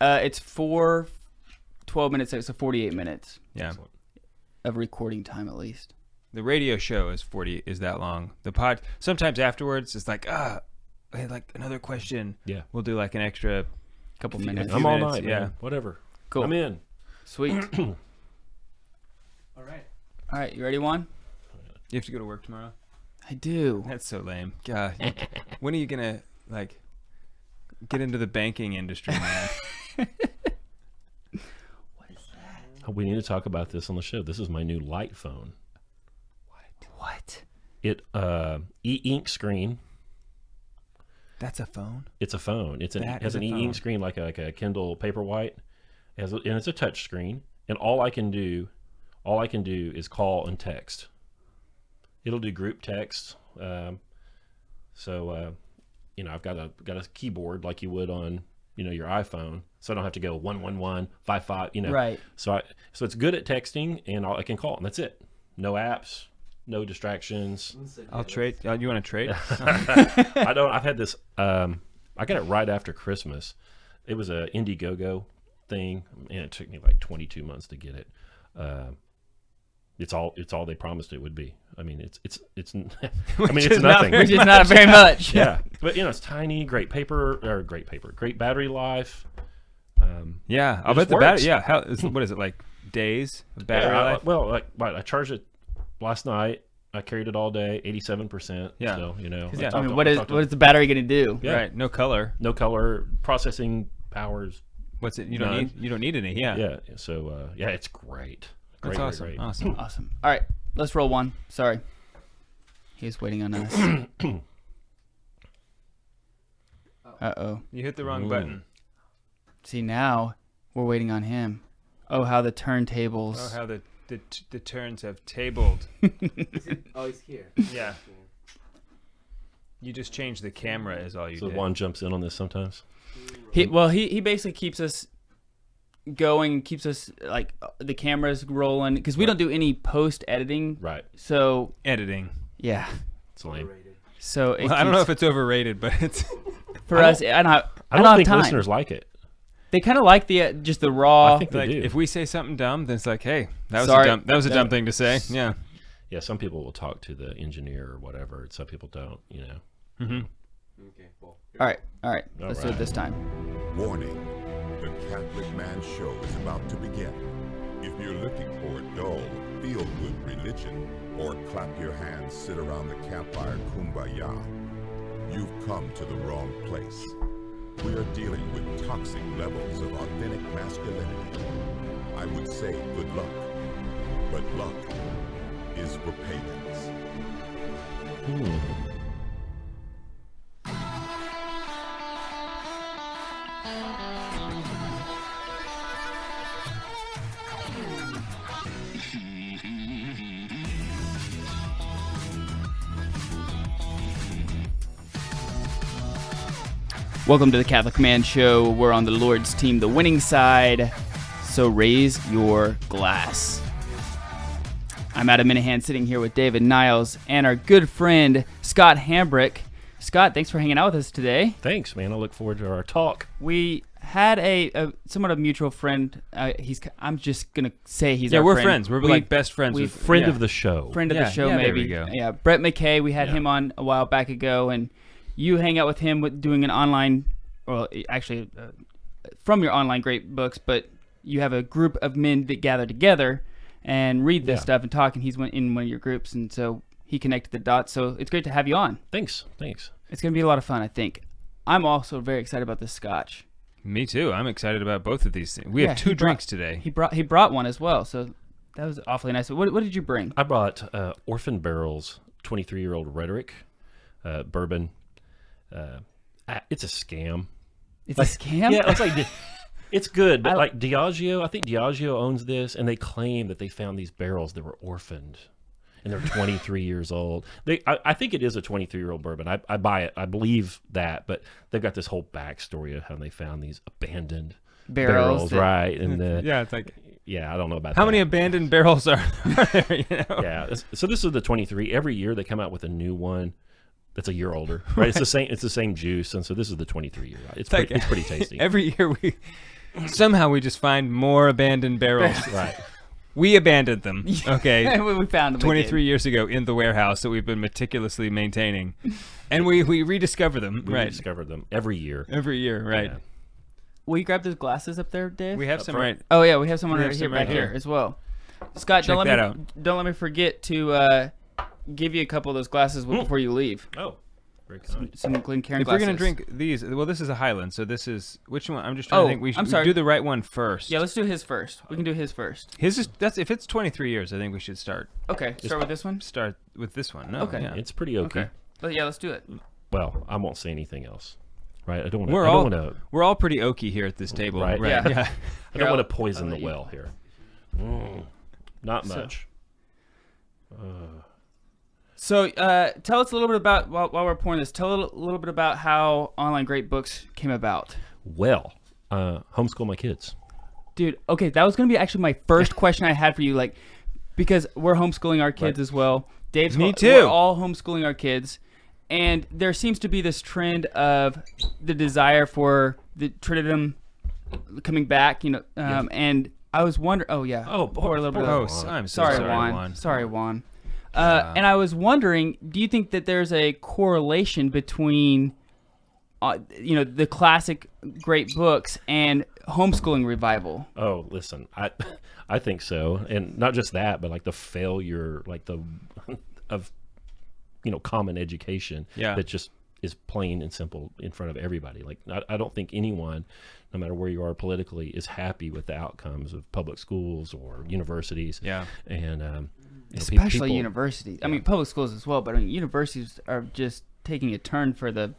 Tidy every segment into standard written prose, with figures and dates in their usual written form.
It's 12 minutes, so 48 minutes Yeah. of recording time at least. The radio show is that long. The pod sometimes afterwards it's like hey, like another question. Yeah. We'll do like an extra Couple few minutes. I'm all minutes, night, yeah. man. Whatever. Cool. I'm in. Sweet. All right. All right, you ready, Juan? You have to go to work tomorrow? I do. That's so lame. God. When are you gonna like get into the banking industry, man? We need to talk about this on the show. This is my new light phone. What? It e-ink screen. That's a phone? It's a phone. It has an e-ink screen like a Kindle Paperwhite. And it's a touch screen. And all I can do is call and text. It'll do group text. I've got a keyboard like you would on your iPhone, so I don't have to go 111 55. Right. So it's good at texting, and I can call, and that's it. No apps, no distractions. I'll trade. You want to trade? I don't. I've had this. I got it right after Christmas. It was a Indiegogo thing, and it took me like 22 months to get it. It's all they promised it would be. I mean, it's I mean, it's nothing. Which is not very much. Yeah, but it's tiny, great battery life. Yeah, I'll It bet just the battery. works. Yeah, what is it like? Days of battery life? I charged it last night. I carried it all day, 87%. Yeah. So Yeah. I mean, what is the battery going to do? Yeah. Right. No color. no color processing powers. What's it? You None. don't need any. Yeah. Yeah. So it's great. That's Great, awesome. great. Awesome. Awesome. All right, let's roll one. Sorry. He's waiting on us. Uh-oh. You hit the wrong Ooh. button. See, now we're waiting on him. Oh, how the turntables. Oh, how the turns have tabled. Oh, he's here. Yeah. You just changed the camera is all you So did. Juan jumps in on this sometimes. He basically keeps us going, keeps us like the cameras rolling because we don't do any post editing. Right. So Editing. yeah. It's lame. So it I don't know keeps- if it's overrated, but it's for us. I don't I don't have think time. listeners like it. They kind of like the just the raw. I think they like do. if we say something dumb, then it's like, hey, that Sorry. was a dumb thing to say. Yeah. Yeah, some people will talk to the engineer or whatever. Some people don't. Mm-hmm. Okay, cool. All right. Let's do it right. this time. Warning, the Catholic Man Show is about to begin. If you're looking for a dull, feel-good religion, or clap your hands, sit around the campfire kumbaya, you've come to the wrong place. We are dealing with toxic levels of authentic masculinity. I would say good luck, but luck is for pagans. Welcome to the Catholic Man Show. We're on the Lord's team, the winning side. So raise your glass. I'm Adam Minahan, sitting here with David Niles and our good friend Scott Hambrick. Scott, thanks for hanging out with us today. Thanks, man. I look forward to our talk. We had a somewhat of a mutual friend. I'm just gonna say he's our we're friend. friends. We're like best friends. we- with, Friend yeah. of the show. Friend of Yeah, the show, yeah, there maybe. we go. Yeah, Brett McKay. We had Yeah. him on a while back ago, and you hang out with him with doing an online, well, actually, from your online great books, but you have a group of men that gather together and read this Yeah. stuff and talk, and he's in one of your groups, and so he connected the dots. So it's great to have you on. Thanks. It's going to be a lot of fun, I think. I'm also very excited about this scotch. Me too. I'm excited about both of these things. We Yeah, have two he brought- drinks today. He brought one as well, so that was awfully nice. What did you bring? I brought Orphan Barrel's 23-year-old Rhetoric bourbon. It's a scam. It's a scam? Yeah, it's like it's good, but I- like Diageo, I think Diageo owns this, and they claim that they found these barrels that were orphaned, and they're 23 years old. I think it is a 23-year-old bourbon. I buy it. I believe that, but they've got this whole backstory of how they found these abandoned barrels, that- right? And Yeah, it's like I don't know about how that. many abandoned barrels are there? You know? Yeah, so this is the 23. Every year they come out with a new one that's a year older, right? It's the same. It's the same juice, and so this is the 23 year. It's like- pretty tasty. Every year somehow we just find more abandoned barrels. Right. We abandoned them. Okay. we found them 23 years ago in the warehouse that we've been meticulously maintaining. And we rediscover them. We right. discovered them every year. Every year. Right. Yeah. Will you grab those glasses up there, Dave? We have some front. right. Oh yeah, we have someone We right have here some back right here here. as well. Scott, Check that don't let me forget to give you a couple of those glasses before you leave. Oh, very kind. Some Glencairn If glasses. we're going to drink these, well, this is a Highland, so this is, which one? I'm just trying to think. We I'm should sorry. do the right one first. Yeah, let's do his first. We can do his first. His is, that's, if it's 23 years, I think we should start Okay, start with this one. with this one. No, Okay. yeah. It's pretty oaky. Okay. Yeah, let's do it. Well, I won't say anything else. Right? I don't want We're to. I all don't want to. we're all pretty oaky here at this table. Right. Yeah. Yeah. I don't I'll- want to poison I'll the let you- well here. Not So- much. So, tell us a little bit about while we're pouring this. Tell a little bit about how Online Great Books came about, Well, homeschool my kids. dude. Okay, that was gonna be actually my first question I had for you, like, because we're homeschooling our kids Right. as well. Dave's Me We're too. all homeschooling our kids, and there seems to be this trend of the desire for the Trinidad coming back, and I was wondering. Oh yeah. Oh, pour a little bit. Oh, of, I'm so sorry, sorry, Juan. Sorry, Juan. And I was wondering, do you think that there's a correlation between, the classic great books and homeschooling revival? Oh, listen, I think so, and not just that, but like the failure, like the of common education Yeah. that just is plain and simple in front of everybody. Like I don't think anyone, no matter where you are politically, is happy with the outcomes of public schools or universities. Yeah. And Especially people- universities. I mean, public schools as well, but I mean, universities are just taking a turn for the.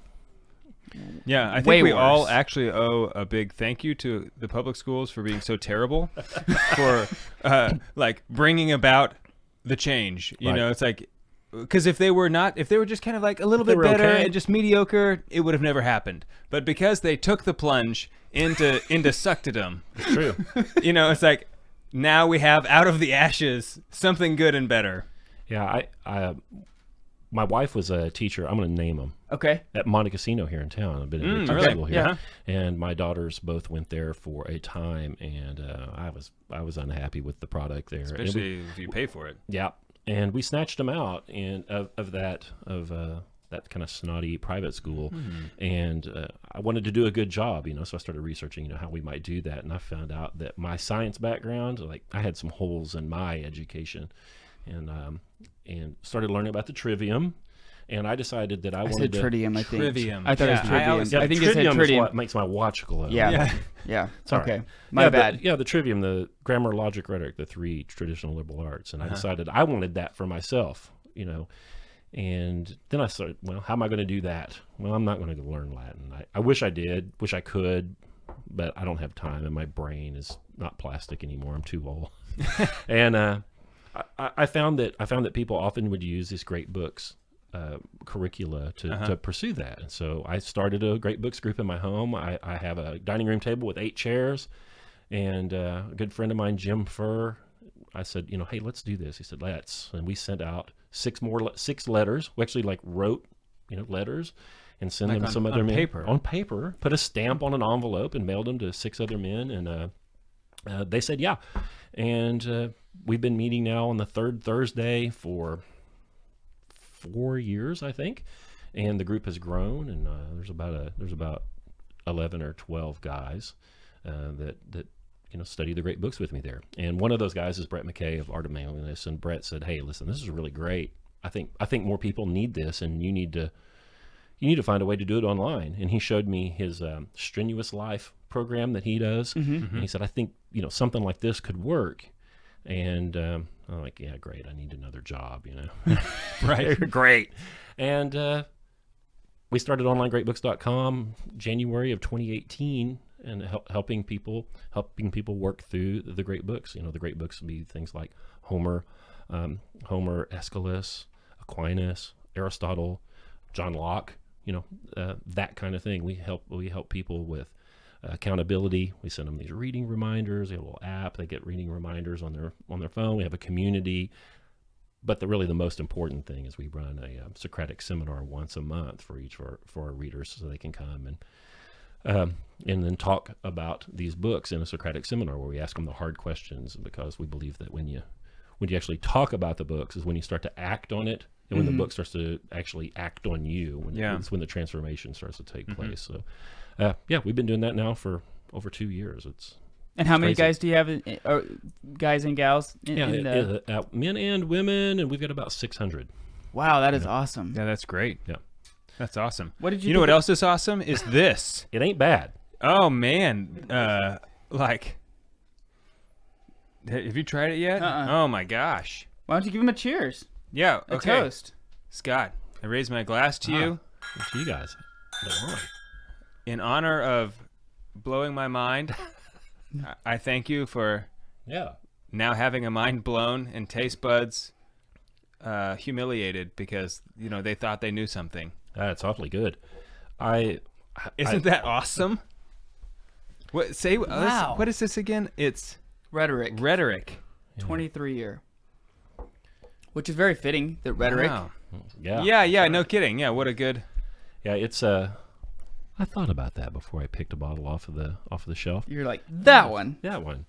Yeah, I think Way we all worse. actually owe a big thank you to the public schools for being so terrible, for like bringing about the change. You Right. know, it's like, because if they were just kind of like a little they bit were better okay. and just mediocre, it would have never happened. But because they took the plunge into suckterdom, It's true. it's like now we have out of the ashes something good and better. Yeah, my wife was a teacher. I'm going to name them. Okay. At Montecasino here in town. I've been in the really? school here, Yeah. and my daughters both went there for a time, and I was unhappy with the product there. And we- Especially if you pay for it. yeah, and we snatched them out and of that kind of snotty private school, and I wanted to do a good job, so I started researching, how we might do that, and I found out that my science background, like I had some holes in my education, and started learning about the trivium. And I decided that I I wanted said to. tritium, I think. Trivium. I thought it was Yeah, I trivium. always- Yeah, I think it said tritium is tritium. what makes my watch glow. Yeah. Yeah. Yeah. It's all right. Okay. My Yeah, bad. the trivium, the grammar, logic, rhetoric, the three traditional liberal arts. And I Uh-huh. decided I wanted that for myself, And then I started, well, how am I going to do that? Well, I'm not going to learn Latin. I wish I did, wish I could, but I don't have time, and my brain is not plastic anymore. I'm too old. And I found that people often would use these great books curricula to pursue that. And so I started a great books group in my home. I have a dining room table with 8 chairs, and a good friend of mine, Jim Furr, I said, hey, let's do this. He said, let's. And we sent out 6 letters. We actually wrote, letters and sent Like them on- some other on men paper? on paper, put a stamp on an envelope and mailed them to 6 other men. And they said, yeah. And we've been meeting now on the 3rd Thursday for 4 years, I think. And the group has grown, and there's about 11 or 12 guys that study the great books with me there. And one of those guys is Brett McKay of Art of Manliness. And Brett said, hey, listen, this is really great. I think more people need this, and you need to find a way to do it online. And he showed me his Strenuous Life program that he does. And he said, I think, something like this could work. And I'm like, yeah, great. I need another job, Right. Great. And we started onlinegreatbooks.com January of 2018, and helping people work through the great books. The great books would be things like Homer, Aeschylus, Aquinas, Aristotle, John Locke, that kind of thing. We help people with accountability. We send them these reading reminders. We have a little app. They get reading reminders on their phone. We have a community. But the most important thing is we run a Socratic seminar once a month for our readers, so they can come and then talk about these books in a Socratic seminar where we ask them the hard questions, because we believe that when you actually talk about the books is when you start to act on it, and when the book starts to actually act on you, it's when the transformation starts to take place. So, we've been doing that now for over 2 years. And how many crazy. guys do you have, guys and gals? Men and women, and we've got about 600. Wow, that is awesome. Yeah, that's great. Yeah. That's awesome. What did you You know think what else is awesome? Is this. It ain't bad. Oh, man. Like, have you tried it yet? Oh, my gosh. Why don't you give him a cheers? Yeah, A okay. toast. Scott, I raise my glass to you To you guys. in honor of blowing my mind. I thank you for Yeah. now having a mind blown and taste buds humiliated because, they thought they knew something. That's awfully good. Isn't that awesome? Wow. What is this again? It's Rhetoric. rhetoric. 23 year. Which is very fitting, that rhetoric. Wow. Yeah. Yeah, no kidding. Yeah, what a good. Yeah, it's I thought about that before I picked a bottle off of the shelf. You're like, that one. That one.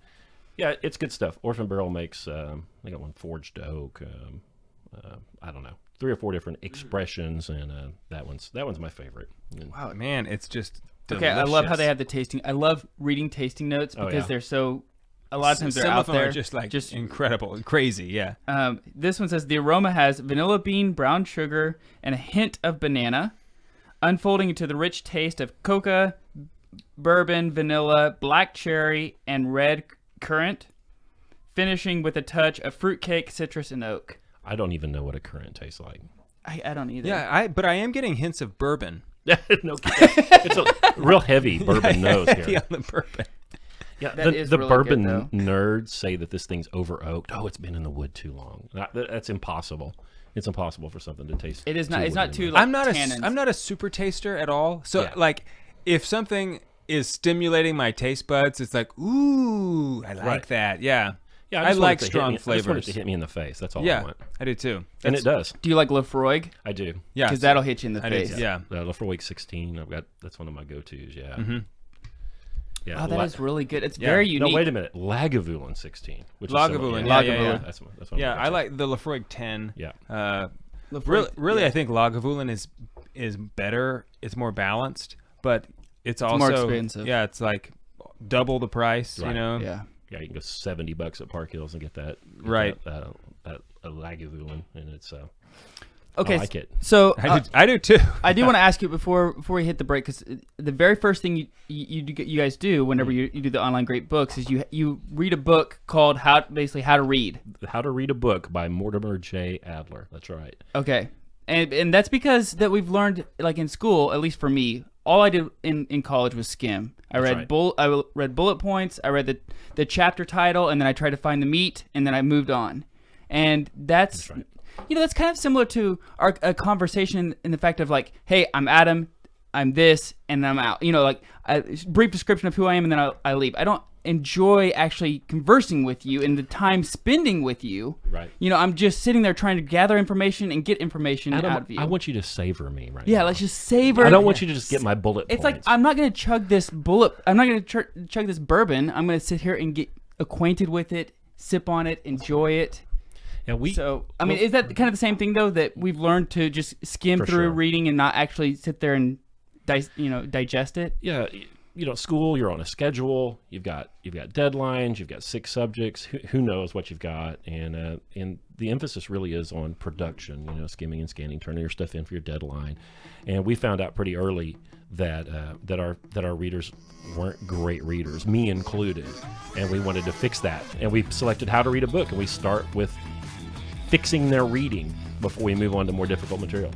Yeah, it's good stuff. Orphan Barrel makes they got one forged oak. I don't know, 3 or 4 different expressions, and that one's my favorite. And Wow, man, it's just Okay, I love how delicious. they have the tasting. I love reading tasting notes because yeah. they're so. A lot of times they're Some out of them there. are just incredible and crazy. Yeah. This one says the aroma has vanilla bean, brown sugar, and a hint of banana, unfolding into the rich taste of coca, bourbon, vanilla, black cherry, and red currant, finishing with a touch of fruitcake, citrus, and oak. I don't even know what a currant tastes like. I don't either. Yeah, but I am getting hints of bourbon. No, it's a real heavy bourbon nose Heavy here. on the bourbon. Yeah, That is the really bourbon good, though. nerds say that this thing's over oaked. Oh, it's been in the wood too long. That's impossible. It's impossible for something to taste. It is not. It's not woody too. in Like, I'm tannins. not a super taster at all. So Yeah. like, if something is stimulating my taste buds, it's like, ooh, I like Right. that. Yeah. Yeah, I just want like it to hit strong me- I just want it flavors. to hit me in the face. That's all I Yeah, want. I do too. And it does. Do you like Lefroy? I do. Yeah, Because that'll hit you in the I do face. too. Yeah. Lafroig 16. That's one of my go-tos. Yeah. Mm-hmm. Yeah. Oh, that is really good. It's Yeah. very No, unique. wait a minute. Lagavulin 16. Which Lagavulin, is yeah, yeah. That's one of Yeah, my I go-tos. like the Lafroig 10. Yeah. Lefroy, Really, yeah. I think Lagavulin is better. It's more balanced, but it's also more expensive. Yeah, it's like double the price. Right. You know. Yeah. Yeah, you can go $70 at Park Hills and get that. Right. That Lagavulin, and it's Okay. I like it. So I do too. I do want to ask you before we hit the break, because the very first thing you guys do whenever you do the online great books is you read a book called How to Read. How to Read a Book by Mortimer J. Adler. That's right. Okay, and that's because that we've learned, like in school, at least for me, all I did in college was skim. I That's read right. I read bullet points. I read the chapter title, and then I tried to find the meat, and then I moved on. And that's right. that's kind of similar to our conversation in the fact of like, hey, I'm Adam, I'm this, and I'm out. Like a brief description of who I am, and then I leave. I don't enjoy actually conversing with you and the time spending with you. Right. I'm just sitting there trying to gather information and get information Adam, out of you. I want you to savor me right Yeah, now. let's just savor. I don't want you to just get my bullet It's points. like I'm not gonna chug this I'm not gonna chug this bourbon. I'm gonna sit here and get acquainted with it, sip on it, enjoy it. Yeah, So I mean, is that kind of the same thing though, that we've learned to just skim For through sure. reading and not actually sit there and digest it? yeah, school, you're on a schedule. You've got deadlines. You've got 6 subjects. Who knows what you've got? And the emphasis really is on production. Skimming and scanning, turning your stuff in for your deadline. And we found out pretty early that our readers weren't great readers, me included. And we wanted to fix that. And we selected How to Read a Book, and we start with fixing their reading before we move on to more difficult material.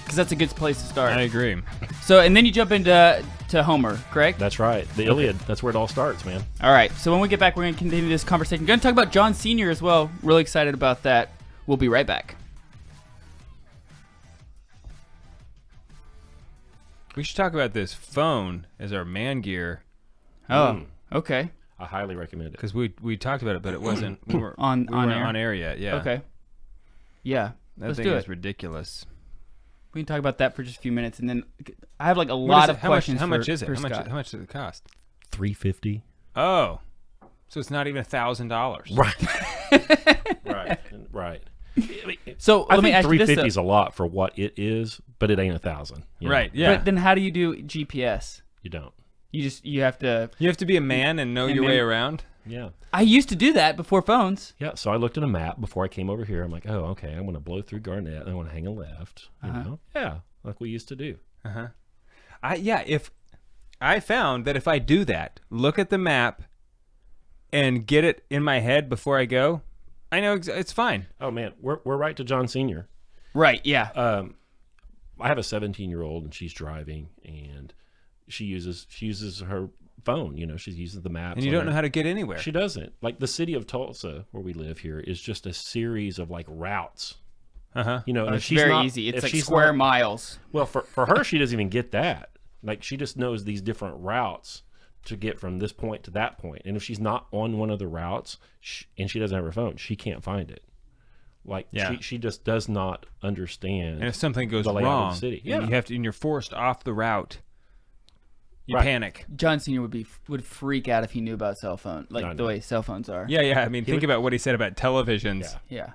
Because that's a good place to start. I agree. So and then you jump into Homer, correct? That's right. The Iliad. That's where it all starts, man. All right. So when we get back, we're gonna continue this conversation. We're gonna talk about John Sr. as well. Really excited about that. We'll be right back. We should talk about this phone as our man gear Oh, okay. I highly recommend it. because we talked about it, but it wasn't we weren't On we weren't air? on air yet. Yeah. Okay. Yeah. That Let's thing do is it. ridiculous. We can talk about that for just a few minutes, and then I have like a What lot is it? of questions. How much is it? for How much? Scott. How much does it cost? $350. Oh, so it's not even $1,000. Right. Right. So I let me think ask you this, $350 though. is a lot for what it is, but it ain't $1,000. you know? Right. Yeah. But then how do you do GPS? You don't. You have to. You have to be a man and know your way around. Yeah. I used to do that before phones. Yeah. So I looked at a map before I came over here. I'm like, oh, okay. I'm going to blow through Garnett. I want to hang a left. You know? Yeah. Like we used to do. If I found that if I do that, look at the map and get it in my head before I go, I know it's fine. Oh man, we're right to John Senior. Right. Yeah. I have a 17-year-old and she's driving and she uses her phone. You know, she uses the maps. And you don't know how to get anywhere. She doesn't. Like the city of Tulsa, where we live here, is just a series of like routes. You know, and if it's she's very not- easy. It's if like she's square not- miles. Well, for her, she doesn't even get that. Like she just knows these different routes to get from this point to that point. And if she's not on one of the routes and she doesn't have her phone, she can't find it. Like she just does not understand. And if something goes the layout of wrong, the city. and Yeah. and you're forced off the route, you Right. panic. John Senior would freak out if he knew about cell phone, like I the know. way cell phones are. Yeah. I mean, think about what he said about televisions. Yeah.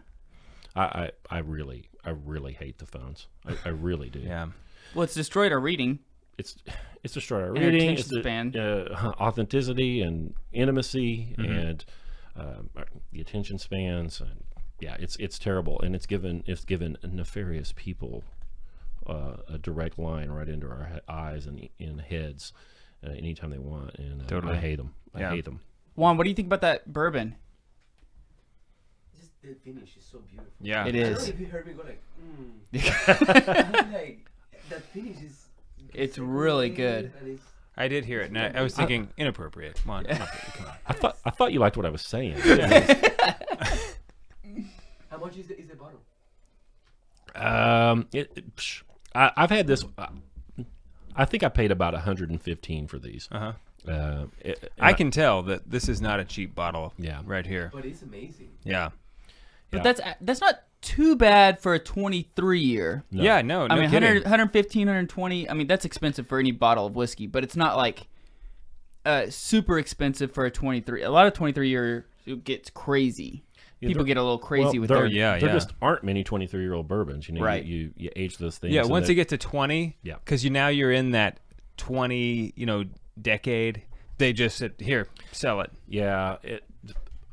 Yeah. I really hate the phones. I really do. Yeah. Well, it's destroyed our reading. It's destroyed our And our reading, attention span. authenticity and intimacy, and the attention spans. And yeah, it's terrible, and it's given nefarious people a direct line right into our eyes and in heads anytime they want, and Totally. I hate them. I Yeah. hate them. Juan, what do you think about that bourbon? Just the finish is so beautiful. Yeah. It I don't know is. if you heard me go like, I'm like, that finish is. It's really good. And it's, I did hear it, and I was thinking inappropriate. Come on. Come on. I thought you liked what I was saying. how much is the bottle? I've had this. I think I paid about $115 for these. I can tell that this is not a cheap bottle. Yeah. Right here. But it's amazing. Yeah. But that's not too bad for a 23 year. No. Yeah. No. I mean, kidding. 115, 120. I mean, that's expensive for any bottle of whiskey, but it's not like super expensive for a 23. A lot of 23 year gets crazy. People get a little crazy with their. there just aren't many 23-year-old bourbons. You know, Right. you age those things. Yeah. and Once they- you get to 20. Yeah. Because you're in that 20 decade. They just said, here, sell it. Yeah,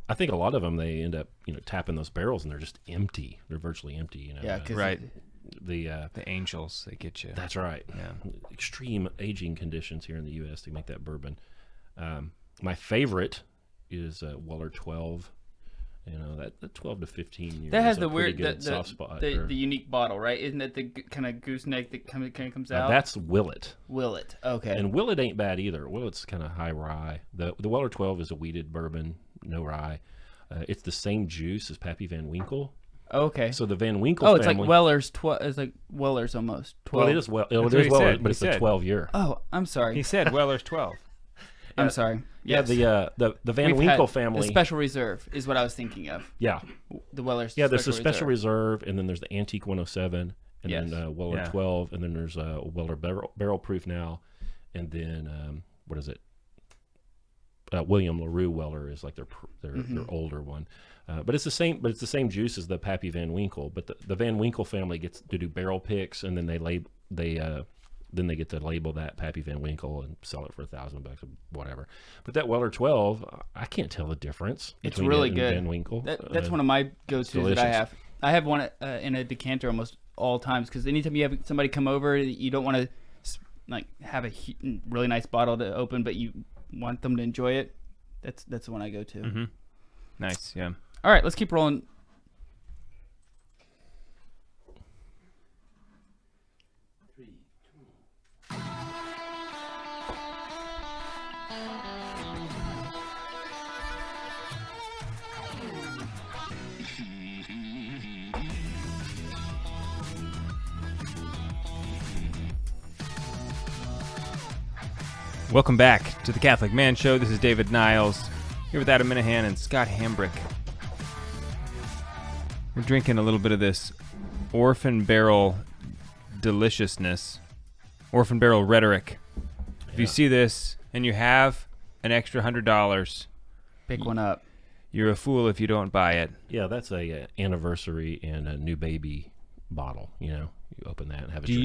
I think a lot of them they end up tapping those barrels and they're just empty. They're virtually empty. Yeah, 'cause Right. The angels, they get you. that's right. Yeah. Extreme aging conditions here in the U.S. to make that bourbon. My favorite is Weller 12. That 12 to 15 years. That has is a the pretty weird, good soft spot. the unique bottle, right? Isn't it the kind of gooseneck that kind of comes out? That's Willet. Willet. Okay. And Willet ain't bad either. Willet's kind of high rye. The Weller 12 is a wheated bourbon, no rye. It's the same juice as Pappy Van Winkle. Okay. So the Van Winkle Oh, it's family. like Weller's. It's like Weller's almost. 12. Well, it is what Weller, he but it's said. a 12-year. Oh, I'm sorry. He said Weller's 12. I'm sorry. Yeah, Yes. the Van We've Winkle had family. The Special Reserve is what I was thinking of. Yeah, The Weller's. yeah. There's a Special Reserve, and then there's the Antique 107, and Yes. then Weller Yeah. 12, and then there's Weller Barrel Proof now, and then what is it? William LaRue Weller is like their older one, but it's the same. But it's the same juice as the Pappy Van Winkle. But the Van Winkle family gets to do barrel picks, and then then they get to label that Pappy Van Winkle and sell it for $1,000 or whatever. But that Weller 12, I can't tell the difference. It's between really it and good. Van Winkle. That's one of my go-tos that I delicious. have. I have one in a decanter almost all times because anytime you have somebody come over, you don't want to like have a really nice bottle to open, but you want them to enjoy it. That's the one I go to. Mm-hmm. Nice. Yeah. All right, let's keep rolling. Welcome back to the Catholic Man Show. This is David Niles here with Adam Minahan and Scott Hambrick. We're drinking a little bit of this Orphan Barrel deliciousness. Orphan Barrel Rhetoric. If you see this and you have an extra $100, Pick one up. you're a fool if you don't buy it. Yeah, that's a anniversary and a new baby bottle. You know, you open that and have a Do drink.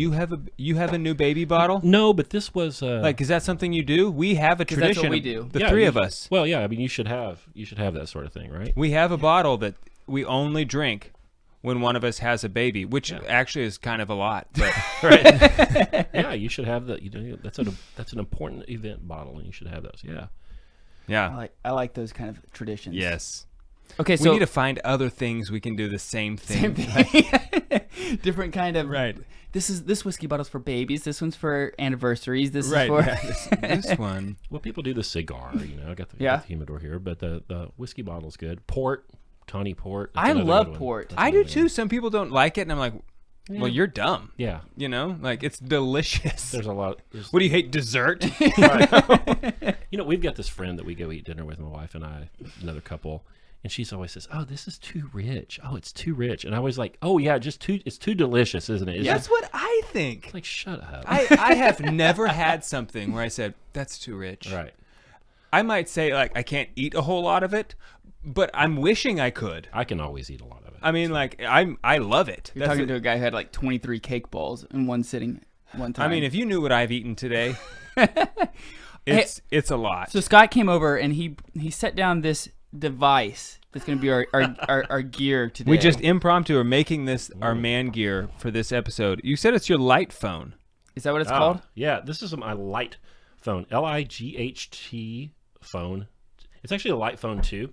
you have a new baby bottle? No, but this was Like, is that something you do? We have a 'Cause that's tradition. what we do. The yeah, three you- of us. Well, yeah, I mean, you should have that sort of thing, right? We have a bottle that we only drink when one of us has a baby, which actually is kind of a lot. But Yeah, you should have that. You know, that's an important event bottle, and you should have those. Yeah. yeah. I like those kind of traditions. Yes. Okay, We so need to find other things we can do the same thing. same thing. Different kind of. Right. This whiskey bottle's for babies. This one's for anniversaries. This Right. is for. Yeah, this one. Well, people do the cigar. You know, I got the, Yeah. got the humidor here, but the whiskey bottle's good. Port, Tawny Port. that's I another love good one. port. That's I do another too. one. Some people don't like it, and I'm like, well, you're dumb. Yeah. You know, like it's delicious. There's a lot. There's, What do you hate? Dessert? you know, we've got this friend that we go eat dinner with, my wife and I, another couple, and she's always says, "Oh, this is too rich. Oh, it's too rich." And I was like, "Oh yeah, it's too delicious, isn't it?" It's That's what I think. just like, shut up. I have never had something where I said that's too rich. Right. I might say like I can't eat a whole lot of it, but I'm wishing I could. I can always eat a lot of it. I mean, like I love it. You're talking to a guy who had like 23 cake balls in one sitting one time. I mean, if you knew what I've eaten today, it's a lot. So Scott came over and he set down this device that's going to be our gear today. We just impromptu are making this our man gear for this episode. You said it's your light phone. Is that what it's called? Yeah, this is my Light phone, Light phone. It's actually a Light phone 2.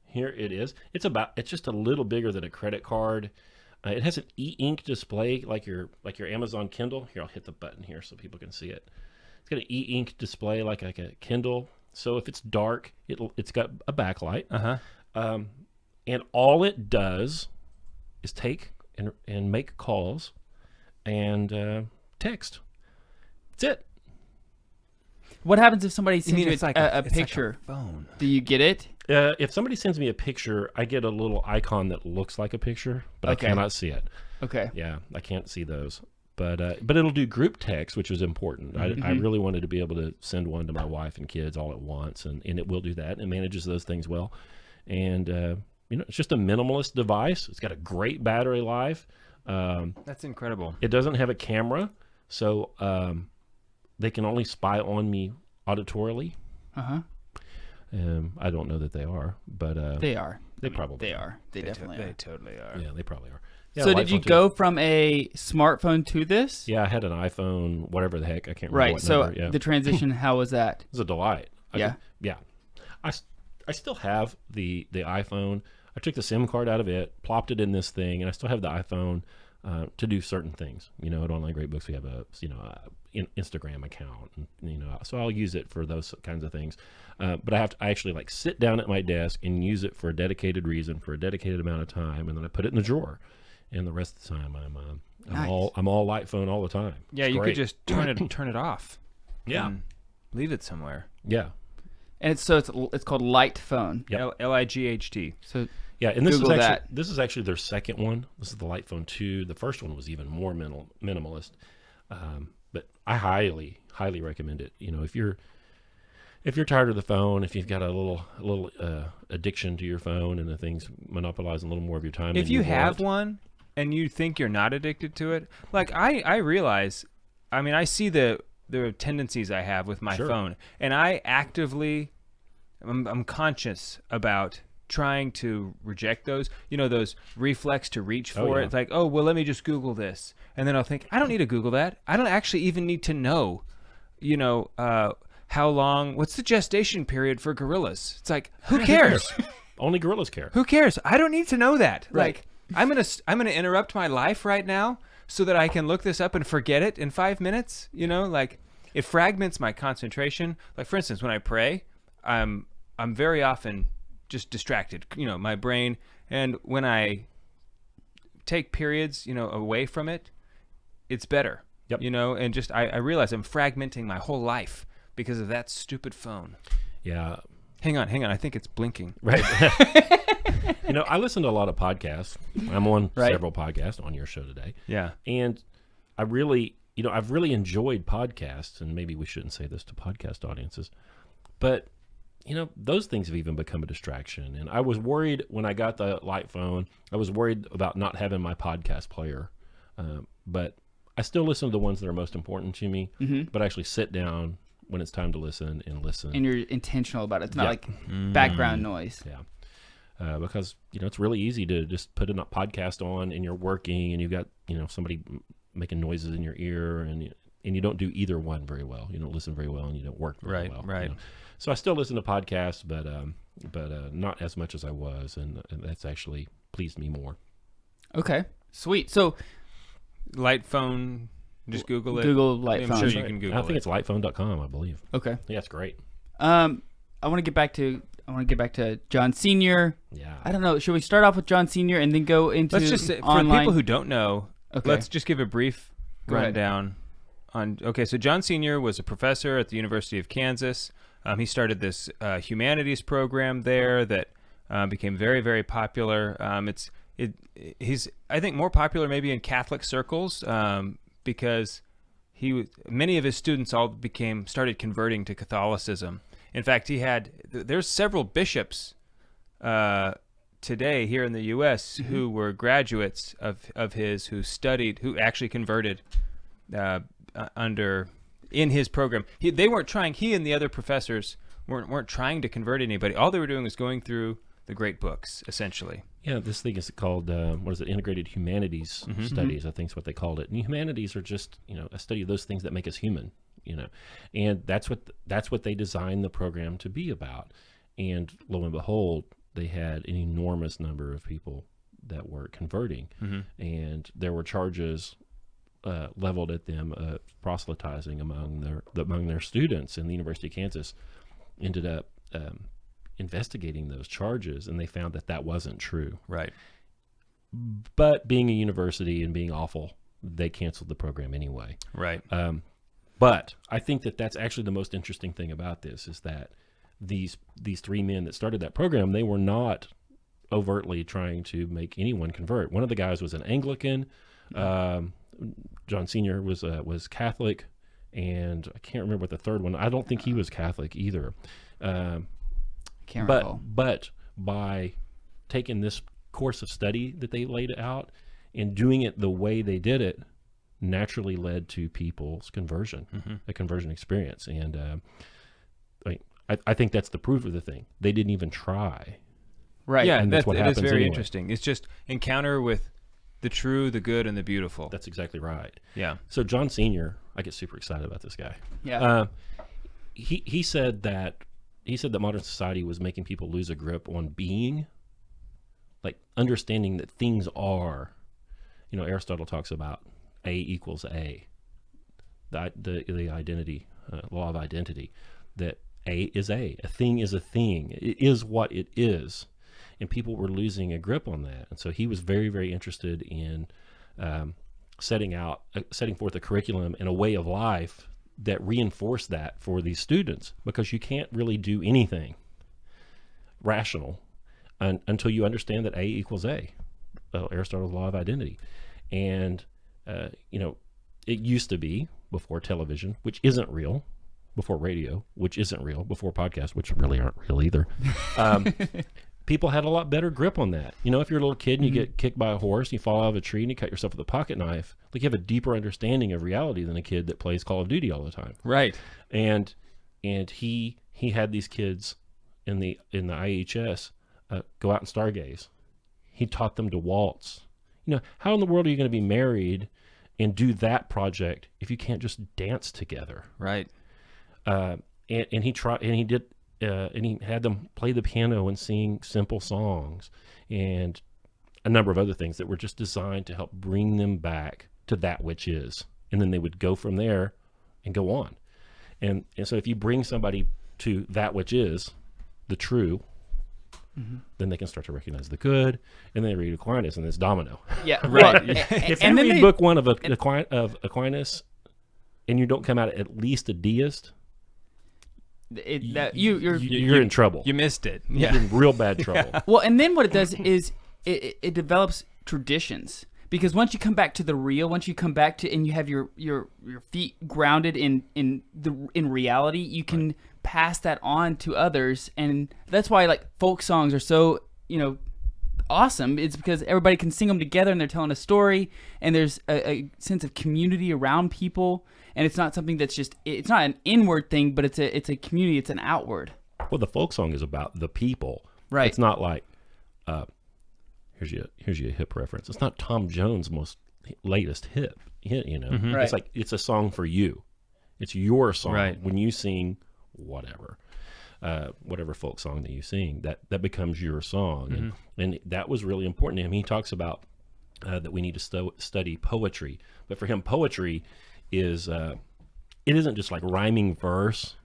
Here it is. It's just a little bigger than a credit card. It has an e-ink display like your Amazon Kindle. Here, I'll hit the button here so people can see it. It's got an e-ink display like a Kindle. So if it's dark, it's got a backlight. And all it does is take and make calls and text. That's it. What happens if somebody sends you it's like a it's like picture? phone. Do you get it? If somebody sends me a picture, I get a little icon that looks like a picture, but Okay. I cannot see it. Okay. Yeah, I can't see those. But it'll do group text, which is important. I really wanted to be able to send one to my wife and kids all at once, and it will do that. It manages those things well. And, it's just a minimalist device. It's got a great battery life. That's incredible. It doesn't have a camera, so they can only spy on me auditorily. Uh-huh. I don't know that they are, but They are. they probably They are. They definitely They are. totally are. Yeah, they probably are. Yeah, So Light did you phone too. go from a smartphone to this? Yeah, I had an iPhone, whatever the heck. I can't remember Right. what So number. Yeah. the transition, how was that? It was a delight. Yeah. Yeah. I still have the iPhone. I took the SIM card out of it, plopped it in this thing, and I still have the iPhone to do certain things. At Online Great Books, we have a Instagram account, and, so I'll use it for those kinds of things. But I actually sit down at my desk and use it for a dedicated reason, for a dedicated amount of time, and then I put it in the drawer. And the rest of the time, Nice. I'm all light phone all the time. Yeah, It's you great. could just turn it off. Yeah. and leave it somewhere. Yeah. And it's called Light Phone. Yep. LIGHT. So Yeah, and this Google is that. this is actually their second one. This is the Light Phone 2. The first one was even more minimalist, but I highly recommend it. If you're tired of the phone, if you've got a little addiction to your phone and the things monopolizing a little more of your time, If than you want, have one and you think you're not addicted to it, like I realize, I see the tendencies I have with my Sure. phone, and I actively, I'm conscious about trying to reject those, those reflex to reach for Oh, it. yeah. It's like, oh, well, let me just Google this. And then I'll think, I don't need to Google that. I don't actually even need to know, how long, what's the gestation period for gorillas? It's like, who cares? only gorillas care. Who cares? I don't need to know that. Right. Like, I'm gonna interrupt my life right now so that I can look this up and forget it in 5 minutes. Like it fragments my concentration. Like for instance, when I pray, I'm very often just distracted. My brain. And when I take periods, away from it, it's better. Yep. And just I realize I'm fragmenting my whole life because of that stupid phone. Yeah, Hang on. I think it's blinking. right. I listen to a lot of podcasts. I'm on Right. several podcasts on your show today. Yeah. And really, I've really enjoyed podcasts, and maybe we shouldn't say this to podcast audiences, but those things have even become a distraction. And I was worried when I got the light phone. I was worried about not having my podcast player, but I still listen to the ones that are most important to me. But I actually sit down when it's time to listen and listen. And you're intentional about it. It's not like background noise. Yeah. Because it's really easy to just put a podcast on and you're working and you've got somebody making noises in your ear, and you don't do either one very well. You don't listen very well, and you don't work very well. Right. So I still listen to podcasts, but not as much as I was, and that's actually pleased me more. Okay, sweet. So Light phone, just Google it. Google light I'm phone. sure you can Google I think it. it's lightphone.com, I believe. Okay. Yeah, it's great. I want to get back to John Senior. Yeah. I don't know. Should we start off with John Senior and then go into Let's just say, for online? people who don't know, Okay. let's just give a brief Go ahead. rundown on. Okay, so John Senior was a professor at the University of Kansas. He started this humanities program there that became very, very popular. He's I think more popular maybe in Catholic circles because many of his students all started converting to Catholicism. In fact, there's several bishops today here in the U.S. who were graduates of his, who actually converted in his program. He and the other professors weren't trying to convert anybody. All they were doing was going through the great books, essentially. Yeah, this thing is called, Integrated Humanities Studies, I think is what they called it. And humanities are just, a study of those things that make us human, And that's what they designed the program to be about. And lo and behold, they had an enormous number of people that were converting. And there were charges leveled at them of proselytizing among their students. And the University of Kansas ended up investigating those charges, and they found that wasn't true. Right. But being a university and being awful, they canceled the program anyway. Right. But I think that's actually the most interesting thing about this is that these three men that started that program, they were not overtly trying to make anyone convert. One of the guys was an Anglican. John Senior was Catholic, and I can't remember what the third one. I don't think he was Catholic either. Can't recall. But by taking this course of study that they laid out and doing it the way they did it, naturally led to people's conversion, a conversion experience. And I think that's the proof of the thing. They didn't even try. Right. Yeah, And that's what it is happens very anyway. interesting. It's just encounter with the true, the good, and the beautiful. That's exactly right. Yeah. So John Senior, I get super excited about this guy. Yeah. He said that modern society was making people lose a grip on being, like understanding that things are. Aristotle talks about A equals A, the identity, law of identity, that A is A. A thing is a thing. It is what it is. And people were losing a grip on that. And so he was very, very interested in setting forth a curriculum and a way of life that reinforced that for these students, because you can't really do anything rational until you understand that A equals A, Aristotle's law of identity. And, it used to be before television, which isn't real, before radio, which isn't real, before podcasts, which really aren't real either. People had a lot better grip on that. If you're a little kid and you get kicked by a horse, you fall out of a tree and you cut yourself with a pocket knife, like you have a deeper understanding of reality than a kid that plays Call of Duty all the time. Right. And he had these kids in the IHS go out and stargaze. He taught them to waltz. How in the world are you going to be married and do that project if you can't just dance together? Right. And he had them play the piano and sing simple songs and a number of other things that were just designed to help bring them back to that which is. And then they would go from there and go on. And so if you bring somebody to that which is the true, then they can start to recognize the good, and then they read Aquinas, and it's domino. Yeah. Right. Well, If and you then read they- book one of Aquinas, and you don't come out at least a deist, you're in trouble. You missed it. You're in real bad trouble. Well, and then what it does is it develops traditions, because once you come back to the real, once you come back to and you have your feet grounded in reality, you can pass that on to others, and that's why like folk songs are so awesome. It's because everybody can sing them together and they're telling a story, and there's a sense of community around people, and it's not something that's just, it's not an inward thing, but it's a community, it's an outward. Well, the folk song is about the people. Right. It's not like here's your hip reference. It's not Tom Jones' most latest hit, Right. It's like it's a song for you. It's your song. Right. When you sing whatever folk song that you sing, that becomes your song. And that was really important to him. He talks about that we need to study poetry, but for him, poetry is it isn't just like rhyming verse.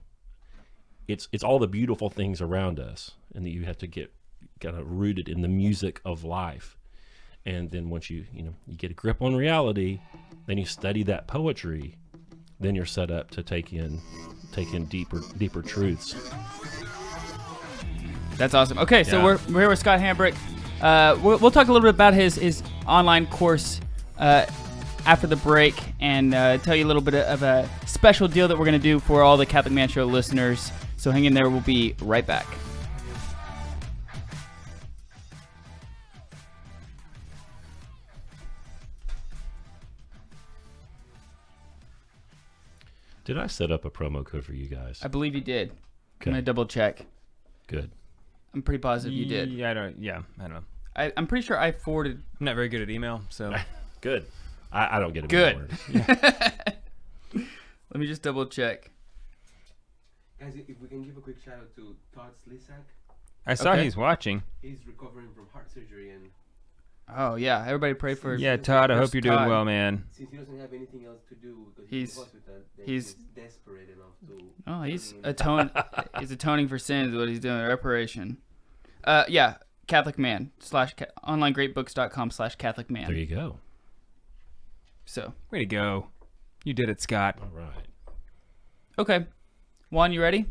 It's all the beautiful things around us, and that you have to get kind of rooted in the music of life. And then once you get a grip on reality, then you study that poetry, then you're set up to take in deeper truths. That's awesome. Okay, so Yeah. we're here with Scott Hambrick. We'll talk a little bit about his online course after the break, and tell you a little bit of a special deal that we're going to do for all the Catholic Man Show listeners. So hang in there. We'll be right back. Did I set up a promo code for you guys? I believe you did. Okay. I'm going to double check. Good. I'm pretty positive you did. Yeah, I don't know. I'm pretty sure I forwarded. I'm not very good at email, so Good. I don't get it. Good. Let me just double check. Guys, if we can give a quick shout out to Todd Slisak. I saw Okay. he's watching. He's recovering from heart surgery, and Oh, yeah. Everybody pray for Yeah, Todd, I hope you're doing Todd. well, man. since he doesn't have anything else to do because He's- he's in hospital, then he's- he's desperate enough to. Oh, he's join in. he's atoning for sins. What he's doing, reparation. Yeah, Catholic Man / onlinegreatbooks.com/Catholic Man. There you go. So, Way to go. You did it, Scott. All right. okay, Juan, you ready?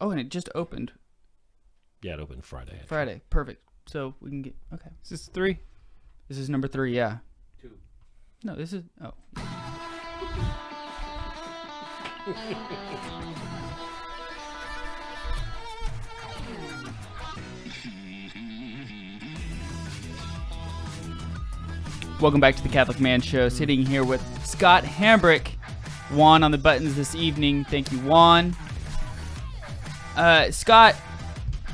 Oh, and it just opened Yeah, it opened Friday. actually. Friday. Perfect. So we can get okay. Is this 3? This is number 3. Yeah. 2. No, this is Welcome back to the Catholic Man Show. Sitting here with Scott Hambrick, Juan on the buttons this evening. Thank you, Juan. Scott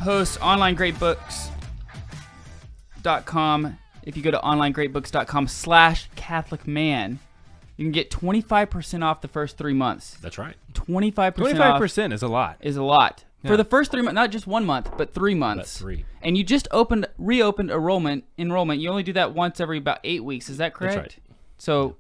hosts onlinegreatbooks.com. If you go to onlinegreatbooks.com/CatholicMan, you can get 25% off the first 3 months. That's right. 25% off 25% is a lot. is a lot. Yeah. For the first 3 months, not just 1 month, but 3 months. That's 3. And you just reopened enrollment. You only do that once every about 8 weeks. Is that correct? That's right. So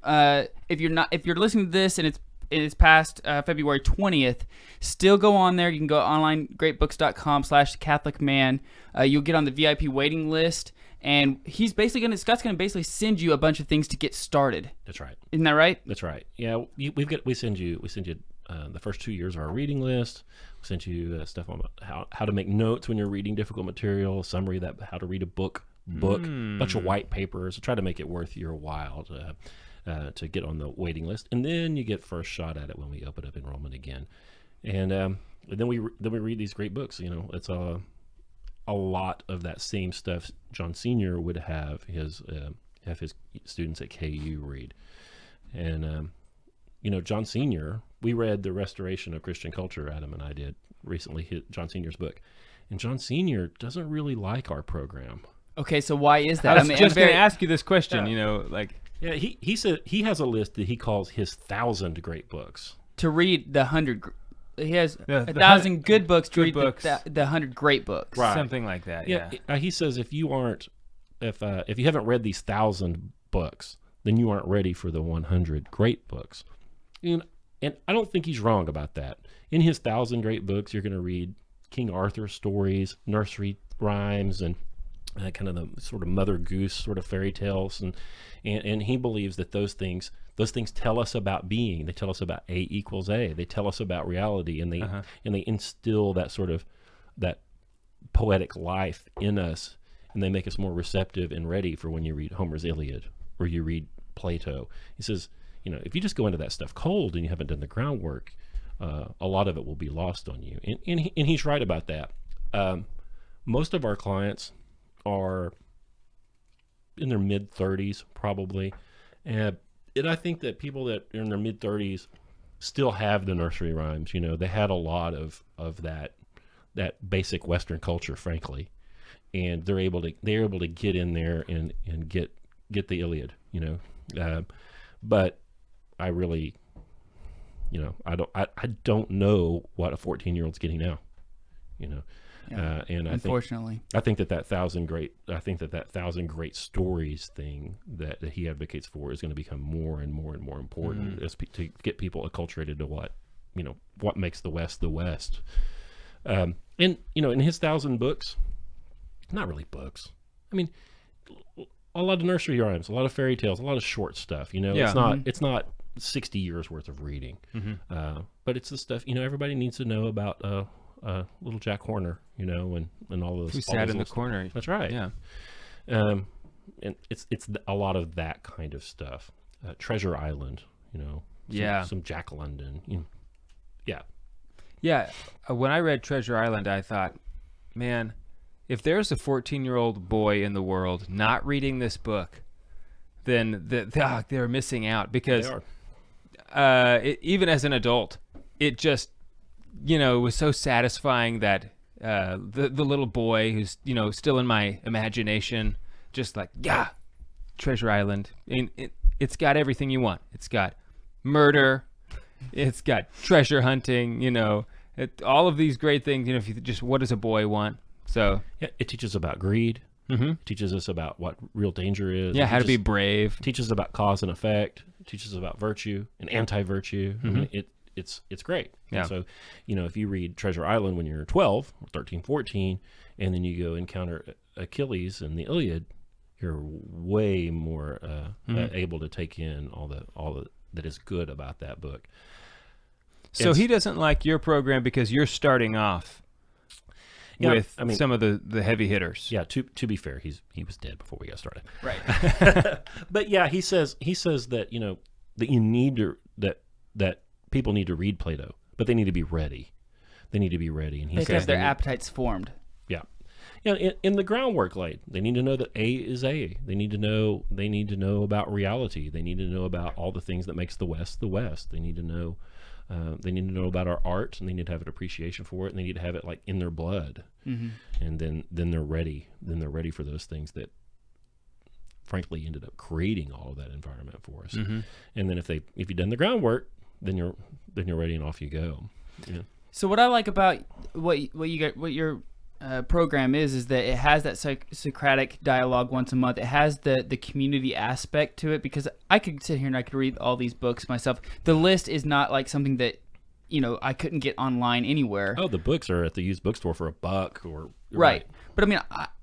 if you're listening to this and it's past February 20th, still go on there. You can go onlinegreatbooks.com/CatholicMan. You'll get on the VIP waiting list, and Scott's gonna basically send you a bunch of things to get started. That's right. Isn't that right? That's right. Yeah, we send you the first 2 years of our reading list. We send you stuff on how to make notes when you're reading difficult material, summary that how to read a book, bunch of white papers. Try to make it worth your while to get on the waiting list, and then you get first shot at it when we open up enrollment again. And then we read these great books. It's a lot of that same stuff John Senior would have his students at KU read. And John Senior, we read The Restoration of Christian Culture, Adam and I did recently, John Senior's book. And John Senior doesn't really like our program. Okay, so why is I that? was just going to ask you this question, Yeah, he said he has a list that he calls his 1,000 great books. to read the 100. He has The 1,000 good books to good read books. the 100 great books. Right. something like that. Yeah, Yeah. he says if you haven't read these 1,000 books, then you aren't ready for the 100 great books. And I don't think he's wrong about that. In his 1,000 great books, you're going to read King Arthur stories, nursery rhymes, and kind of the sort of Mother Goose sort of fairy tales, and he believes that those things tell us about being. They tell us about A equals A. They tell us about reality, and they instill that sort of that poetic life in us, and they make us more receptive and ready for when you read Homer's Iliad or you read Plato. He says, if you just go into that stuff cold and you haven't done the groundwork, a lot of it will be lost on you. And he's right about that. Most of our clients are in their mid-30s probably, and I think that people that are in their mid-30s still have the nursery rhymes. They had a lot of that basic Western culture, frankly, and they're able to get in there and get the Iliad. But I really, I don't know what a 14-year-old's getting now. And unfortunately, I think that 1,000 great stories thing that he advocates for is going to become more and more and more important to get people acculturated to what makes the West the West. And in his 1,000 books, not really books. I mean, a lot of nursery rhymes, a lot of fairy tales, a lot of short stuff. It's not 60 years worth of reading, but it's the stuff everybody needs to know about. Little Jack Horner, and all those. Who sat in the corner? That's right. Yeah. And it's a lot of that kind of stuff. Treasure Island, some Jack London. Yeah. Yeah. When I read Treasure Island, I thought, man, if there's a 14-year-old boy in the world not reading this book, then they're missing out, because even as an adult, it just it was so satisfying that the little boy who's still in my imagination, just like, Treasure Island, it's got everything you want. It's got murder, it's got treasure hunting, all of these great things. If you just, what does a boy want? So it teaches about greed. It teaches us about what real danger is. How to be brave. Teaches about cause and effect. Teaches about virtue and anti-virtue. I mean, it's great. Yeah. And so, if you read Treasure Island when you're 12, 13, 14, and then you go encounter Achilles and the Iliad, you're way more able to take in all the that is good about that book. So he doesn't like your program because you're starting off with some of the heavy hitters. Yeah. To be fair, he was dead before we got started. right. But yeah, he says that that you need to that people need to read Plato, but they need to be ready. They need to be ready, and he Because says their appetite's formed. Yeah. In the groundwork laid, they need to know that A is A. They need to know about reality. They need to know about all the things that makes the West the West. They need to know about our art, and they need to have an appreciation for it, and they need to have it like in their blood. And then they're ready. Then they're ready for those things that frankly ended up creating all of that environment for us. And then if you've done the groundwork, then you're ready and off you go. Yeah. So what I like about what your program is that it has that Socratic dialogue once a month. It has the community aspect to it, because I could sit here and I could read all these books myself. The list is not like something that I couldn't get online anywhere. Oh, the books are at the used bookstore for $1 or right. But I mean,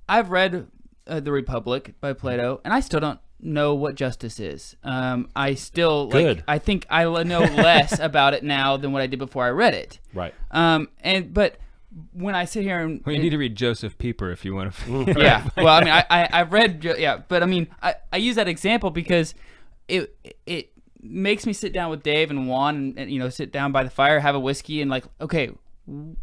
I've read The Republic by Plato, and I still don't know what justice is. I still I think I know less about it now than what I did before I read it. Right. But when I sit here and you need to read Joseph Pieper if you want to. Yeah. Well, I mean, I've read but I mean, I use that example because it makes me sit down with Dave and Juan and sit down by the fire, have a whiskey, and like, okay,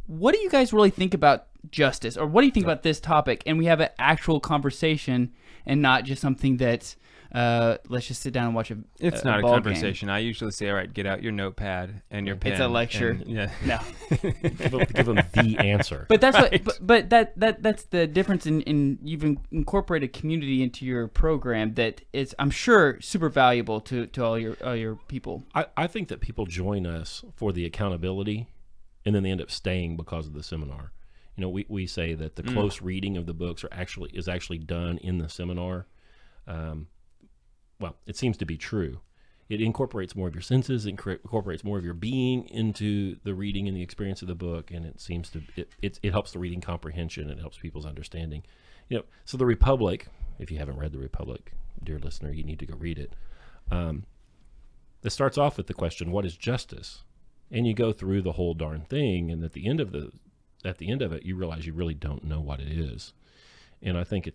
what do you guys really think about justice, or what do you think about this topic? And we have an actual conversation and not just something that's let's just sit down and watch It's a not a ball conversation. I usually say, all right, get out your notepad and your pen. It's a lecture. And, No. give them the answer. But that's right. but that's the difference in you've incorporated community into your program that is, I'm sure, super valuable to all your people. I think that people join us for the accountability, and then they end up staying because of the seminar. We say that the close reading of the books is actually done in the seminar. Well, it seems to be true. It incorporates more of your senses, incorporates more of your being into the reading and the experience of the book, and it seems to it helps the reading comprehension, and it helps people's understanding. So the Republic, if you haven't read the Republic, dear listener, you need to go read it. This starts off with the question, what is justice? And you go through the whole darn thing, and at the end of the at the end of it, you realize you really don't know what it is. And I think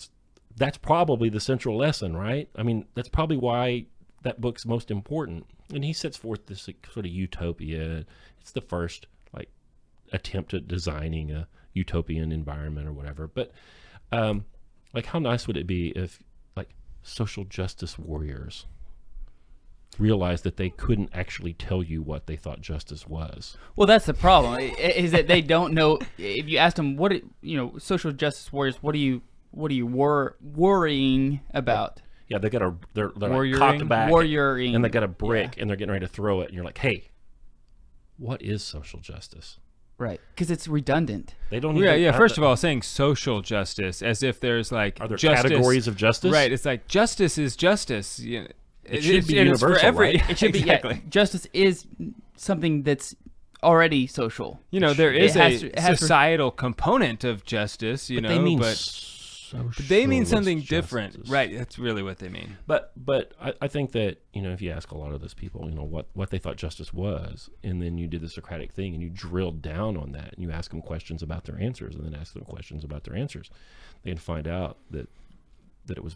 that's probably the central lesson, right? I mean, that's probably why that book's most important. And he sets forth this sort of utopia. It's the first like attempt at designing a utopian environment or whatever. But like, how nice would it be if like social justice warriors realized that they couldn't actually tell you what they thought justice was? Well, that's the problem, is that they don't know. If you ask them, social justice warriors, what are you worrying about? Yeah, they're like Warrioring? cocked back, Warrioring. and they got a brick, and they're getting ready to throw it, and you're like, hey, what is social justice? Right, because it's redundant. They don't. Yeah, even yeah. have First to- of all, saying social justice as if there's like are there justice, categories of justice? Right. It's like justice is justice. You know, It should be and it's for universal, every, right? It should be. exactly. Yeah, justice is something that's already social. You know, there is it has to- societal component of justice. You But know, they mean but they mean something socialist different, justice. right? That's really what they mean. But I think that, if you ask a lot of those people, what they thought justice was, and then you did the Socratic thing and you drilled down on that and you ask them questions about their answers and then ask them questions about their answers, they'd find out that it was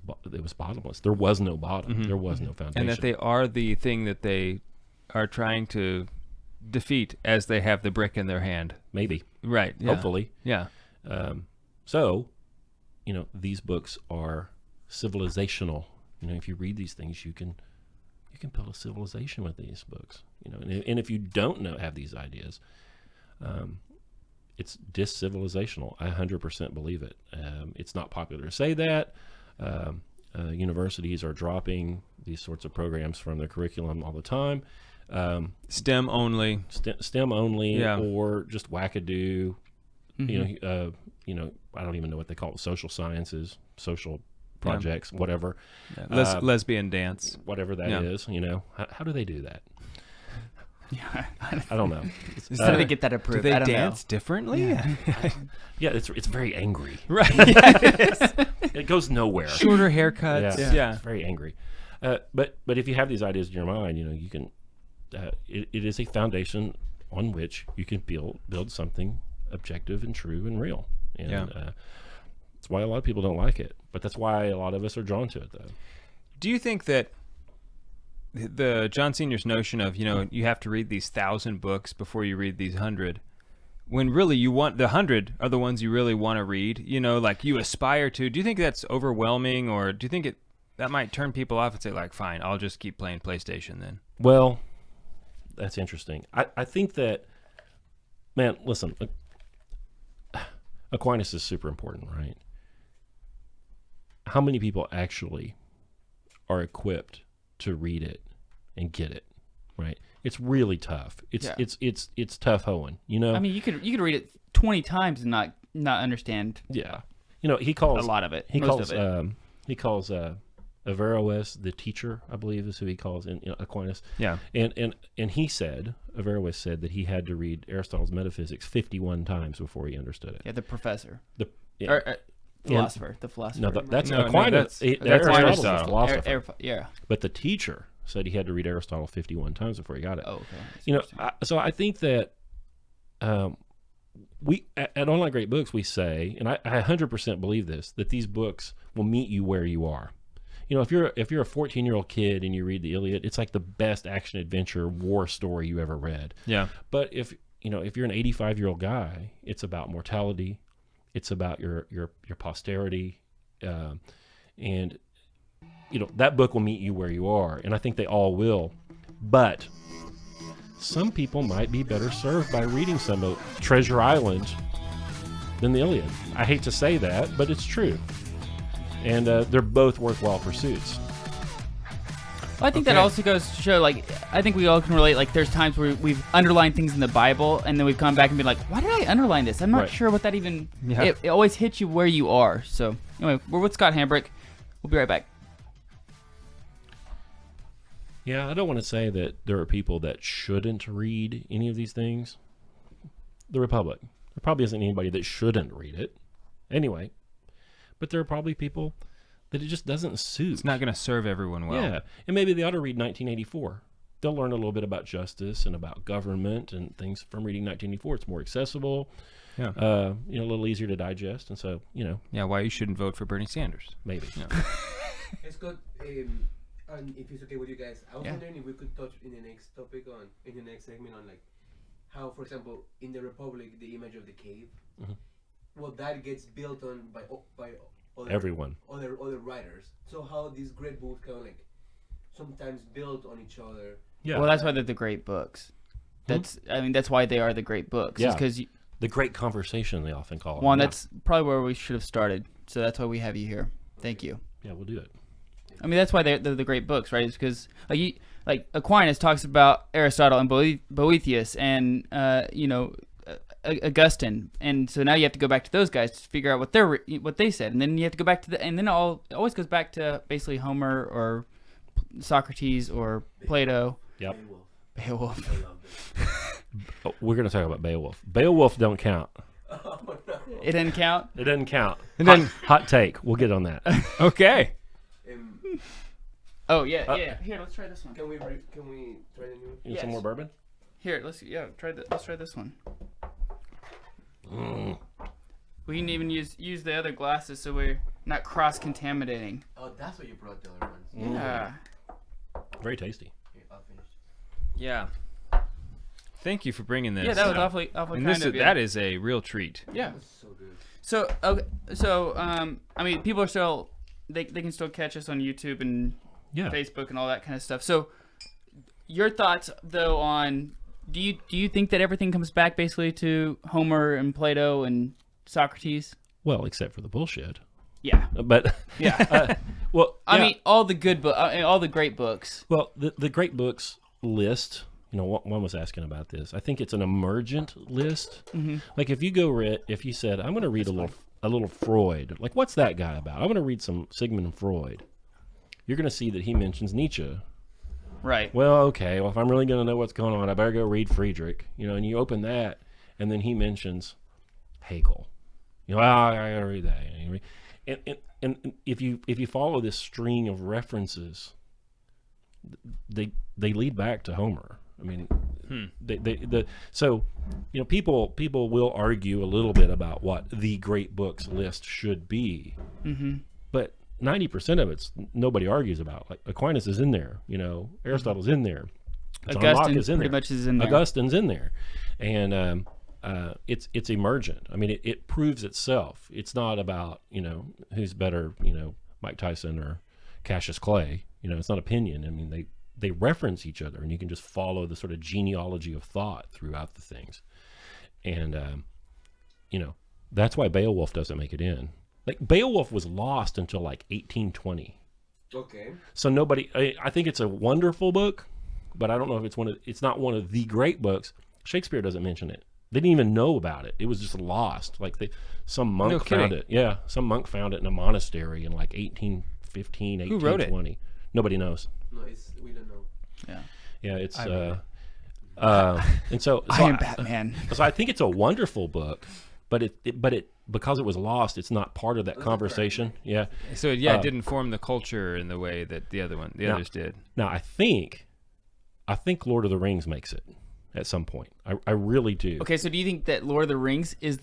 bottomless. There was no bottom. There was no foundation. And that they are the thing that they are trying to defeat as they have the brick in their hand. Maybe. Right. Yeah. Hopefully. Yeah. So, these books are civilizational. If you read these things, you can build a civilization with these books. And if you don't have these ideas, it's dis-civilizational. I 100% believe it. It's not popular to say that. Universities are dropping these sorts of programs from their curriculum all the time. STEM only. STEM only, Yeah. or just wackadoo. I don't even know what they call it. Social sciences, social projects, whatever. Yeah. Lesbian dance. Whatever that Yeah. is. How do they do that? Yeah, I don't know. how do they get that approved? Do they I don't dance differently? Yeah, it's very angry. Right. It goes nowhere. Shorter haircuts. Yeah. It's very angry. But if you have these ideas in your mind, you can. It is a foundation on which you can build something objective and true and real. And that's why a lot of people don't like it. But that's why a lot of us are drawn to it, though. Do you think that the John Senior's notion of, you have to read these 1,000 books before you read these 100, when really you want the 100 are the ones you really want to read, like you aspire to, do you think that's overwhelming, or do you think that might turn people off and say, like, fine, I'll just keep playing PlayStation then? Well, that's interesting. I think that, man, listen, Aquinas is super important, right? How many people actually are equipped to read it and get it, right? It's really tough. It's tough hoeing, I mean, you could read it 20 times and not understand. Yeah, he calls a lot of it. He most of it. He calls Averroes the teacher, I believe is who he calls in Aquinas. Yeah. And he said, Averroes said that he had to read Aristotle's Metaphysics 51 times before he understood it. Yeah, the professor. Yeah. Or philosopher. The philosopher. No, that's No, Aquinas. that's Aristotle's a Aristotle. philosopher. Yeah. But the teacher said he had to read Aristotle 51 times before he got it. Oh, okay. So I think that we at Online Great Books, we say, and I 100% believe this, that these books will meet you where you are. If you're a 14-year-old kid and you read the Iliad, it's like the best action adventure war story you ever read. Yeah. But if you're an 85-year-old guy, it's about mortality, it's about your posterity, and that book will meet you where you are, and I think they all will. But some people might be better served by reading some of Treasure Island than the Iliad. I hate to say that, but it's true. And they're both worthwhile pursuits. Well, I think that also goes to show, I think we all can relate. There's times where we've underlined things in the Bible, and then we've come back and been like, why did I underline this? I'm not sure what that even... Yeah. It always hits you where you are. So, anyway, we're with Scott Hambrick. We'll be right back. Yeah, I don't want to say that there are people that shouldn't read any of these things. The Republic. There probably isn't anybody that shouldn't read it. Anyway. But there are probably people that it just doesn't suit. It's not going to serve everyone well. Yeah, and maybe they ought to read 1984 they'll learn a little bit about justice and about government and things from reading 1984. It's more accessible, Yeah. a little easier to digest, and so Yeah, why you shouldn't vote for Bernie Sanders. maybe. Scott, and if it's okay with you guys, I was wondering if we could touch in the next topic in the next segment on like how, for example, in the Republic, the image of the cave, well, that gets built on by Everyone. other writers. So how these great books kind of like sometimes build on each other. Yeah. Well, that's why they're the great books. That's why they are the great books. Yeah. Because The great conversation, they often call it. one, that's probably where we should have started. So that's why we have you here. Thank you. Yeah, we'll do it. I mean, that's why they're the great books, right? It's because like Aquinas talks about Aristotle and Boethius and Augustine, and so now you have to go back to those guys to figure out what they said, and then you have to go back to and then it always goes back to basically Homer or Socrates or Plato. Yep. Beowulf. I love this. Oh, we're going to talk about Beowulf. Beowulf don't count. It didn't count. It doesn't count. And then- Hot take. We'll get on that. Okay. Oh yeah. Here, let's try this one. Can we try the new? You want some more bourbon? Here, let's try this one. Mm. We can even use the other glasses so we're not cross-contaminating. Oh, that's what you brought the other ones. Yeah. Very tasty. Here, I'll finish. Yeah. Thank you for bringing this. Yeah, that was awfully And kind of you. that is a real treat. Yeah. That's so good. So okay, so I mean, people are still they can still catch us on YouTube and Yeah. Facebook and all that kind of stuff. So your thoughts though on do you think that everything comes back basically to Homer and Plato and Socrates? Well, except for the bullshit. Yeah. But Yeah. well, I yeah. mean, all the good all the great books. Well, the great books list, one was asking about this. I think it's an emergent list. Mm-hmm. Like if you said, I'm going to read a little Freud, like what's that guy about? I'm going to read some Sigmund Freud. You're going to see that he mentions Nietzsche. Right. Well, okay. Well, if I'm really going to know what's going on, I better go read Friedrich. And you open that, and then he mentions Hegel. I got to read that. And if you follow this string of references, they lead back to Homer. I mean, so people will argue a little bit about what the great books list should be, but 90% of it's nobody argues about. Like Aquinas is in there, Aristotle's in there, John Locke Augustine is in pretty there, much is in there. Augustine's in there, and it's emergent. I mean, it proves itself. It's not about who's better, Mike Tyson or Cassius Clay. It's not opinion. I mean, they reference each other, and you can just follow the sort of genealogy of thought throughout the things. And that's why Beowulf doesn't make it in. Like Beowulf was lost until like 1820. Okay. So I think it's a wonderful book, but I don't know if it's not one of the great books. Shakespeare doesn't mention it. They didn't even know about it. It was just lost. Like some monk found it. Yeah, some monk found it in a monastery in like 1815, 1820. Who wrote it? Nobody knows. No, we don't know. Yeah. Yeah, it's I wrote and so I am Batman. So I think it's a wonderful book, but it because it was lost, it's not part of that conversation. Yeah. So it didn't form the culture in the way that the others did. Now I think Lord of the Rings makes it at some point. I really do. Okay, so do you think that Lord of the Rings is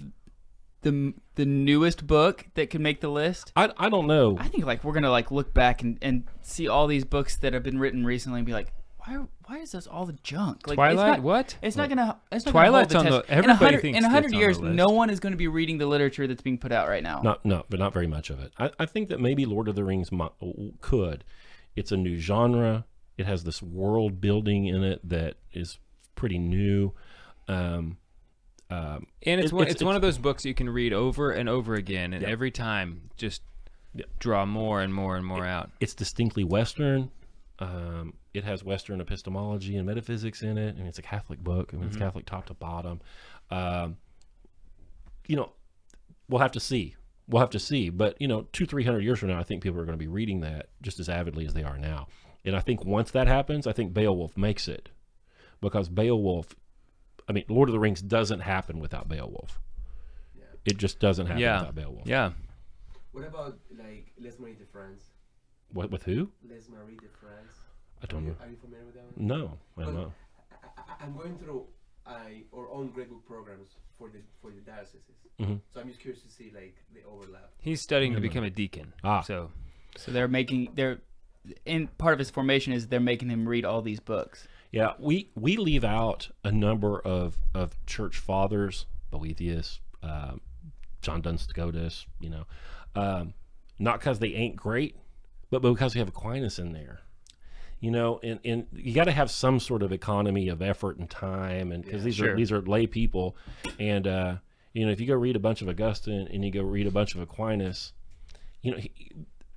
the newest book that could make the list? I don't know. I think we're gonna look back and see all these books that have been written recently and be like, why is this all the junk? Twilight? What? It's not gonna. It's not Twilight's gonna on hold the the- test. everybody in thinks 100 it's on years, the list. no one is going to be reading the literature that's being put out right now. But not very much of it. I think that maybe Lord of the Rings could. It's a new genre. It has this world building in it that is pretty new. And it's one of those books you can read over and over again, and every time just draw more and more and more out. It's distinctly Western. It has Western epistemology and metaphysics in it, and it's a Catholic book. I mean, it's Catholic top to bottom. We'll have to see. But 200-300 years from now, I think people are going to be reading that just as avidly as they are now. And I think once that happens, I think Beowulf makes it, because Beowulf. I mean, Lord of the Rings doesn't happen without Beowulf. Yeah. It just doesn't happen without Beowulf. Yeah. What about Les Marie de France? What with who? Les Marie de France. I don't know. Are you familiar with that one? No, I don't know. I'm going through our own grade book programs for the dioceses. Mhm. So I'm just curious to see like the overlap. He's studying to become a deacon. So So in part of his formation is they're making him read all these books. Yeah, we leave out a number of church fathers, Boethius, John Duns Scotus, not because they ain't great, but because we have Aquinas in there. And you got to have some sort of economy of effort and time, and because these are lay people, and if you go read a bunch of Augustine and you go read a bunch of Aquinas,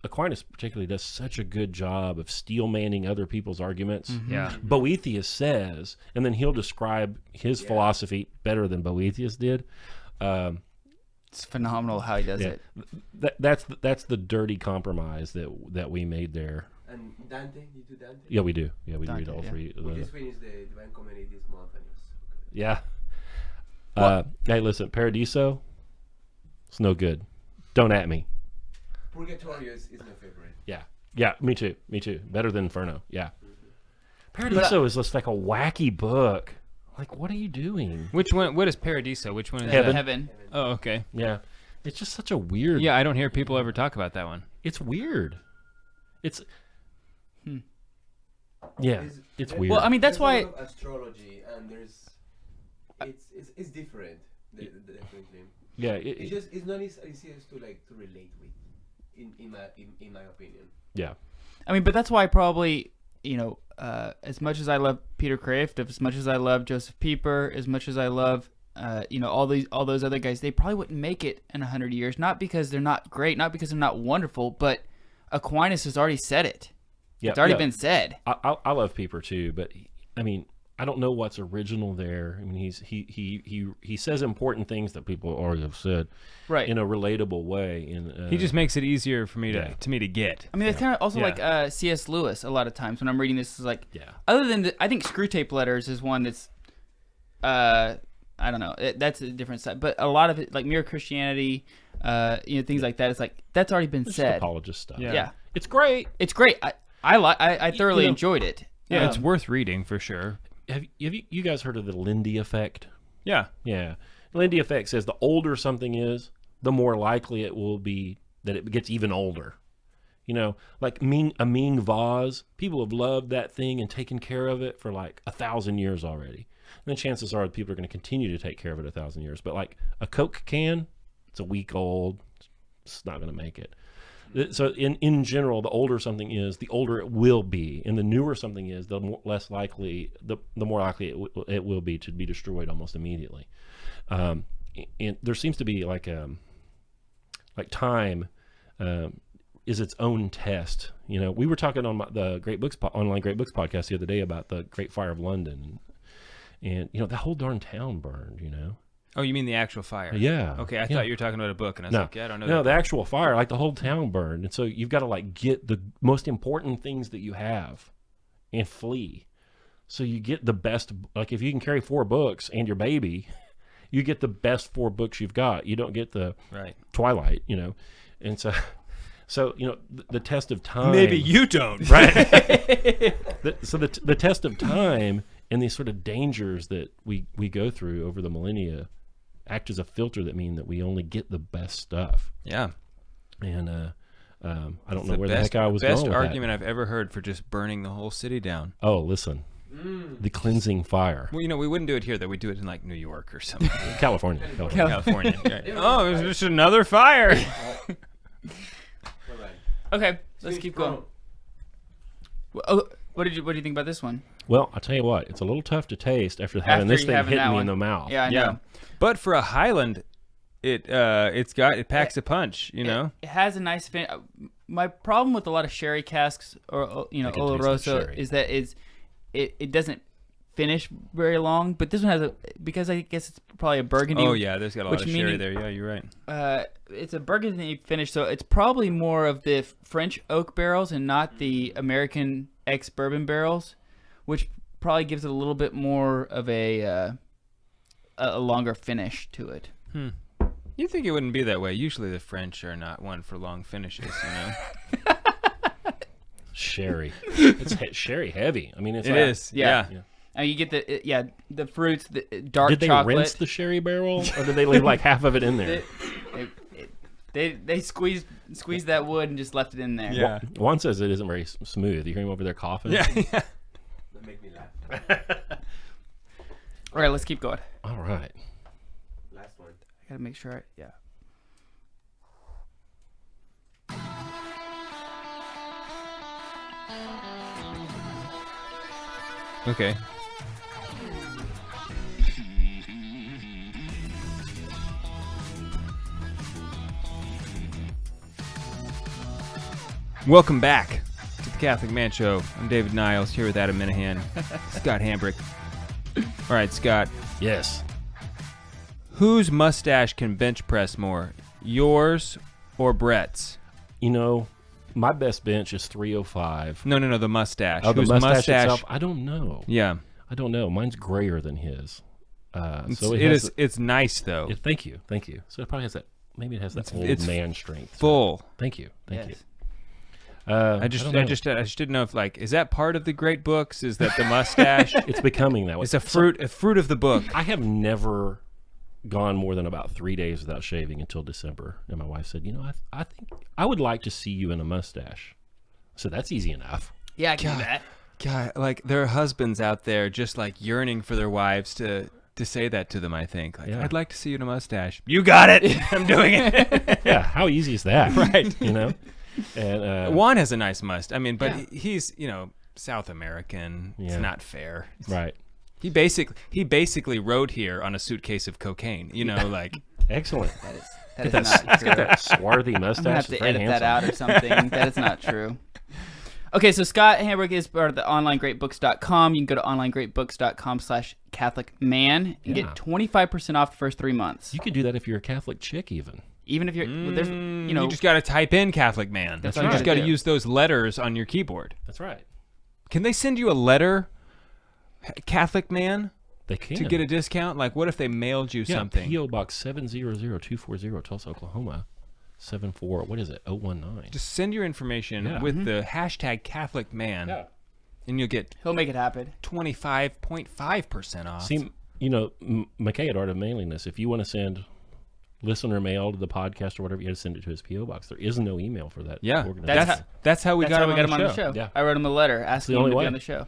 Aquinas particularly does such a good job of steel manning other people's arguments. yeah. Boethius says, and then he'll describe his philosophy better than Boethius did. It's phenomenal how he does it. That's the dirty compromise that we made there. And Dante, you do Dante? Yeah, we do. Yeah, we Dante, read all yeah. three. We just finished the Divine Comedy this month, and it was so good. Yeah. Hey, listen, Paradiso, it's no good. Don't at me. Purgatorio is my favorite. Yeah, me too. Better than Inferno. Yeah. Paradiso is just like a wacky book. Like, what are you doing? Which one? What is Paradiso? Which one is Heaven. that? Heaven. Oh, okay. Yeah. It's just such a weird. Yeah, I don't hear people ever talk about that one. It's weird. It's. Hmm. Yeah, it's weird. Well, I mean, that's There's why. a lot of astrology, and it's different. Definitely. Yeah, It's not as easy as to relate with, in my opinion. yeah. I mean, but that's why probably, as much as I love Peter Kraft, as much as I love Joseph Pieper, as much as I love, all those other guys, they probably wouldn't make it in 100 years. Not because they're not great, not because they're not wonderful, but Aquinas has already said it. Yeah, It's already been said. I love Pieper too, but I mean, I don't know what's original there. I mean, he says important things that people already have said, Right. in a relatable way. And He just makes it easier for me to get. I mean, it's kind of also Yeah. like C.S. Lewis. A lot of times when I'm reading this, is like, Yeah. other than I think Screw Tape Letters is one that's, I don't know, that's a different side. But a lot of it, like Mere Christianity, things like that. It's like that's already been It's said. apologist stuff. Yeah. Yeah, It's great. it's great. I thoroughly enjoyed it. Yeah, it's worth reading for sure. Have you guys heard of the Lindy effect? Yeah. Yeah. Lindy effect says the older something is, the more likely it will be that it gets even older. Like a Ming vase, people have loved that thing and taken care of it for like 1,000 years already. And the chances are people are going to continue to take care of it 1,000 years. But like a Coke can, it's a week old. It's not going to make it. So in general, the older something is, the older it will be, and the newer something is, the more likely it will be to be destroyed almost immediately. And there seems to be like time is its own test. We were talking on the online Great Books podcast the other day about the Great Fire of London, and the whole darn town burned. Oh, you mean the actual fire? Yeah. Okay, I thought you were talking about a book, and I was like, yeah, I don't know. No, that. the actual fire, like the whole town burned. And so you've got to get the most important things that you have and flee. So you get the best, like if you can carry 4 books and your baby, you get the best 4 books you've got. You don't get the Twilight, And so the test of time. Maybe you don't. Right. The test of time and these sort of dangers that we go through over the millennia act as a filter that mean that we only get the best stuff. Yeah. And I don't know where the heck I was going with Best that. argument I've ever heard for just burning the whole city down. Oh, listen. The cleansing fire. Well, we wouldn't do it here, though. We'd do it in like New York or something. California. California. Right. Oh, there's just another fire. Okay, let's keep going. What do you think about this one? Well, I'll tell you what. It's a little tough to taste after having this thing hit me in the mouth. Yeah, I know. But for a Highland, it packs a punch. It has a nice fin. My problem with a lot of sherry casks or Oloroso is that it doesn't finish very long. But this one has because I guess it's probably a Burgundy. Oh yeah, there's got a lot of sherry there. Yeah, you're right. It's a Burgundy finish, so it's probably more of the French oak barrels and not the American ex-bourbon barrels, which probably gives it a little bit more of a longer finish to it. You think it wouldn't be that way? Usually the French are not one for long finishes, Sherry. It's sherry heavy. I mean, it's It is. Yeah. Yeah. And you get the fruits, the dark Did they chocolate. rinse the sherry barrel, or did they leave like half of it in there? They squeezed that wood and just left it in there. Yeah. Juan says it isn't very smooth. You hear him over there coughing? Yeah. That make me laugh. All right, let's keep going. All right. Last one. I gotta make sure. Yeah. Okay. Welcome back to the Catholic Man Show. I'm David Niles here with Adam Minahan, Scott Hambrick. All right, Scott. Yes. Whose mustache can bench press more, yours or Brett's? You know, my best bench is 305. No, the mustache. Oh, the Whose mustache itself? I don't know. Yeah. I don't know. Mine's grayer than his. So It's nice though. Thank you. So it probably has that. Maybe it has that old it's man strength. Full. Thank you. Yes. I I just didn't know if like is that part of the great books? Is that the mustache? It's becoming that way. It's a fruit of the book. I have never gone more than about 3 days without shaving until December, and my wife said, I think I would like to see you in a mustache. So that's easy enough. Yeah, I can do that. God, like there are husbands out there just like yearning for their wives to say that to them. I think like Yeah. I'd like to see you in a mustache. You got it. I'm doing it. Yeah, how easy is that? Right. You know. And Juan has a nice mustache. I mean, but Yeah. he's South American. Yeah. It's not fair. right. He basically rode here on a suitcase of cocaine. Like Excellent. That is not true. That swarthy mustache. I'm gonna have is to very edit that handsome. out or something. That is not true. Okay, so Scott Hambrick is part of the onlinegreatbooks.com. You can go to onlinegreatbooks.com/CatholicMan and Yeah. get 25% off the first 3 months. You could do that if you're a Catholic chick, even. Even if you're, there's, you just got to type in Catholic Man. That's you all you just gotta got to do. use those letters on your keyboard. That's right. Can they send you a letter, Catholic Man, They can. to get a discount? Like, what if they mailed you something? P.O. Box 700240, Tulsa, Oklahoma. 019. Just send your information Yeah. with the hashtag Catholic Man, and you'll get he'll make it happen. 25.5% off. See, McKay at Art of Manliness, if you want to send listener mail to the podcast or whatever, you got to send it to his P.O. Box. There is no email for that yeah, organization. that's how we That's got how him we got him on the show. Yeah. I wrote him a letter asking the him only to way. be on the show.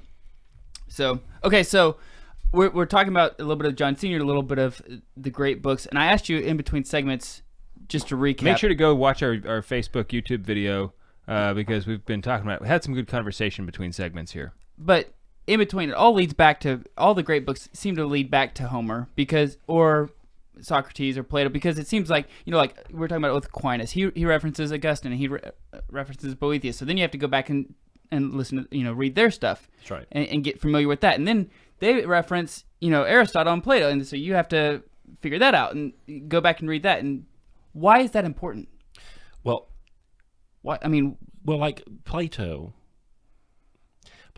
So, okay, so we're talking about a little bit of John Sr., a little bit of the great books, and I asked you in between segments just to recap. Make sure to go watch our Facebook, YouTube video because we've been talking about. We had some good conversation between segments here. But in between, it all leads back to all the great books seem to lead back to Homer or Socrates or Plato, because it seems like like we're talking about with Aquinas, he references Augustine and he references Boethius. So then you have to go back and listen to read their stuff. That's right. And get familiar with that, and then they reference Aristotle and Plato, and so you have to figure that out and go back and read that. And why is that important? Well, What I mean, like Plato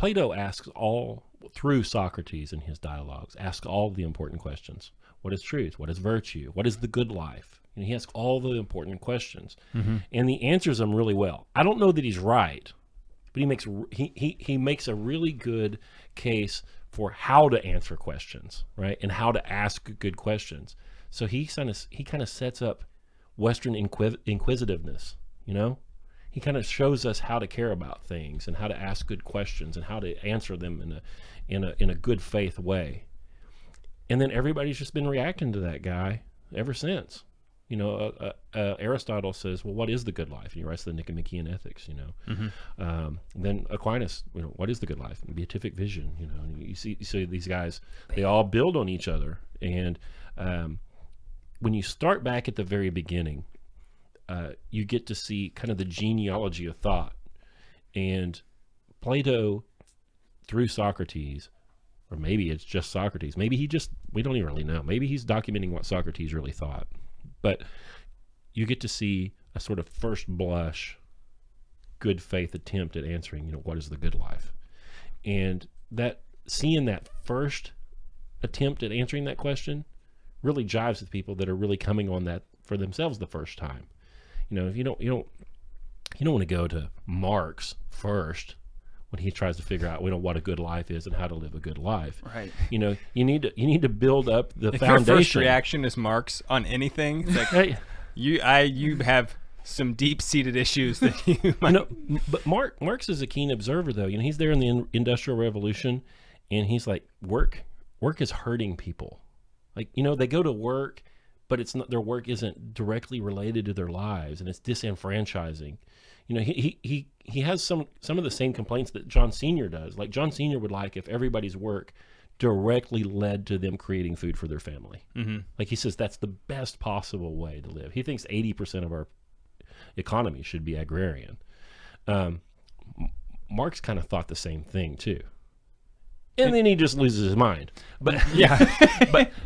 asks all, through Socrates in his dialogues, asks all the important questions. What is truth? What is virtue? What is the good life? He asks all the important questions, and he answers them really well. I don't know that he's right, but he makes a really good case for how to answer questions, right, and how to ask good questions. So he kind of sets up Western inquisitiveness. He kind of shows us how to care about things and how to ask good questions and how to answer them in a good faith way. And then everybody's just been reacting to that guy ever since. Aristotle says, well, what is the good life? And he writes the Nicomachean Ethics, Then Aquinas, what is the good life? Beatific vision, And you see these guys, they all build on each other. And when you start back at the very beginning, you get to see kind of the genealogy of thought. And Plato, through Socrates, or maybe it's just Socrates, maybe we don't even really know. Maybe he's documenting what Socrates really thought. But you get to see a sort of first blush, good faith attempt at answering, what is the good life? And seeing that first attempt at answering that question really jives with people that are really coming on that for themselves the first time. If you don't you don't want to go to Marx first when he tries to figure out what a good life is and how to live a good life. Right. You know, you need to build up the If foundation. your first reaction is Marx on anything, it's like Hey, you have some deep-seated issues that you might. no, but Marx is a keen observer, though. You know, he's there in the Industrial Revolution, and he's like, work is hurting people. Like, you know, they go to work, but it's not, their work isn't directly related to their lives, and it's disenfranchising. You know, he has some of the same complaints that John Senior does. Like, John Senior would like if everybody's work directly led to them creating food for their family. Mm-hmm. Like, he says that's the best possible way to live. He thinks 80% of our economy should be agrarian. Marx kind of thought the same thing too, and then he just loses his mind. But Yeah.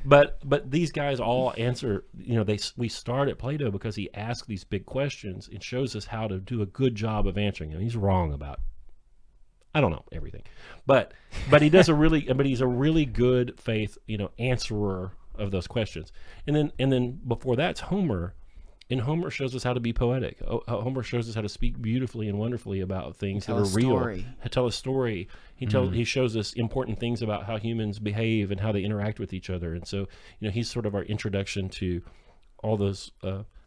but these guys all answer. You know, we start at Plato because he asks these big questions and shows us how to do a good job of answering them. He's wrong about, I don't know, everything, but he does but he's a really good faith, you know, answerer of those questions. And then before that's Homer. And Homer shows us how to be poetic. Homer shows us how to speak beautifully and wonderfully about things that are real. Tell a story. He shows us important things about how humans behave and how they interact with each other. And so, you know, he's sort of our introduction to all those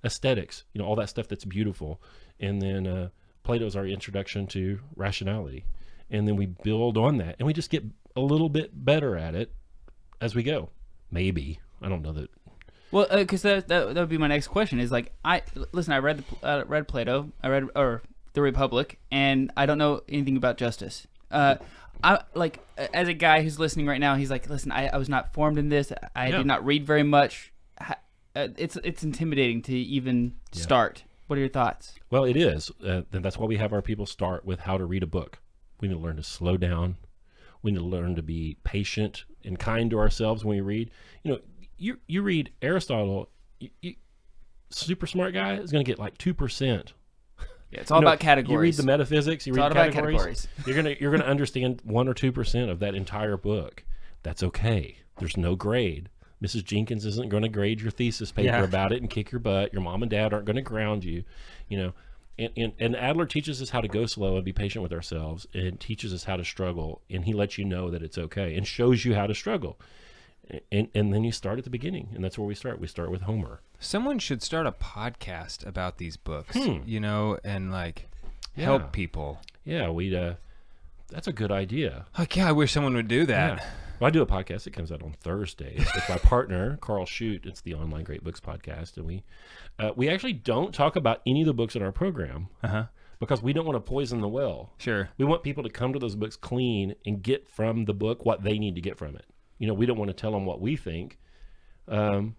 aesthetics, you know, all that stuff that's beautiful. And then Plato's our introduction to rationality. And then we build on that. And we just get a little bit better at it as we go. Maybe. I don't know that. Well, because that would be my next question. Is like, I read Plato, or the Republic, and I don't know anything about justice. I like, as a guy who's listening right now, he's like, listen, I was not formed in this. I did not read very much. It's intimidating to even start. What are your thoughts? Well, it is. Then that's why we have our people start with how to read a book. We need to learn to slow down. We need to learn to be patient and kind to ourselves when we read. You know, you read Aristotle, super smart guy is going to get like 2%. Yeah, it's all about categories. You read the metaphysics, you read categories. You're gonna understand 1 or 2% of that entire book. That's okay. There's no grade. Mrs. Jenkins isn't going to grade your thesis paper about it and kick your butt. Your mom and dad aren't going to ground you. You know, and Adler teaches us how to go slow and be patient with ourselves, and teaches us how to struggle, and he lets you know that it's okay and shows you how to struggle. And then you start at the beginning, and that's where we start. We start with Homer. Someone should start a podcast about these books, you know, and like help people. Yeah, that's a good idea. Like, yeah, I wish someone would do that. Yeah. Well, I do a podcast that comes out on Thursdays with my partner, Carl Shute. It's the Online Great Books podcast, and we actually don't talk about any of the books in our program because we don't want to poison the well. Sure. We want people to come to those books clean and get from the book what they need to get from it. You know, we don't want to tell them what we think, because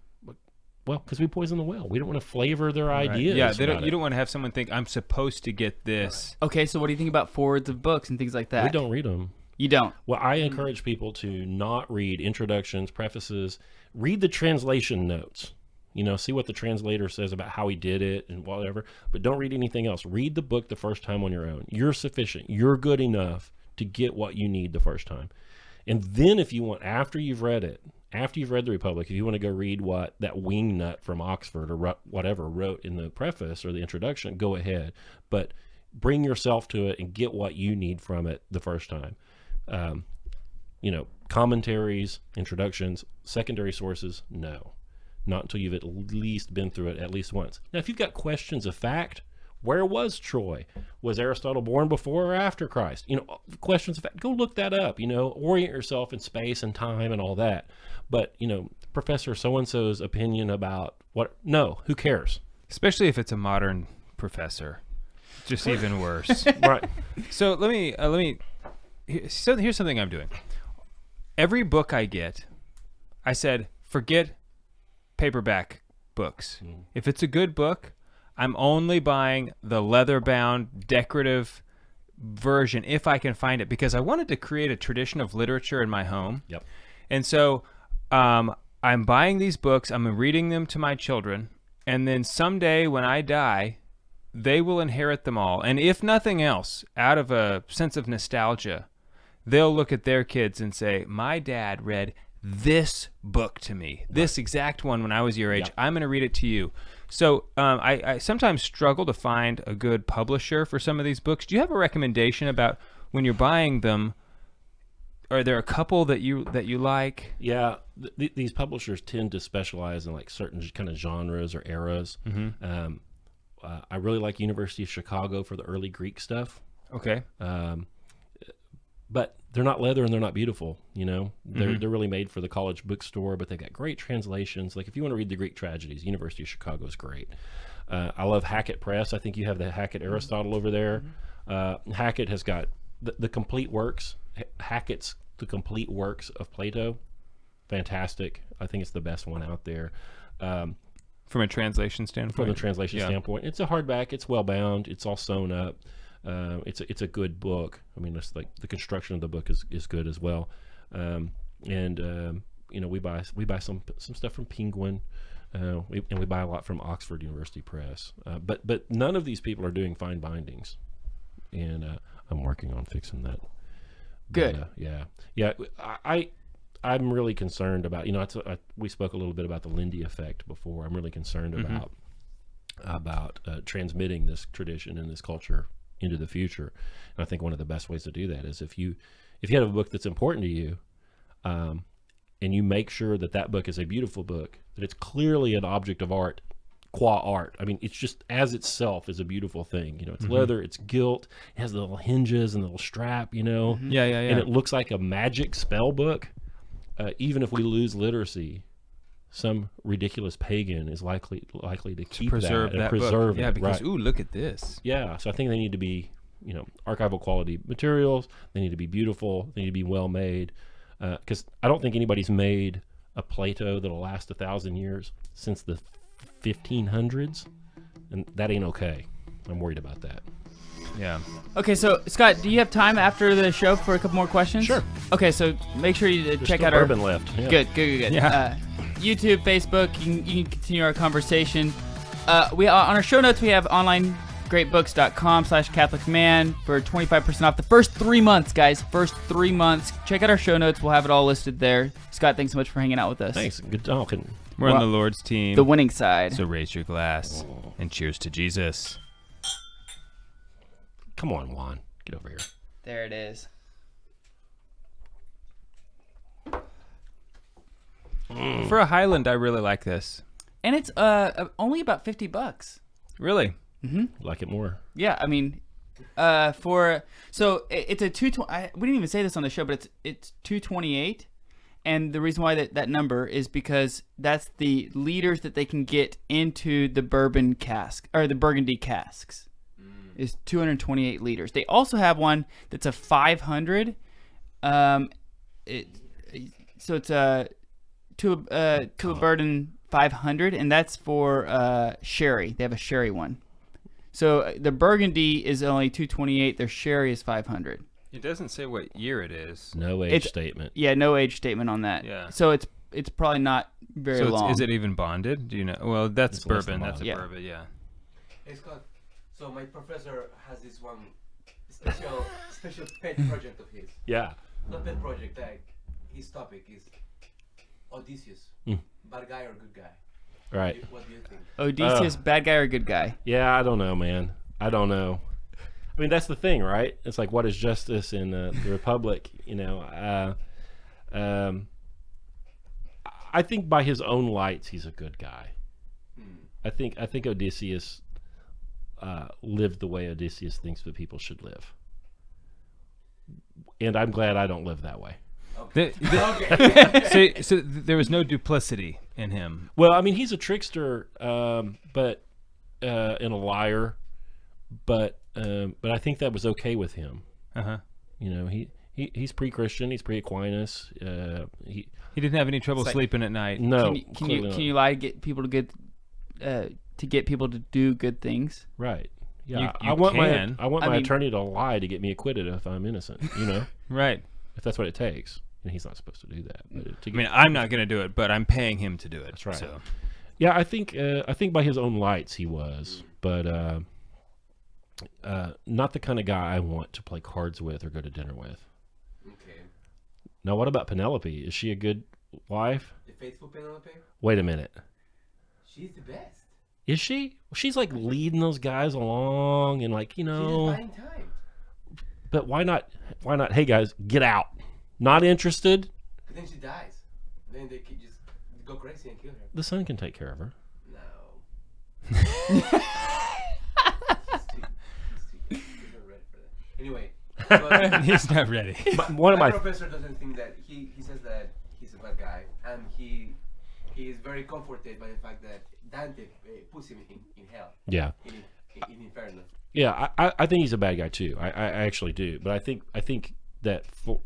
we poison the well. We don't want to flavor their ideas. Yeah, you don't want to have someone think, I'm supposed to get this. Okay, so what do you think about forwards of books and things like that? We don't read them. You don't? Well, I encourage people to not read introductions, prefaces. Read the translation notes. You know, see what the translator says about how he did it and whatever. But don't read anything else. Read the book the first time on your own. You're sufficient. You're good enough to get what you need the first time. And then if you want, after you've read it, after you've read the Republic, if you want to go read what that wingnut from Oxford or whatever wrote in the preface or the introduction, go ahead. But bring yourself to it and get what you need from it the first time. You know, commentaries, introductions, secondary sources, no. Not until you've at least been through it at least once. Now, if you've got questions of fact, where was Troy? Was Aristotle born before or after Christ? You know, questions of fact. Go look that up. You know, orient yourself in space and time and all that. But, you know, Professor so-and-so's opinion about what? No, who cares? Especially if it's a modern professor. Just even worse. Right. So let me. So here's something I'm doing. Every book I get, I said, forget paperback books. If it's a good book, I'm only buying the leather-bound, decorative version if I can find it, because I wanted to create a tradition of literature in my home. Yep. And so I'm buying these books, I'm reading them to my children, and then someday when I die, they will inherit them all. And if nothing else, out of a sense of nostalgia, they'll look at their kids and say, my dad read this book to me, this exact one when I was your age. I'm going to read it to you. So I sometimes struggle to find a good publisher for some of these books. Do you have a recommendation about when you're buying them? Are there a couple that you like? Yeah, these publishers tend to specialize in like certain kind of genres or eras. I really like University of Chicago for the early Greek stuff. Okay. But they're not leather and they're not beautiful. You know, they're really made for the college bookstore. But they've got great translations. Like if you want to read the Greek tragedies, University of Chicago is great. I love Hackett Press. I think you have the Hackett Aristotle over there. Hackett has got the complete works. Hackett's The Complete Works of Plato. Fantastic. I think it's the best one out there. From a translation standpoint? From a translation standpoint. It's a hardback. It's well bound. It's all sewn up. It's a good book. I mean, it's like the construction of the book is good as well. You know, we buy some stuff from Penguin. We buy a lot from Oxford University Press. But none of these people are doing fine bindings. And I'm working on fixing that. Good. I'm really concerned about, you know, we spoke a little bit about the Lindy effect before. I'm really concerned about transmitting this tradition and this culture into the future. And I think one of the best ways to do that is if you have a book that's important to you, and you make sure that book is a beautiful book, that it's clearly an object of art, qua art. I mean, it's just as itself is a beautiful thing. You know, it's leather, it's gilt, it has the little hinges and the little strap, you know. Yeah. And it looks like a magic spell book. Even if we lose literacy, some ridiculous pagan is likely to keep preserve that and that preserve book. Yeah, it. because Right. ooh, look at this. Yeah, so I think they need to be, you know, archival quality materials. They need to be beautiful. They need to be well made. Because I don't think anybody's made a Plato that'll last 1,000 years since the 1500s, and that ain't okay. I'm worried about that. Yeah. Okay, so Scott, do you have time after the show for a couple more questions? Sure. Okay, so make sure you There's check still out our bourbon left. Yeah. Good. Yeah. YouTube, Facebook. You can continue our conversation. We on our show notes we have onlinegreatbooks.com/CatholicMan for 25% off the first 3 months, guys. First 3 months. Check out our show notes. We'll have it all listed there. Scott, thanks so much for hanging out with us. Thanks. Good talking. We're on the Lord's team. The winning side. So raise your glass and cheers to Jesus. Come on, Juan. Get over here. There it is. For a Highland, I really like this. And it's only about $50. Really? Like it more. Yeah, I mean, it's a 220. We didn't even say this on the show, but it's 228, and the reason why that number is because that's the liters that they can get into the bourbon cask or the Burgundy casks. Is 228 liters. They also have one that's a 500. So it's a to a Burden 500, and that's for sherry. They have a sherry one. So the Burgundy is only 228. Their sherry is 500. It doesn't say what year it is. No age statement. Yeah, no age statement on that. Yeah. So it's probably not very So long. is it even bonded? Do you know? Well, that's It's less than bourbon. That's a bonded. Yeah. bourbon. Yeah. Hey Scott, so my professor has this one special pet project of his. Yeah. Not pet project, like his topic is Odysseus. Bad guy or good guy? Right. What do you think? Odysseus, bad guy or good guy? Yeah, I don't know, man. I don't know. I mean, that's the thing, right? It's like, what is justice in the Republic? You know, I think by his own lights, he's a good guy. I think Odysseus lived the way Odysseus thinks that people should live, and I'm glad I don't live that way. Okay. So there was no duplicity in him. Well, I mean, he's a trickster, but and a liar, but I think that was okay with him. You know, he's pre-Christian. He's pre-Aquinas. He didn't have any trouble It's like- sleeping at night. no, Can clearly not. you lie to get people to get people to do good things? Right. Yeah. You I want can. my I mean- attorney to lie to get me acquitted if I'm innocent. You know, Right. if that's what it takes. And he's not supposed to do that. But to I mean, I'm not going to do it, but I'm paying him to do it. That's right. So. yeah, I think by his own lights he was, but not the kind of guy I want to play cards with or go to dinner with. Okay. Now, what about Penelope? Is she a good wife? The faithful Penelope? Wait a minute. She's the best. Is she? She's like leading those guys along and like, you She's know, just buying time. but why not, hey guys, get out. Not interested. But then she dies. Then they could just go crazy and kill her. The son can take care of her. No. He's not ready for that. Anyway, but He's not ready. One of my my, professor doesn't think that he says that he's a bad guy, and he is very comforted by the fact that Dante puts him in hell, yeah. in Inferno. Yeah, I think he's a bad guy too. I actually do, but I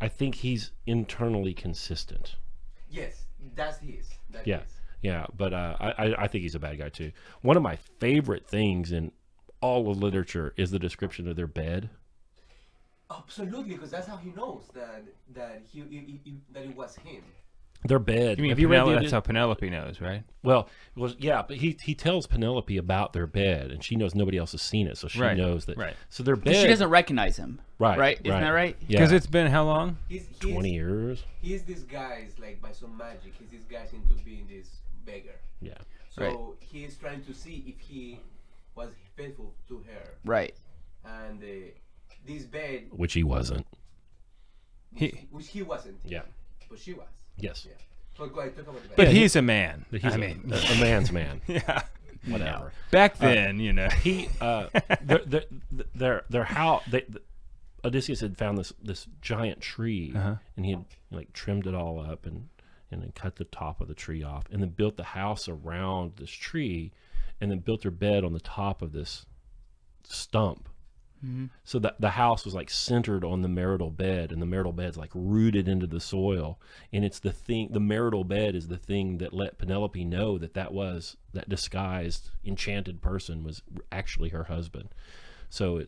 think he's internally consistent. Yes, that's his. That Yeah, is. yeah, but I think he's a bad guy too. One of my favorite things in all of literature is the description of their bed. Absolutely, because that's how he knows that that it was him. Their bed. You mean Have you read Penelope? the That's how Penelope knows, right? Well, yeah, but he tells Penelope about their bed, and she knows nobody else has seen it, so she Right, knows that. right. So their 'Cause bed. she doesn't recognize him. Right. Isn't that right? Yeah. Because it's been how long? He's 20 years. He's disguised like by some magic. He's disguised into being this beggar. Yeah. So he is trying to see if he was faithful to her, Right. and this bed, Which he wasn't. which he wasn't, Yeah. but she was. Yes. Yeah. So go ahead, talk about the bed. But he's a man. But he's I a mean, a man's man. yeah. Whatever. Back then, you know. He their house. Odysseus had found this giant tree, and he had like trimmed it all up and then cut the top of the tree off, and then built the house around this tree, and then built their bed on the top of this stump. So that the house was like centered on the marital bed, and the marital bed's like rooted into the soil, and it's the marital bed is the thing that let Penelope know that that disguised enchanted person was actually her husband. So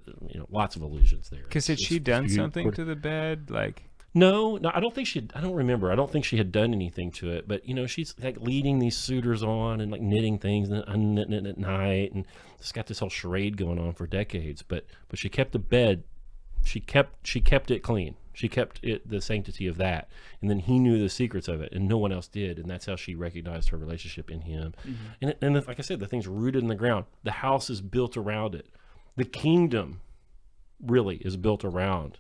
lots of allusions there. Because had It's she done beautiful. something to the bed? Like, No, I don't think I don't remember. I don't think she had done anything to it, but she's like leading these suitors on and like knitting things and unknitting it at night, and it's got this whole charade going on for decades. But she kept the bed, she kept it clean. She kept it the sanctity of that, and then he knew the secrets of it, and no one else did, and that's how she recognized her relationship in him. And like I said, the thing's rooted in the ground. The house is built around it. The kingdom really is built around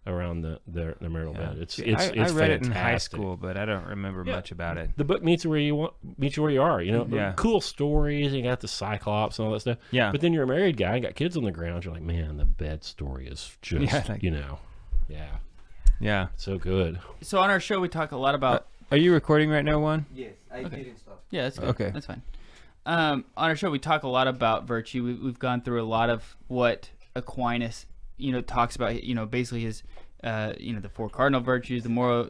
their marital bed. It's I read it in high fantastic. school, but I don't remember much about it. The book meets you where you are. Yeah. Cool stories. You got the Cyclops and all that stuff. Yeah. But then you're a married guy and got kids on the ground. You're like, man, the bed story is just, Yeah. so good. So on our show, we talk a lot about. Are you recording right now, Juan? Yes, I didn't stop. Yeah, that's good. Okay. That's fine. On our show, we talk a lot about virtue. We've gone through a lot of what Aquinas, talks about. Basically his, the four cardinal virtues, the moral.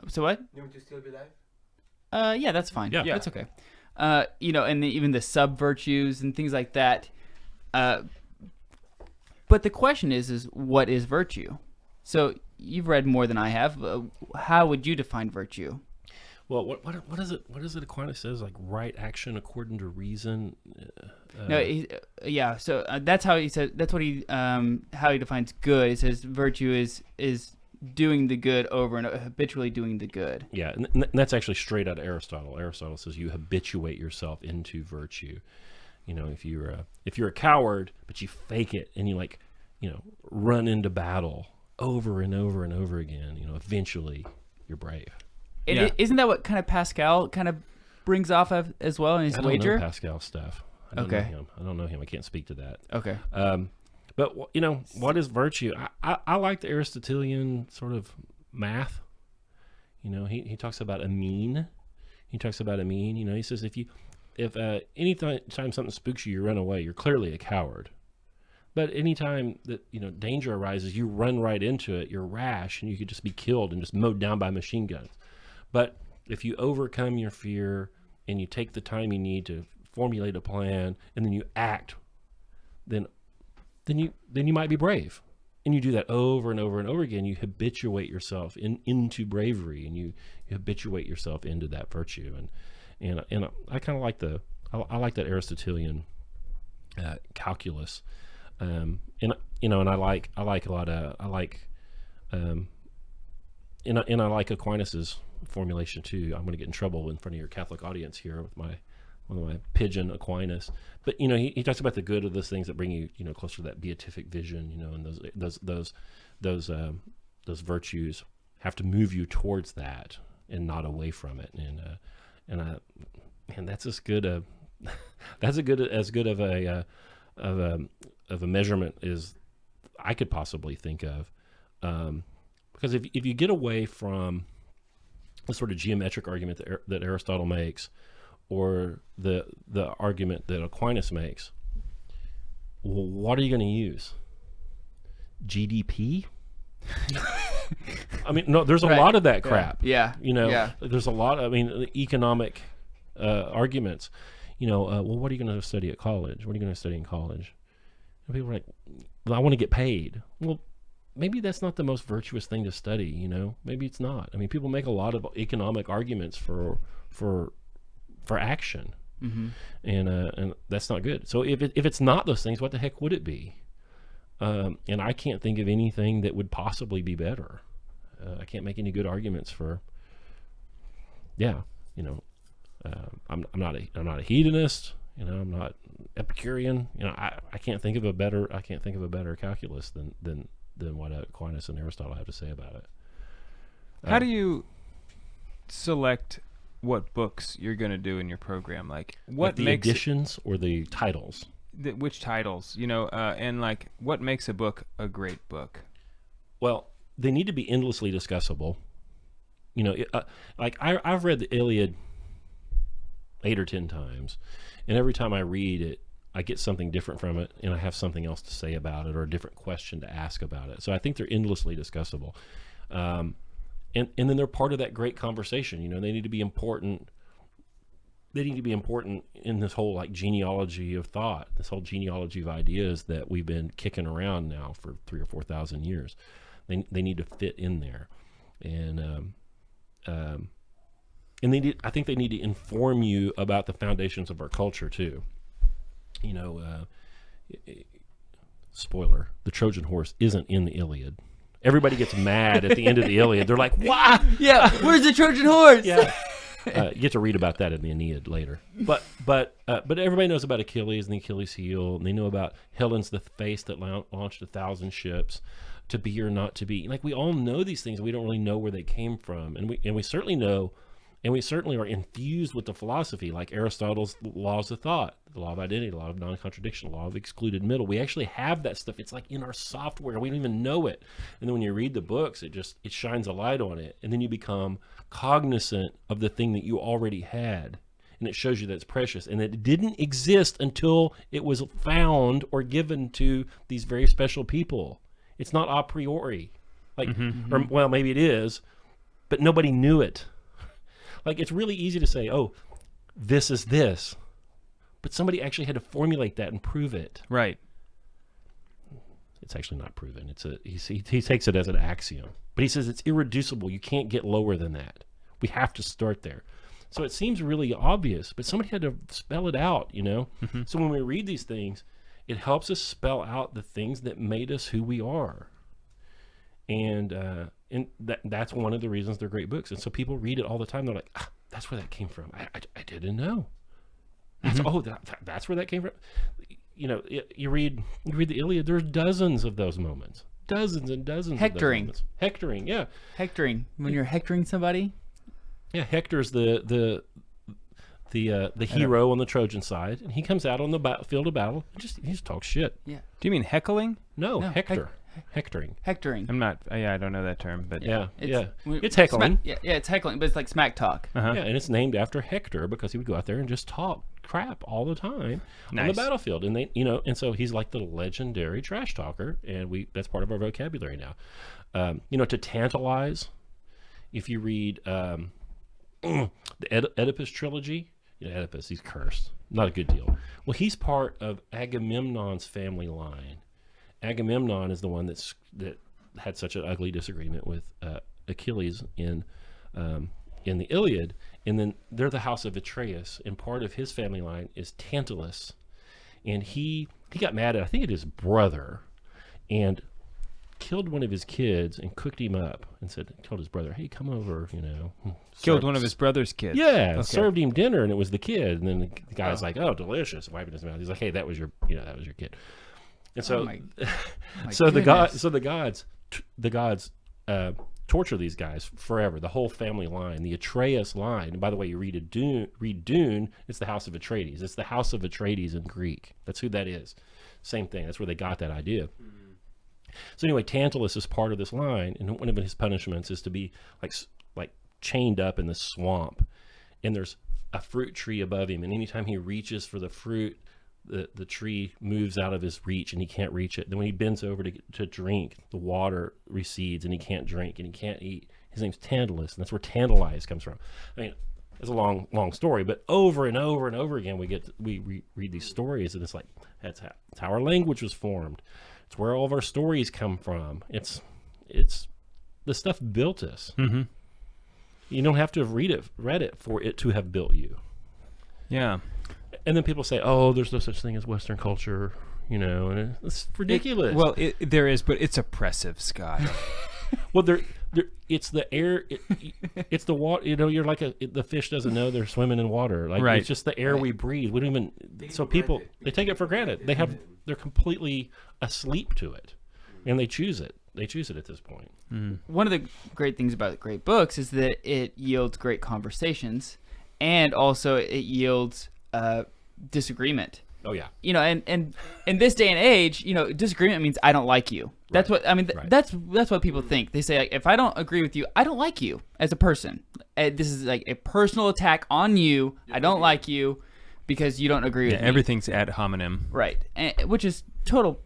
So what? You want to still be live? Yeah, that's fine. Yeah. That's okay. And even the sub virtues and things like that. But the question is what is virtue? So you've read more than I have. How would you define virtue? Well, what is it? What is it? Aquinas says like right action according to reason. So that's how he says. That's what he how he defines good. He says virtue is doing the good over and habitually doing the good. Yeah, and that's actually straight out of Aristotle. Aristotle says you habituate yourself into virtue. If you're a coward, but you fake it and you run into battle over and over and over again, eventually you're brave. And Yeah. isn't that what kind of Pascal kind of brings off of as well in his I don't wager? know Pascal stuff. I don't know him. I can't speak to that. Okay. But what is virtue? I like the Aristotelian sort of math. He talks about a mean. He talks about a mean. He says if anytime something spooks you, you run away. You're clearly a coward. But anytime that danger arises, you run right into it. You're rash, and you could just be killed and just mowed down by machine guns. But if you overcome your fear and you take the time you need to formulate a plan, and then you act, then you might be brave. And you do that over and over and over again. You habituate yourself into bravery, and you habituate yourself into that virtue. And I kind of like I like that Aristotelian calculus. And I like a lot of and I like Aquinas's formulation too. I'm going to get in trouble in front of your Catholic audience here with my pigeon Aquinas. But he talks about the good of those things that bring you closer to that beatific vision. And those virtues have to move you towards that and not away from it. And that's as good a as good of a measurement as I could possibly think of. Because if you get away from the sort of geometric argument that Aristotle makes, or the argument that Aquinas makes, well, what are you going to use? GDP? I mean, no, there's a lot of that crap. Yeah. There's a lot of, economic arguments. Well, what are you going to study at college? What are you going to study in college? And people are like, well, I want to get paid. Well, maybe that's not the most virtuous thing to study, Maybe it's not. People make a lot of economic arguments for action, and that's not good. So if it's not those things, what the heck would it be? And I can't think of anything that would possibly be better. I can't make any good arguments for. I'm not a hedonist. I'm not Epicurean. I can't think of a better calculus than what Aquinas and Aristotle have to say about it. How do you select what books you're going to do in your program? What the makes editions or the titles? Which titles? And what makes a book a great book? Well, they need to be endlessly discussable. I've read the Iliad 8 or 10 times, and every time I read it, I get something different from it, and I have something else to say about it or a different question to ask about it. So I think they're endlessly discussable. And then they're part of that great conversation. They need to be important. They need to be important in this whole genealogy of thought, this whole genealogy of ideas that we've been kicking around now for 3,000 or 4,000 years. They need to fit in there, and I think they need to inform you about the foundations of our culture too. Spoiler: the Trojan horse isn't in the Iliad. Everybody gets mad at the end of the Iliad. They're like, "Why? Yeah, where's the Trojan horse?" Yeah. You get to read about that in the Aeneid later. But everybody knows about Achilles and the Achilles heel, and they know about Helen's the face that launched 1,000 ships, to be or not to be. We all know these things. We don't really know where they came from, and we certainly know. And we certainly are infused with the philosophy, like Aristotle's laws of thought, the law of identity, the law of non-contradiction, the law of excluded middle. We actually have that stuff. It's in our software. We don't even know it. And then when you read the books, it shines a light on it. And then you become cognizant of the thing that you already had. And it shows you that it's precious. And that it didn't exist until it was found or given to these very special people. It's not a priori. Or, well, maybe it is, but nobody knew it. It's really easy to say, oh, this is this. But somebody actually had to formulate that and prove it. Right. It's actually not proven. He takes it as an axiom. But he says it's irreducible. You can't get lower than that. We have to start there. So it seems really obvious, but somebody had to spell it out, So when we read these things, it helps us spell out the things that made us who we are. And that's one of the reasons they're great books. And so people read it all the time. They're like, that's where that came from. I didn't know. That's where that came from. You read the Iliad. There's dozens of those moments. Dozens and dozens of those moments. Hectoring, yeah. Hectoring. When you're hectoring somebody? Yeah, Hector's the hero on the Trojan side, and he comes out on the field of battle and he just talks shit. Yeah. Do you mean heckling? No, Hector. Hectoring. Hectoring. I'm not. I don't know that term, but it's heckling. It's heckling, but it's like smack talk. Yeah, and it's named after Hector because he would go out there and just talk crap all the time on the battlefield, and and so he's like the legendary trash talker, and that's part of our vocabulary now. To tantalize, if you read the Oedipus trilogy, Oedipus, he's cursed, not a good deal. Well, he's part of Agamemnon's family line. Agamemnon is the one that had such an ugly disagreement with Achilles in the Iliad, and then they're the house of Atreus, and part of his family line is Tantalus, and he got mad at, I think, his brother, and killed one of his kids and cooked him up and told his brother, hey, come over, Killed one of his brother's kids. Yeah, Okay. served him dinner, and it was the kid. And then the guy's like, "Oh, delicious!" wiping his mouth. He's like, "Hey, that was your kid." And so, my so goodness. the gods torture these guys forever. The whole family line, the Atreus line. And by the way, you read Dune. It's the house of Atreides. It's the house of Atreides in Greek. That's who that is. Same thing. That's where they got that idea. So anyway, Tantalus is part of this line, and one of his punishments is to be like chained up in the swamp, and there's a fruit tree above him, and anytime he reaches for the fruit, the tree moves out of his reach and he can't reach it. Then when he bends over to drink, the water recedes and he can't drink and he can't eat. His name's Tantalus, and that's where tantalize comes from. I mean, it's a long story, but over and over and over again we read these stories, and it's like that's how our language was formed. It's where all of our stories come from. It's the stuff built us. Mm-hmm. You don't have to have read it for it to have built you. Yeah. And then people say, "Oh, there's no such thing as Western culture," and it's ridiculous. There is, but it's oppressive, Scott. Well, it's the air. It's the water. You're like the fish doesn't know they're swimming in water. Like Right. It's just the air we breathe. We don't even. So people they take it for granted. They're completely asleep to it, and they choose it. They choose it at this point. One of the great things about great books is that it yields great conversations, and also it yields disagreement. Oh yeah. And in this day and age, disagreement means I don't like you. That's Right. what I mean. Right. That's what people think. They say, like, if I don't agree with you, I don't like you as a person. This is like a personal attack on you. I don't like you because you don't agree with me. Everything's ad hominem. Right, which is total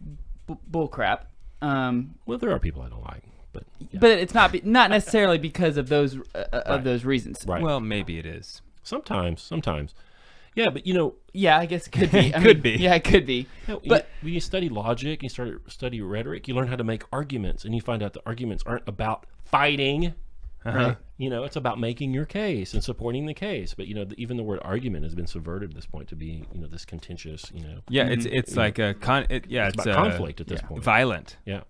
bull crap. Well, there are people I don't like, but yeah. But it's not necessarily because of those those reasons. Right. Well, maybe it is. Sometimes. Yeah, but Yeah, I guess it could be. Could be. Yeah, it could be. But when you study logic, you study rhetoric, you learn how to make arguments, and you find out the arguments aren't about fighting. Uh-huh. It's about making your case and supporting the case. But even the word argument has been subverted at this point to be this contentious. Yeah, it's like a it's about conflict at this point. Violent. Yeah.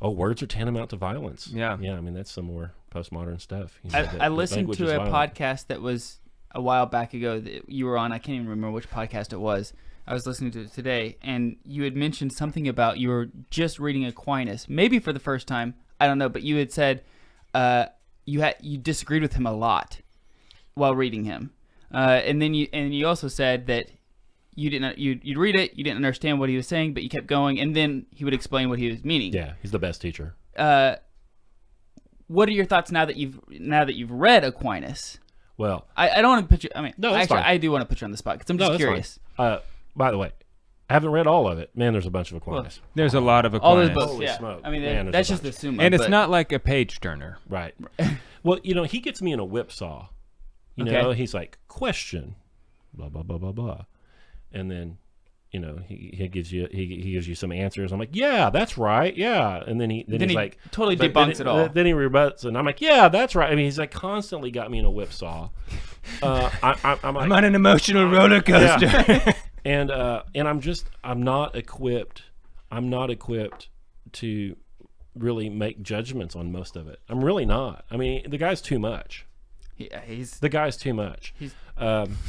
Oh, words are tantamount to violence. Yeah. Yeah. I mean, that's some more postmodern stuff. I listened to a podcast that was a while back ago that you were on. I can't even remember which podcast it was. I was listening to it today, and you had mentioned something about you were just reading Aquinas, maybe for the first time. I don't know, but you had said you disagreed with him a lot while reading him, and then you also said that you'd read it, you didn't understand what he was saying, but you kept going, and then he would explain what he was meaning. Yeah, he's the best teacher. What are your thoughts now that you've read Aquinas? Well, I don't want to put you. I mean, No, that's actually, fine. I do want to put you on the spot because I'm just that's curious. fine. By the way, I haven't read all of it. Man, there's a bunch of Aquinas. There's a lot of All those Aquinas. books, Holy yeah. smoke. I mean, Man, there's that's a just the bunch. Summa. And it's but- not like a page turner. Right. Well, he gets me in a whipsaw. Okay. He's like, question, blah blah blah blah blah, and then he gives you some answers. I'm like, yeah, that's right, yeah, and then he's he like totally but debunks it all. Then he rebuts, and I'm like, yeah, that's right. I mean, he's like constantly got me in a whipsaw. I'm like, I'm on an emotional roller coaster. Yeah. and I'm not equipped. I'm not equipped to really make judgments on most of it. I'm really not. I mean, the guy's too much. Yeah, he's The guy's too much. He's-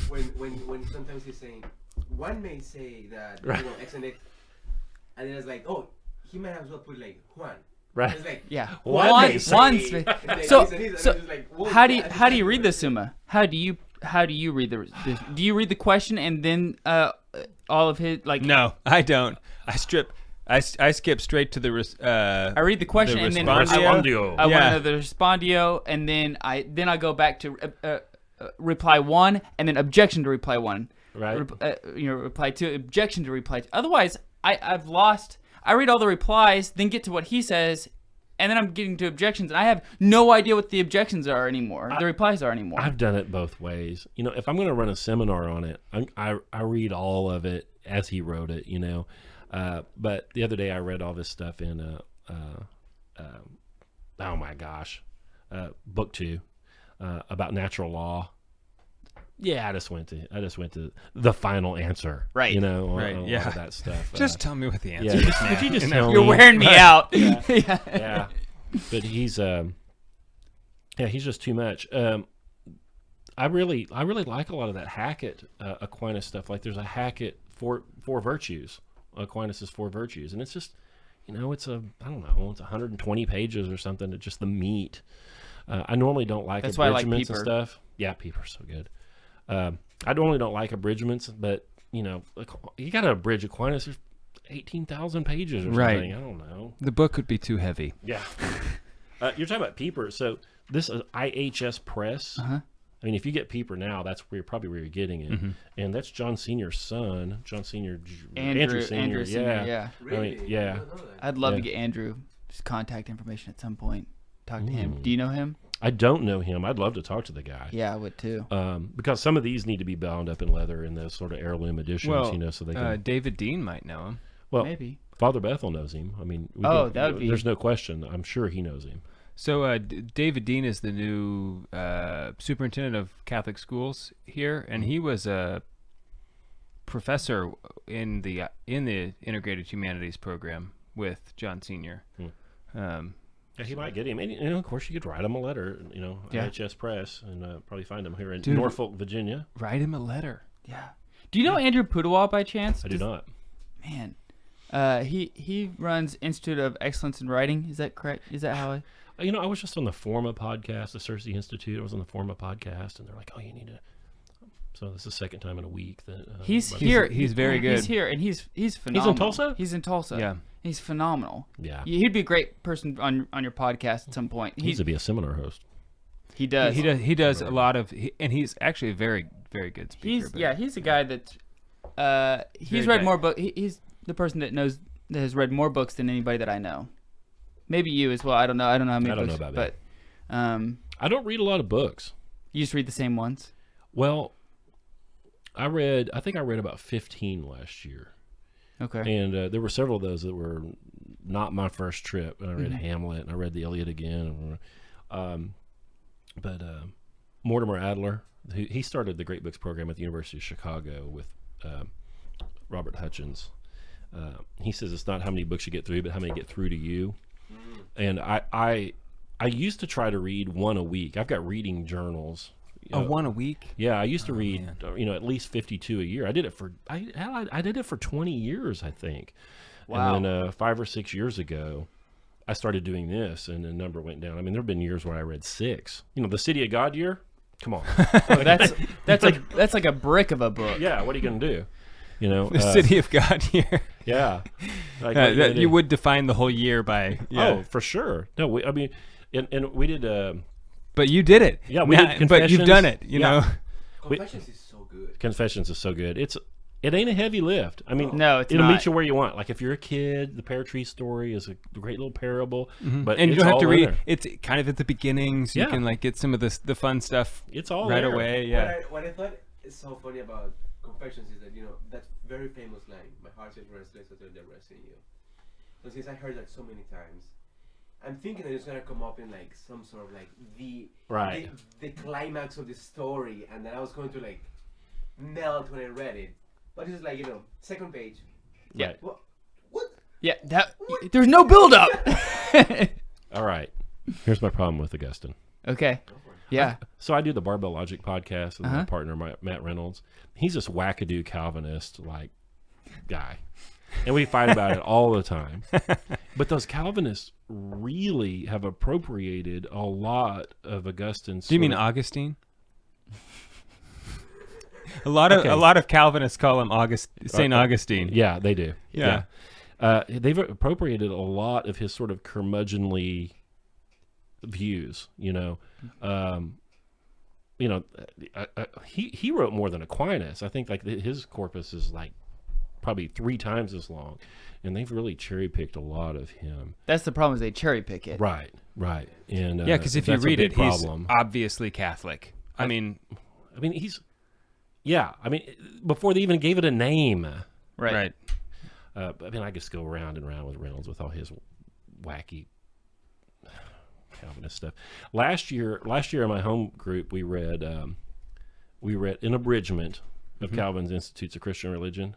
when sometimes he's saying, one may say that Right. X and X, and then it's like, oh, he might as well put like Juan. Right. It's like, yeah. One One, may say- one's- and then So- this and this, and so it's like, whoa, how do you that's how do you exactly read the right. Summa? How do you read the do you read the question and then all of his like? No, I don't. I skip straight to the I read the question and then Respondio. I want Yeah. to know the respondio, and then I go back to reply one, and then objection to reply one. Right. Reply two, objection to reply two. Otherwise, I've lost. I read all the replies, then get to what he says, and then I'm getting to objections, and I have no idea what the objections are anymore. The replies are anymore. I've done it both ways. If I'm going to run a seminar on it, I read all of it as he wrote it. But the other day I read all this stuff in oh my gosh, book 2 about natural law. Yeah, I just went to the final answer. Right. You know, Right, on a lot yeah. of that stuff. Just tell me what the yeah. answer is. Would you just You tell know? me? You're wearing me out. Yeah. Yeah. But he's he's just too much. I really like a lot of that Hackett Aquinas stuff. Like there's a Hackett four virtues, Aquinas' four virtues, and it's just, you know, it's I don't know, it's 120 pages or something. It's just the meat. I normally don't like That's why I like abridgments and Pieper. stuff. Yeah, Pieper's so good. I normally don't like abridgments, but you know, like, you got to abridge Aquinas. There's 18,000 pages or Right. something. I don't know. The book would be too heavy. Yeah. You're talking about Pieper. So this is IHS Press. Uh-huh. I mean, if you get Pieper now, that's where you're getting it, and that's John Senior's son, John Senior, Andrew Senior. Senior, Yeah. Really? I mean, yeah. I don't know that. I'd love to Yeah. get Andrew's contact information at some point. Talk to Mm. him. Do you know him? I don't know him. I'd love to talk to the guy. Yeah, I would too. Because some of these need to be bound up in leather in those sort of heirloom editions, Well, you know, so they can. David Dean might know him. Well, Maybe. Father Bethel knows him. I mean, That would be. there's no question. I'm sure he knows him. So David Dean is the new superintendent of Catholic schools here, and he was a professor in the Integrated Humanities program with John Senior. Yeah, he might get him. And, you know, of course, you could write him a letter, you know, Yeah. IHS Press, and probably find him here in Dude. Norfolk, Virginia. Write him a letter. Yeah. Do you know Andrew Pudewa by chance? I do not. Man, he runs Institute of Excellence in Writing. Is that correct? Is that how I? You know, I was just on the Forma podcast, the Cersei Institute. I was on the Forma podcast, and they're like, "Oh, you need to." So this is the second time in a week that He's but- here. he's very good. He's here, and he's phenomenal. Tulsa? He's in Tulsa. Yeah. He's phenomenal. Yeah, He'd be a great person on your podcast at some point. he needs to be a seminar host. He does. He does a lot of, and he's actually a very, very good speaker. He's a guy that he's Very read good. more books. He's the person that has read more books than anybody that I know. Maybe you as well. I don't know. I don't know how many I don't books, know about but I don't read a lot of books. you just read the same ones. Well, I think I read about 15 last year. Okay. And there were several of those that were not my first trip. And I Mm-hmm. read Hamlet, and I read the Iliad again. But Mortimer Adler, he started the Great Books program at the University of Chicago with Robert Hutchins. He says it's not how many books you get through, but how many get through to you. And I used to try to read one a week. I've got reading journals. one a week. Yeah, I used to read, at least 52 a year. I did it for I did it for 20 years, I think. Wow. And then 5 or 6 years ago, I started doing this, and the number went down. I mean, there have been years where I read 6. You know, the City of God year. Come on. That's like a brick of a book. Yeah, what are you gonna do? You know, The City of God here. Yeah, like, what are you gonna do? You would define the whole year by. Yeah. Oh, for sure. No, I mean, and we did. But you did it. Yeah, we Now- did but you've Confessions. done it. You Yeah. know. Confessions is so good. Confessions is so good. It ain't a heavy lift. I mean, No, it's it'll not. meet you where you want. Like if you're a kid, the Pear Tree Story is a great little parable. But And you it's don't have all to in read. there. It's kind of at the beginning, so Yeah. you can like get some of the fun stuff It's all right there. away. Yeah. What I thought is so funny about Confessions is that, that very famous line, "My heart is restless until they rest in you." And since I heard that so many times, I'm thinking that it's gonna come up in like some sort of like Right. the climax of the story, and then I was going to like melt when I read it. But it's like, second page. Yeah. What? Yeah, there's no build up. All right. Here's my problem with Augustine. Okay. Yeah. So I do the Barbell Logic podcast with my Uh-huh. partner Matt Reynolds. He's this wackadoo Calvinist like guy, and we fight about it all the time. But those Calvinists really have appropriated a lot of Augustine's. Do you mean sort of- Augustine? A lot of Calvinists call him Saint Augustine. Yeah, they do. Yeah. They've appropriated a lot of his sort of curmudgeonly views. He wrote more than Aquinas. I think like his corpus is like probably 3 times as long, and they've really cherry picked a lot of him. That's the problem is they cherry pick it. Right. And Yeah, because if you that's a read big it, problem. he's obviously Catholic. I mean, before they even gave it a name. Right. I just go round and round with Reynolds with all his wacky Calvinist stuff. Last year in my home group, we read we read an abridgment of Calvin's Institutes of Christian Religion,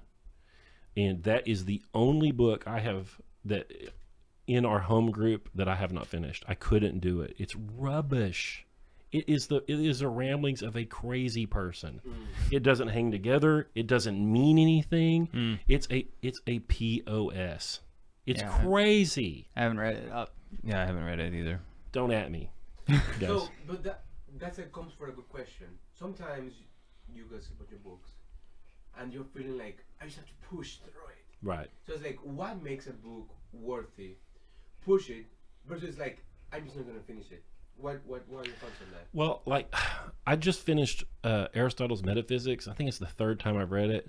and that is the only book I have that in our home group that I have not finished. I couldn't do it. It's rubbish. It is the ramblings of a crazy person. It doesn't hang together. It doesn't mean anything. It's a POS. It's crazy. I haven't read it up. Yeah, I haven't read it either. Don't at me, guys. So, but that's a comes for a good question. Sometimes you guys about your books, and you're feeling like I just have to push through it. Right. So it's like, what makes a book worthy? Push it versus like I'm just not gonna finish it. What are your thoughts on that? Well, like I just finished Aristotle's Metaphysics. I think it's the third time I've read it,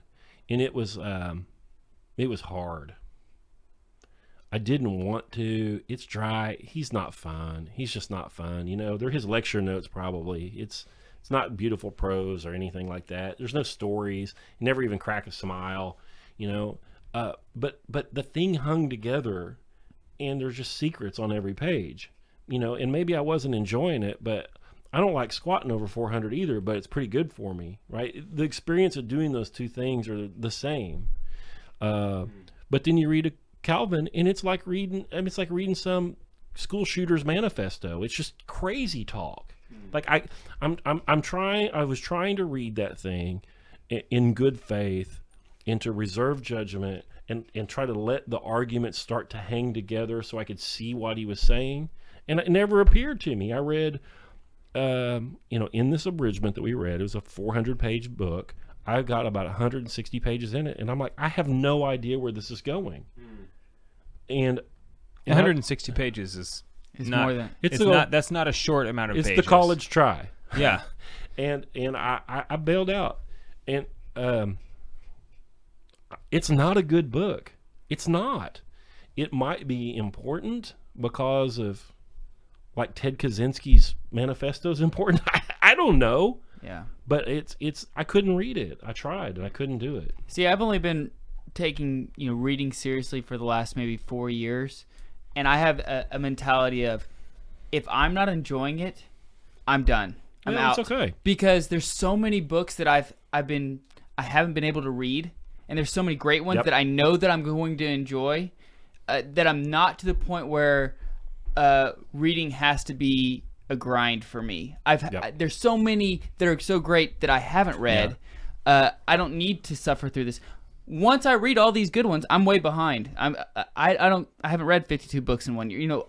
and it was hard. I didn't want to. It's dry. He's not fun. He's just not fun. You know, they're his lecture notes probably. It's not beautiful prose or anything like that. There's no stories. He never even crack a smile. You know, but the thing hung together, and there's just secrets on every page. You know, and maybe I wasn't enjoying it, but I don't like squatting over 400 either. But it's pretty good for me, right? The experience of doing those two things are the same. But then you read a Calvin, and it's like reading. I mean, it's like reading some school shooter's manifesto. It's just crazy talk. Like I'm trying. I was trying to read that thing in good faith, and to reserve judgment, and try to let the arguments start to hang together so I could see what he was saying. And it never appeared to me. I read, in this abridgment that we read, it was a 400-page book. I got about 160 pages in it, and I'm like, I have no idea where this is going. And 160 pages is not more than that's not a short amount of it's pages. the college try. Yeah. and I bailed out, and it's not a good book. It's not. It might be important because of, like, Ted Kaczynski's manifesto is important. I don't know. Yeah. But it's I couldn't read it. I tried and I couldn't do it. See, I've only been taking reading seriously for the last maybe 4 years, and I have a mentality of, if I'm not enjoying it, I'm done. I'm out. It's okay. Because there's so many books that I haven't been able to read, and there's so many great ones that I know that I'm going to enjoy, that I'm not to the point where reading has to be a grind for me. There's so many that are so great that I haven't read. I don't need to suffer through this. Once I read all these good ones, I'm way behind. I haven't read 52 books in 1 year.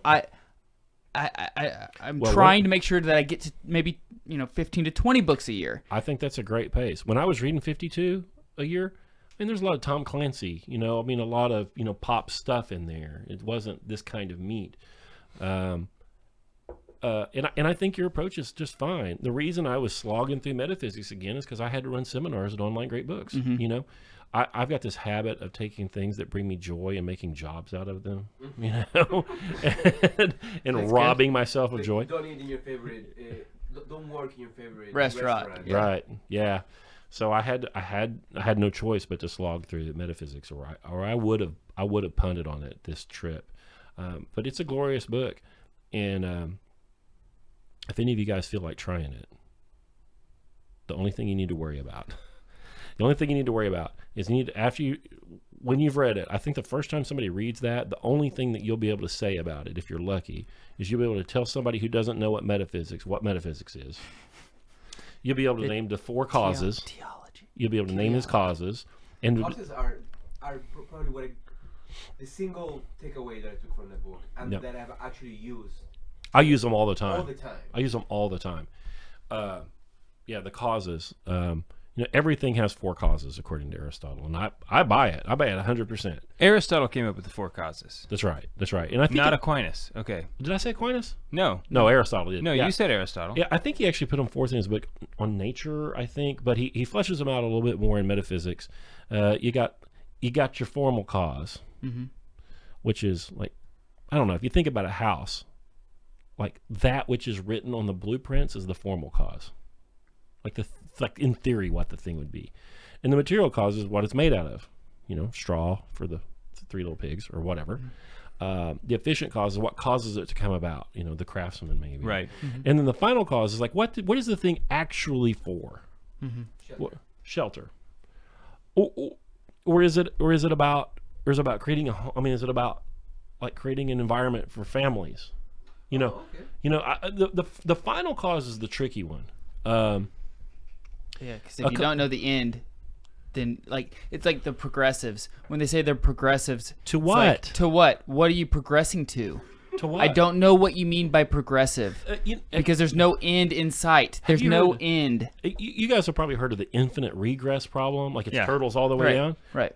I'm trying to make sure that I get to maybe 15 to 20 books a year. I think that's a great pace. When I was reading 52 a year, there's a lot of Tom Clancy, a lot of pop stuff in there. It wasn't this kind of meat. And I think your approach is just fine. The reason I was slogging through metaphysics again is because I had to run seminars at Online Great Books. I've got this habit of taking things that bring me joy and making jobs out of them, and robbing myself of joy. Don't eat in your favorite. Don't work in your favorite restaurant. Yeah. Right? Yeah. So I had no choice but to slog through the metaphysics, or I would have punted on it this trip. But it's a glorious book, and if any of you guys feel like trying it, the only thing you need to worry about is when you've read it, I think the first time somebody reads that, the only thing that you'll be able to say about it, if you're lucky, is you'll be able to tell somebody who doesn't know what metaphysics is. You'll be able to name the four causes. Theology. You'll be able to name his causes. And causes are probably the single takeaway that I took from the book, and that I've actually used. I use them all the time. All the time. I use them all the time. The causes. Everything has four causes according to Aristotle, and I buy it. I buy it 100%. Aristotle came up with the four causes. That's right. And I think not Aquinas. Okay. Did I say Aquinas? No, Aristotle did. No, yeah. You said Aristotle. Yeah, I think he actually put them forth in his book on nature, I think, but he fleshes them out a little bit more in metaphysics. You got your formal cause, which is like, I don't know, if you think about a house, like that which is written on the blueprints is the formal cause. Like in theory what the thing would be. And the material cause is what it's made out of. Straw for the three little pigs or whatever. The efficient cause is what causes it to come about. The craftsman maybe. Right. And then the final cause is like, what is the thing actually for? Shelter. Or is it about creating is it about like creating an environment for families? The final cause is the tricky one. Yeah, because if you don't know the end, then like it's like the progressives when they say they're progressives. To it's what? like, to what? What are you progressing to? To what? I don't know what you mean by progressive because there's no end in sight. There's no end. You guys have probably heard of the infinite regress problem, like it's Yeah. turtles all the way down. Right.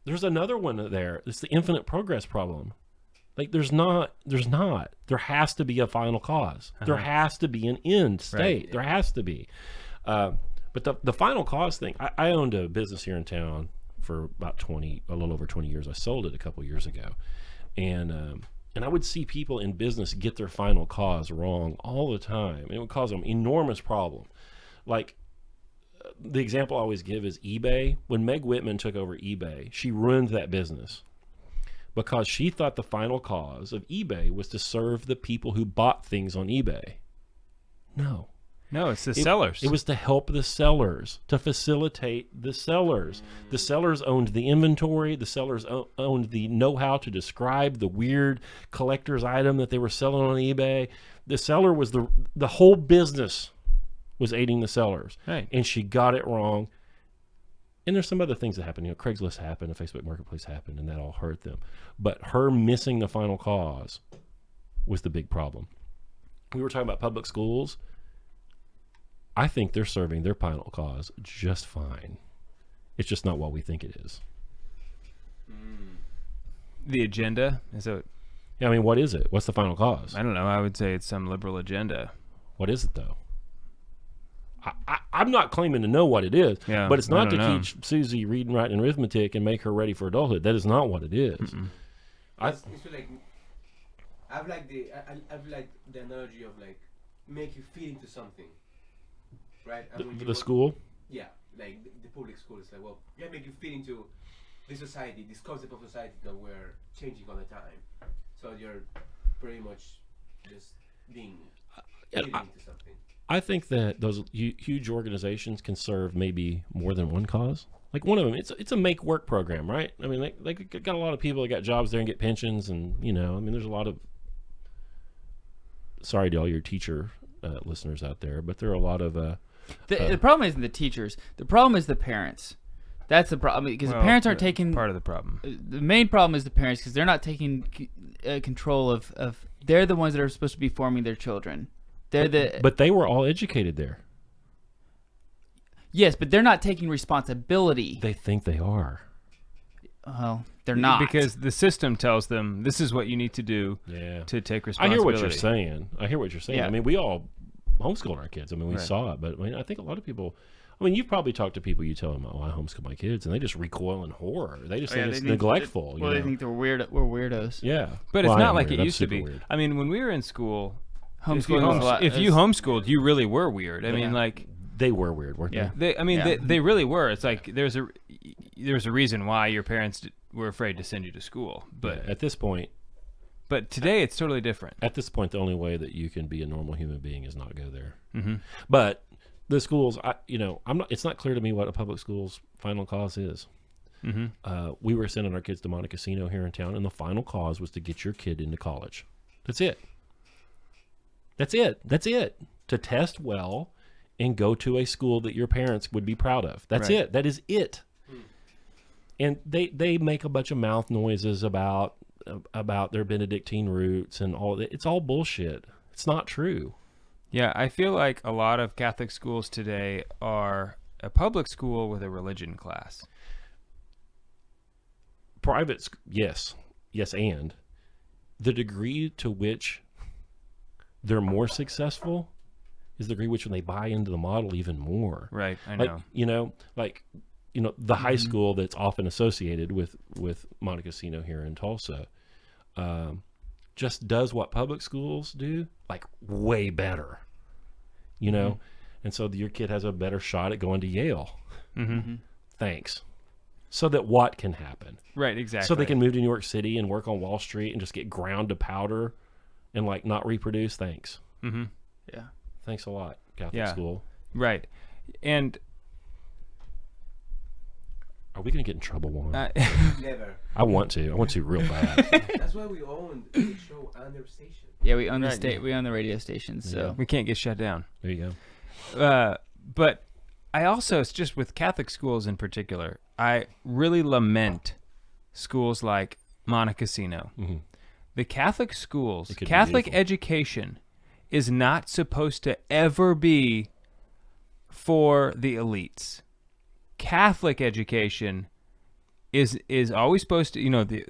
There's another one there. It's the infinite progress problem. Like there's not. There has to be a final cause. There has to be an end state. Right. There has to be. But the final cause thing, I owned a business here in town for about a little over 20 years. I sold it a couple years ago. And I would see people in business get their final cause wrong all the time. It would cause them enormous problem. Like the example I always give is eBay. When Meg Whitman took over eBay, she ruined that business because she thought the final cause of eBay was to serve the people who bought things on eBay. No, it's the sellers. It was to help the sellers, to facilitate the sellers. The sellers owned the inventory. The sellers owned the know-how to describe the weird collector's item that they were selling on eBay. The seller was the whole business was aiding the sellers. Right. And she got it wrong. And there's some other things that happened. Craigslist happened, the Facebook Marketplace happened, and that all hurt them. But her missing the final cause was the big problem. We were talking about public schools. I think they're serving their final cause just fine. It's just not what we think it is. The agenda is a. Yeah, I mean, what is it? What's the final cause? I don't know. I would say it's some liberal agenda. What is it, though? I'm not claiming to know what it is, Yeah, but it's I not to don't know. teach Susie reading, writing, and arithmetic and make her ready for adulthood. That is not what it is. It's like I've like the analogy of like make you fit into something, right? And when you The go- school? Yeah, like the public school is like, well, yeah, make you fit into this society, this concept of society that we're changing all the time. So you're pretty much just being fitting into something. I think that those huge organizations can serve maybe more than one cause. Like one of them, it's a make work program, right? I mean, they got a lot of people that got jobs there and get pensions, and there's a lot of. Sorry to all your teacher listeners out there, but there are a lot of. The problem isn't the teachers. The problem is the parents. That's the problem because the parents aren't taking part of the problem. The main problem is the parents because they're not taking control of. They're the ones that are supposed to be forming their children. But they were all educated there. Yes, but they're not taking responsibility. They think they are. Well, they're not because the system tells them this is what you need to do to take I responsibility. hear what you're saying. Yeah. I mean, we all homeschooled our kids. I mean, we Right. saw it, but I mean, I think a lot of people. I mean, you've probably talked to people. You tell them, "Oh, I homeschool my kids," and they just recoil in horror. They just think it's neglectful. Well, they think we're weirdos. Yeah, But Well, it's I not am like weird. it I'm used to super be. weird. I mean, when we were in school, Homeschooling if you homeschooled, you really were weird. I mean, like They were weird, weren't Yeah. they? they really were. It's like there's a reason why your parents were afraid to send you to school. But At this point, today it's totally different. the only way that you can be a normal human being is not go there. Mm-hmm. But the schools, I'm not. It's not clear to me what a public school's final cause is. Mm-hmm. We were sending our kids to Monte Casino here in town, and the final cause was to get your kid into college. That's it. That's it. To test well and go to a school that your parents would be proud of. That's Right. it. That is it. And they make a bunch of mouth noises about their Benedictine roots and all that. It's all bullshit. It's not true. Yeah, I feel like a lot of Catholic schools today are a public school with a religion class. Private, yes, and the degree to which they're more successful is the degree which when they buy into the model even more. Right, I know. know. The high school that's often associated with Monte Casino here in Tulsa, just does what public schools do, like way better. And so your kid has a better shot at going to Yale. Mm-hmm. Thanks. So that what can happen? Right, exactly. So they can move to New York City and work on Wall Street and just get ground to powder and like not reproduce. Thanks. Mm-hmm. Yeah. Thanks a lot, Catholic Yeah. school. Right. And Are we going to get in trouble, Juan? Never. I want to real bad. That's why we own the show and their station. Yeah, we own the Right. we own the radio station, so We can't get shut down. There you go. But I also, it's just with Catholic schools in particular, I really lament schools like Montecasino. Mm-hmm. The Catholic schools, It could be Catholic beautiful. education is not supposed to ever be for the elites. Catholic education is always supposed to,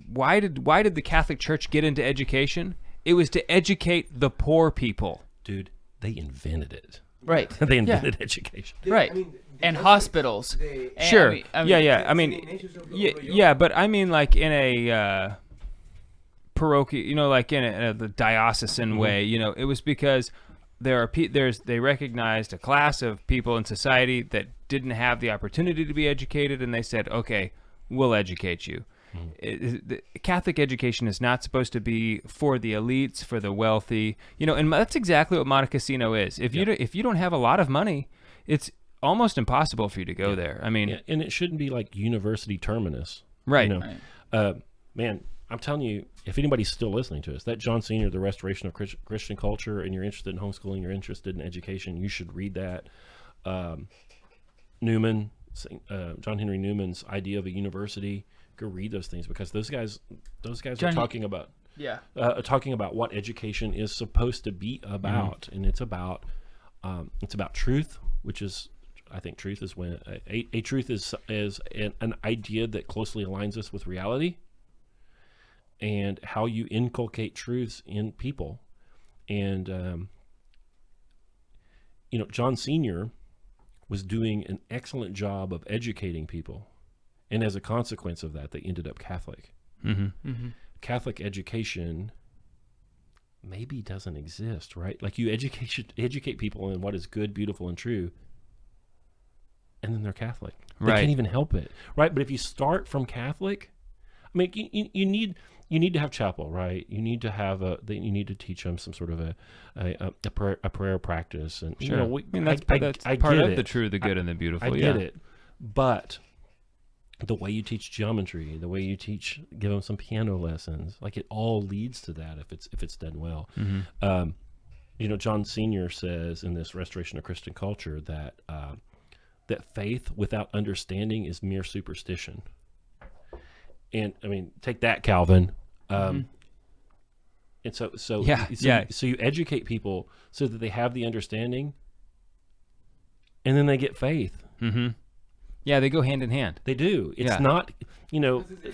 why did the Catholic Church get into education? It was to educate the poor people. Dude, they invented it. right. They invented education. Right. And hospitals. They, And, Sure. I mean, But I mean, like in a parochial, like in the diocesan way. It was because they recognized a class of people in society that didn't have the opportunity to be educated, and they said, "Okay, we'll educate you." The Catholic education is not supposed to be for the elites, for the wealthy, and that's exactly what Montecasino is. If you don't have a lot of money, it's almost impossible for you to go there. I mean, Yeah, and it shouldn't be like university terminus. right. Man, I'm telling you, if anybody's still listening to us, that John Senior, The Restoration of Christian Culture, and you're interested in homeschooling, you're interested in education, you should read that. Newman, John Henry Newman's idea of a university, go read those things, because those guys are talking about what education is supposed to be about, and it's about truth, which is, I think, truth is when a truth is an idea that closely aligns us with reality, and how you inculcate truths in people. And John Senior was doing an excellent job of educating people, and as a consequence of that, they ended up Catholic. Catholic education maybe doesn't exist, right? Like, you educate people in what is good, beautiful, and true, and then they're Catholic. They Right. can't even help it, right? But if you start from Catholic, I mean, you need to have chapel, right? You need to have you need to teach them some sort of a prayer practice, and Sure. I mean, that's I part get of it. the true, the good, and the beautiful. I yeah. get it, but the way you teach geometry, the way you give them some piano lessons, like, it all leads to that if it's done well. John Senior says in this Restoration of Christian Culture that that faith without understanding is mere superstition. And I mean, take that, Calvin. And so you educate people so that they have the understanding, and then they get faith. Yeah, they go hand in hand. They do. It's Yeah. not,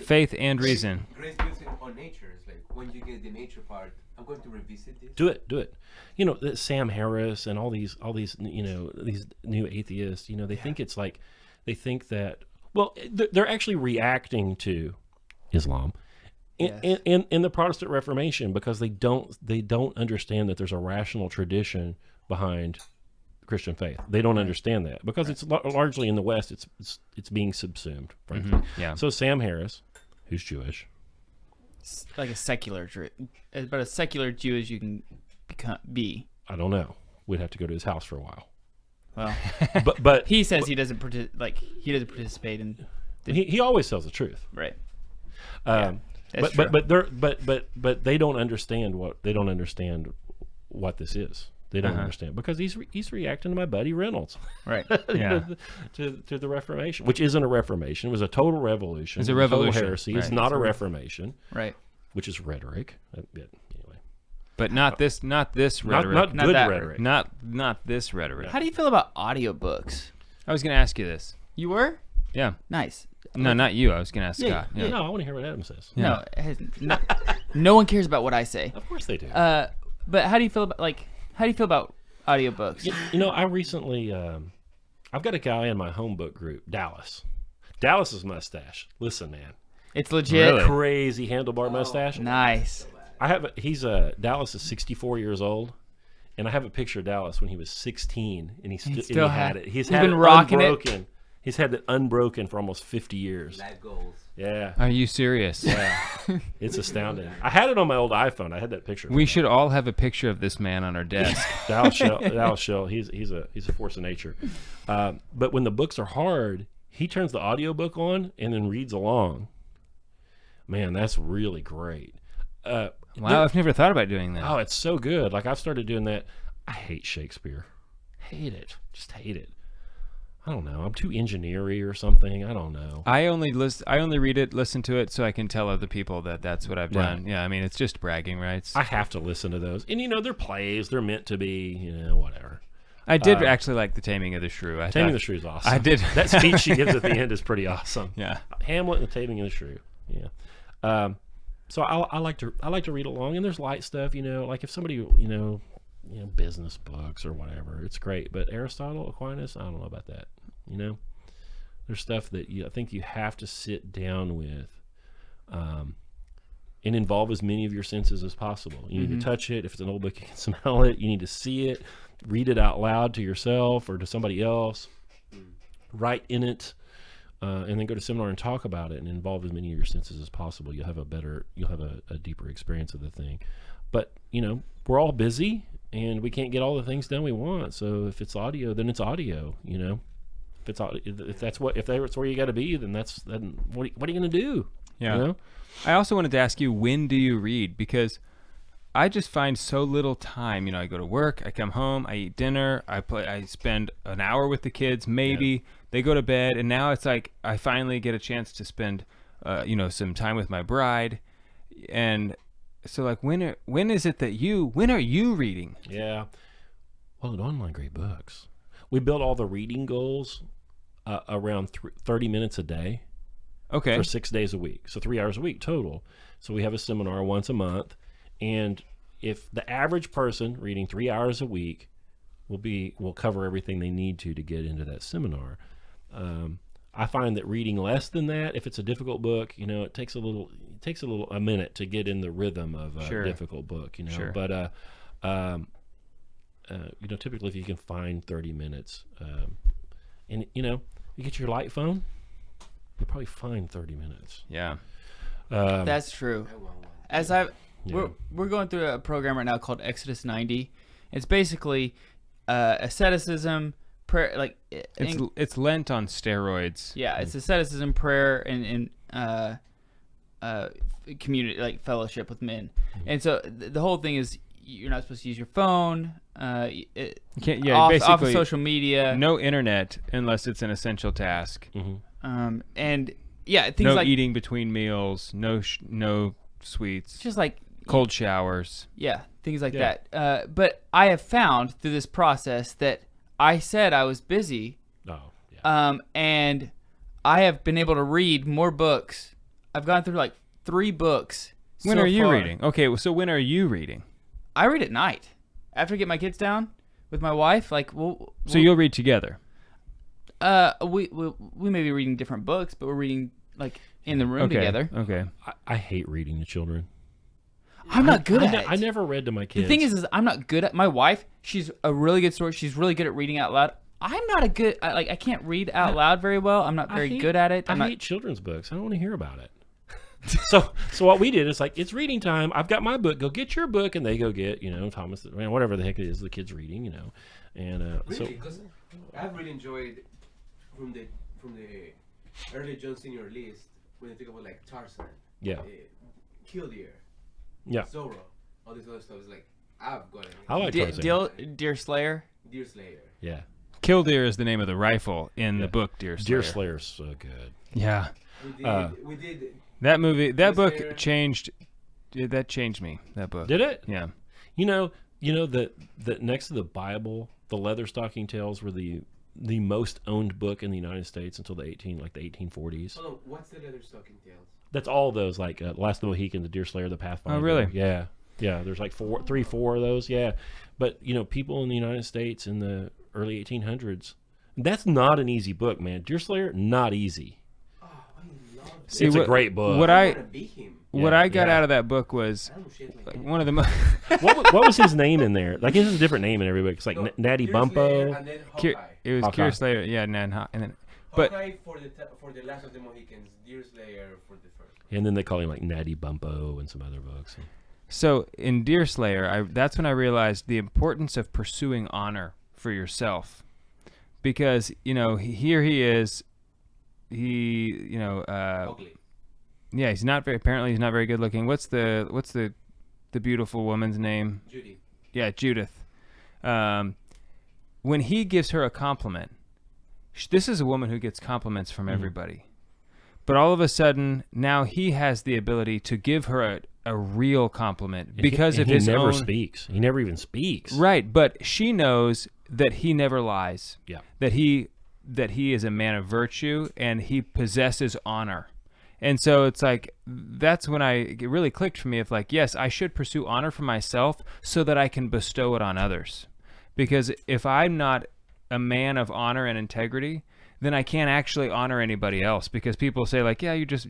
Faith and reason. Grace builds on nature. It's like, when you get the nature part, I'm going to revisit this. do it. Sam Harris and all these these new atheists, they think it's like, they think that, well, they're actually reacting to Islam in the Protestant Reformation, because they don't understand that there's a rational tradition behind Christian faith. They don't understand that, because it's largely in the West. It's being subsumed, frankly. Yeah. So Sam Harris, who's Jewish, like a secular, about as secular Jew as you can be. I don't know. We'd have to go to his house for a while. Well, But he says he doesn't participate in. he always tells the truth. Right. But true. but they don't understand what this is. They don't understand, because he's reacting to my buddy Reynolds. Right. You Yeah. know, to the Reformation, which isn't a Reformation. It was a total revolution. It's a total revolution. heresy. Right. It's not a Reformation, Right. which is rhetoric. Anyway, But not this rhetoric. not Not good that rhetoric. Not this rhetoric. How do you feel about audiobooks? I was going to ask you this. You were Yeah. nice. No, not you. I was going to ask Yeah, Scott. yeah. No, I want to hear what Adam says. Yeah. No, it hasn't. No one cares about what I say. Of course they do. But how do you feel about audiobooks? I recently, I've got a guy in my home book group, Dallas. Dallas's mustache. Listen, man, It's legit. Really? crazy handlebar mustache. Nice. Dallas is 64 years old, and I have a picture of Dallas when he was 16, and he still had had it. he's had been it rocking it. unbroken. He's had it unbroken for almost 50 years. Life goals. Yeah, Are you serious? yeah, it's astounding. I had it on my old iPhone. I had that picture. We should all have a picture of this man on our desk. Dallas Shell. He's a force of nature. But when the books are hard, he turns the audiobook on and then reads along. Man, that's really great. Wow, I've never thought about doing that. Oh, it's so good. Like, I've started doing that. I hate Shakespeare. Hate it. Just hate it. I don't know. I'm too engineery or something. I don't know. I only read it, listen to it, so I can tell other people that that's what I've done. Right. Yeah, I mean, it's just bragging rights. I have to listen to those. And, they're plays. They're meant to be, whatever. I did actually like The Taming of the Shrew. Taming of the Shrew is awesome. I did. That speech she gives at the end is pretty awesome. Yeah. Hamlet and The Taming of the Shrew. Yeah. So I like to read along, and there's light stuff, like if somebody, business books or whatever, it's great. But Aristotle, Aquinas, I don't know about that. There's stuff that I think you have to sit down with, and involve as many of your senses as possible. You need to touch it. If it's an old book, you can smell it. You need to see it, read it out loud to yourself or to somebody else, write in it. And then go to seminar and talk about it and involve as many of your senses as possible. You'll have a deeper experience of the thing. But, we're all busy and we can't get all the things done we want. So if it's audio, then it's audio, If that's where you got to be, then what are you going to do? Yeah. I also wanted to ask you, when do you read? Because I just find so little time. I go to work, I come home, I eat dinner, I spend an hour with the kids, maybe they go to bed, and now it's like I finally get a chance to spend, some time with my bride, and so like when are you reading? Yeah. Well, at Online Great Books, we built all the reading goals around 30 minutes a day. Okay. For 6 days a week, so 3 hours a week total. So we have a seminar once a month. And if the average person reading 3 hours a week will cover everything they need to get into that seminar. I find that reading less than that, if it's a difficult book, it takes a minute to get in the rhythm of a difficult book, Sure. But typically if you can find 30 minutes, and you get your light phone, you'll probably find 30 minutes. Yeah. That's true. We're going through a program right now called Exodus 90. It's basically asceticism, prayer, like It's Lent on steroids. yeah, it's asceticism, prayer, and community, like fellowship with men. And so the whole thing is you're not supposed to use your phone. You can't. Yeah, off basically of social media. no internet unless it's an essential task. And yeah, things No like eating between meals. No sweets. just like Cold showers. Yeah, things like that. But I have found through this process that I said I was busy, and I have been able to read more books. I've gone through like 3 books. When so are you far. reading? Okay, so when are you reading? I read at night after I get my kids down with my wife. Like, So you'll read together. we may be reading different books, but we're reading like in the room together. Okay. I hate reading to children. I'm not good at it. I never read to my kids. The thing is I'm not good at. My wife, she's a really good story. She's really good at reading out loud. I'm not a good. I can't read out loud very well. I'm not very good at it. I hate children's books. I don't want to hear about it. so what we did is like, it's reading time. I've got my book. Go get your book, and they go get Thomas, whatever the heck it is the kid's reading, and Really, because I've really enjoyed from the early John Senior list when they talk about like Tarzan, Killdeer, Zorro, all this other stuff. Is like I've got it. I like Tarzan. Deer Slayer. Deer Slayer. Yeah. Killdeer is the name of the rifle in the book Deer Slayer. Deer Slayer's so good. Yeah. We did That movie, that book Slayer. changed. That changed me. That book. Did it? Yeah. You know that next to the Bible, the Leather Stocking Tales were the most owned book in the United States until the 1840s. Hold on, what's the Leather Stocking Tales? That's all those, like Last of the Mohicans, the Deer Slayer, the Pathfinder. Oh, really? Yeah. There's like 4 of those. Yeah, but people in the United States in the early 1800s, that's not an easy book, man. Deer Slayer, not easy. Oh, I love it. It's a great book. What I I wanna be him. what I got out of that book was I don't shit like him. one of the most. what was his name in there? Like, it's a different name in every book. It's like No, Natty Deer Slayer Bumpo. and then Hawkeye. It was Hawkeye. Kier Slayer, yeah, and then but Hawkeye for the Last of the Mohicans, Deer Slayer for the first. And then they call him like Natty Bumpo and some other books. so in Deer Slayer, that's when I realized the importance of pursuing honor for yourself, because here he is, Ugly. yeah, he's not very. Apparently, he's not very good looking. What's the beautiful woman's name? Judy. Yeah, Judith. When he gives her a compliment, this is a woman who gets compliments from everybody. But all of a sudden, now he has the ability to give her a real compliment because of his own. He never own. speaks. He never even speaks. Right, but she knows that he never lies. Yeah. That he is a man of virtue and he possesses honor. And so it's like, that's when it really clicked for me of like, yes, I should pursue honor for myself so that I can bestow it on others. Because if I'm not a man of honor and integrity, then I can't actually honor anybody else, because people say like, yeah, you're just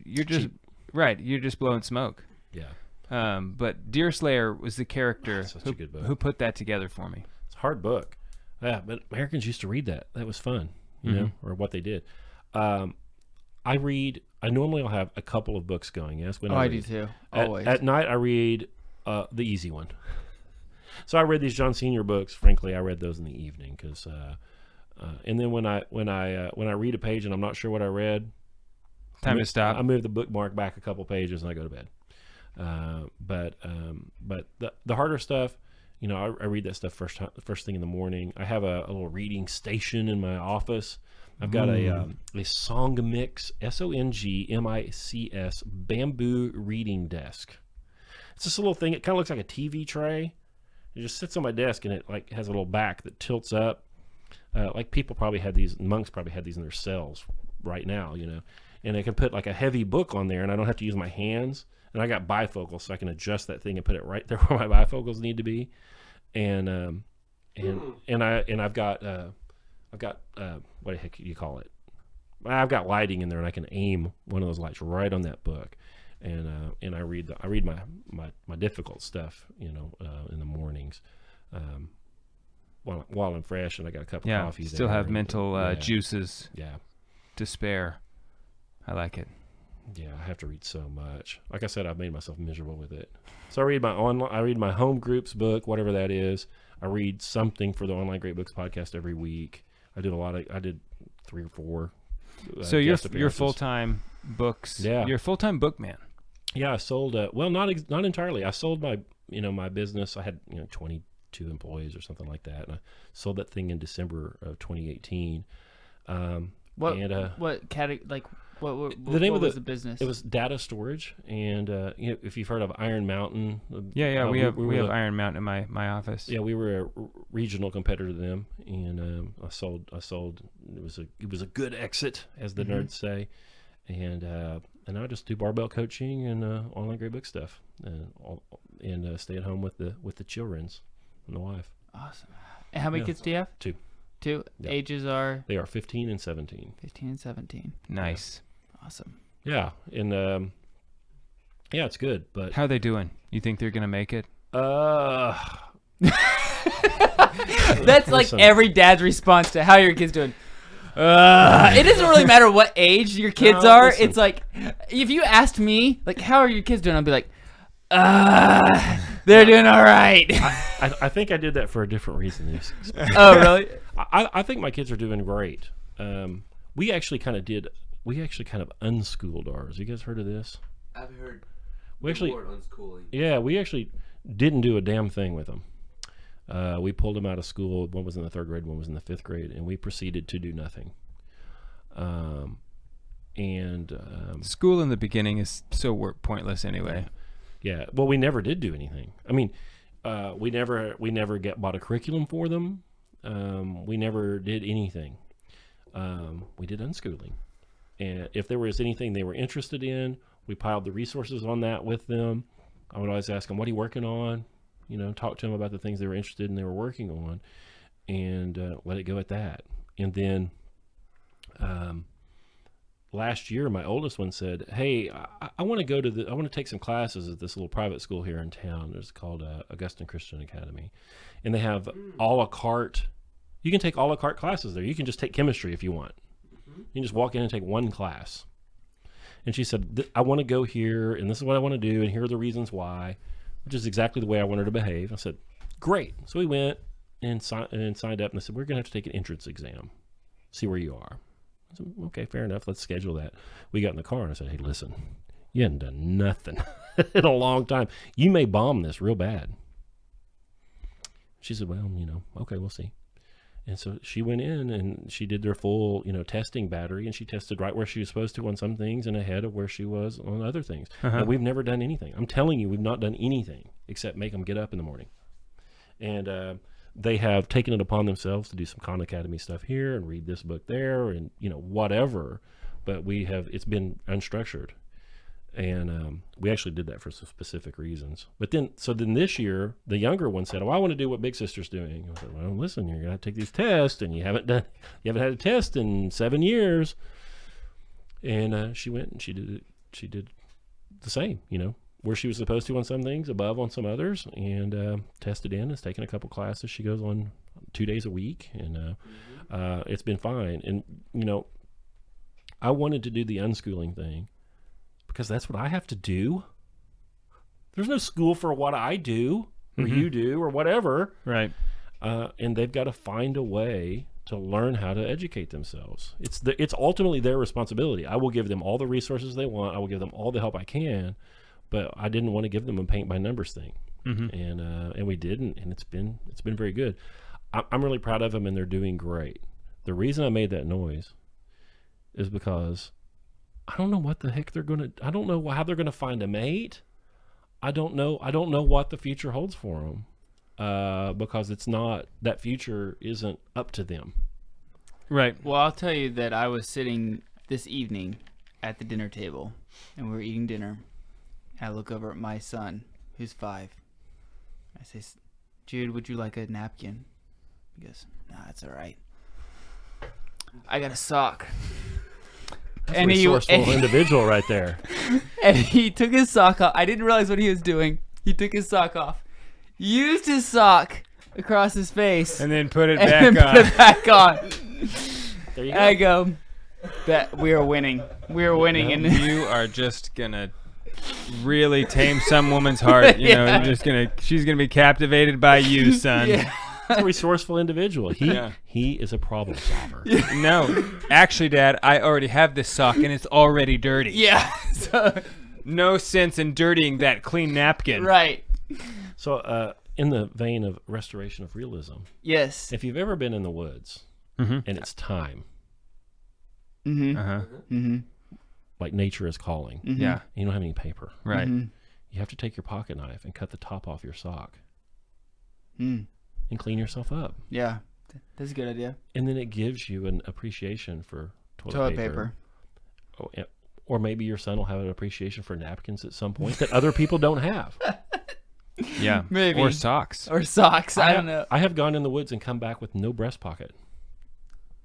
right, you're just blowing smoke. Yeah. But Deerslayer was the character Such a good book. who put that together for me. It's a hard book. Yeah, but Americans used to read that. That was fun, you know, or what they did. I normally will have a couple of books going. Yes, when I read. do too. At, Always. at night, I read the easy one. So I read these John Senior books. Frankly, I read those in the evening because, and then when I read a page and I'm not sure what I read, Time to stop. I move the bookmark back a couple pages and I go to bed. But the harder stuff, you know, I read that stuff first thing in the morning. I have a little reading station in my office. I've got a Songmix, SONGMICS bamboo reading desk. It's this little thing. It kind of looks like a TV tray. It just sits on my desk and it like has a little back that tilts up. Like people probably had these, monks probably had these in their cells right now, you know. And I can put like a heavy book on there and I don't have to use my hands. And I got bifocals so I can adjust that thing and put it right there where my bifocals need to be. And I've got what the heck do you call it? I've got lighting in there and I can aim one of those lights right on that book. And I read my difficult stuff, you know, in the mornings. While I'm fresh and I got a cup of coffee. Still there have and, mental juices Yeah. to spare. I like it. Yeah, I have to read so much. Like I said, I've made myself miserable with it. So I read my home groups book, whatever that is. I read something for the Online Great Books podcast every week. I did 3 or 4. So you're guest appearances. full-time books. Yeah. You're a full-time bookman. Yeah, I sold. Well, not entirely. I sold my business. I had 22 employees or something like that, and I sold that thing in December of 2018. What category? Like what The name what of was the business? It was data storage, and if you've heard of Iron Mountain. Yeah. We have were Iron Mountain in my office. Yeah, we were a regional competitor to them, and I sold. It was a good exit, as the nerds say, and I just do barbell coaching and online great book stuff, and stay at home with the childrens and the wife. Awesome. And how many kids do you have? 2. 2. Yep. Ages are They are 15 and 17. 15 and 17. Nice. Awesome. Yeah, and yeah, it's good. But How are they doing? You think they're gonna make it? That's like Listen. every dad's response to how your kids doing. It doesn't really matter what age your kids No, are. listen. It's like, if you asked me, like, how are your kids doing? I'd be like, they're doing all right. I think I did that for a different reason. Oh, really? I think my kids are doing great. We actually kind of unschooled ours. You guys heard of this? I've heard We actually, the word unschooling. yeah, we actually didn't do a damn thing with them. We pulled them out of school. One was in the 3rd grade, one was in the 5th grade, and we proceeded to do nothing. School in the beginning is so pointless anyway. Yeah, well, we never did do anything. I mean, we never bought a curriculum for them. We never did anything. We did unschooling, and if there was anything they were interested in, we piled the resources on that with them. I would always ask them, "What are you working on?" Talk to them about the things they were interested in, they were working on, and let it go at that. And then last year, my oldest one said, "Hey, I want to take some classes at this little private school here in town. It's called Augustine Christian Academy, and they have a la carte. You can take a la carte classes there. You can just take chemistry if you want. You can just walk in and take one class." And she said, "I want to go here, and this is what I want to do, and here are the reasons why," which is exactly the way I wanted her to behave. I said, "Great." So we went and signed up, and I said, "We're going to have to take an entrance exam, see where you are." I said, okay, fair enough. Let's schedule that. We got in the car and I said, hey, listen, you haven't done nothing in a long time. You may bomb this real bad. She said, well, okay, we'll see. And so she went in and she did their full, testing battery, and she tested right where she was supposed to on some things and ahead of where she was on other things. And we've never done anything. I'm telling you, we've not done anything except make them get up in the morning. And they have taken it upon themselves to do some Khan Academy stuff here and read this book there and, whatever. But it's been unstructured. And we actually did that for some specific reasons. But then this year, the younger one said, I want to do what Big Sister's doing. I said, well, listen, you're going to take these tests, and you haven't had a test in 7 years. And she went and she did the same, where she was supposed to on some things, above on some others, and tested in, has taken a couple classes. She goes on 2 days a week, and it's been fine. And, I wanted to do the unschooling thing, because that's what I have to do. There's no school for what I do or you do or whatever. Right. And they've got to find a way to learn how to educate themselves. It's ultimately their responsibility. I will give them all the resources they want. I will give them all the help I can, but I didn't want to give them a paint by numbers thing. And we didn't, and it's been very good. I'm really proud of them, and they're doing great. The reason I made that noise is because I don't know what the heck I don't know how they're gonna find a mate. I don't know what the future holds for them, because that future isn't up to them. Right. Well, I'll tell you that I was sitting this evening at the dinner table, and we were eating dinner. And I look over at my son, who's 5. I say, Jude, would you like a napkin? He goes, nah, it's all right. I got a sock. That's a resourceful individual right there. And he took his sock off. I didn't realize what he was doing. He took his sock off, used his sock across his face, And then put it and back on. put it back on. There you go. I go, that we are winning. We are winning. Yeah. And You are just gonna really tame some woman's heart. Yeah. She's gonna be captivated by you, son. yeah. That's a resourceful individual. Yeah. He is a problem solver. No, actually, Dad, I already have this sock and it's already dirty. Yeah. So, No sense in dirtying that clean napkin. right. So, in the vein of restoration of realism, Yes. if you've ever been in the woods and it's time, Mm-hmm. Uh huh. Mm-hmm. like nature is calling, Yeah. and you don't have any paper, Right. Mm-hmm. you have to take your pocket knife and cut the top off your sock Mm. and clean yourself up. Yeah. That's a good idea. And then it gives you an appreciation for Toilet paper. Oh, yeah. Or maybe your son will have an appreciation for napkins at some point that other people don't have. Yeah. Maybe. Or socks. Or socks. I don't know. I have gone in the woods and come back with no breast pocket.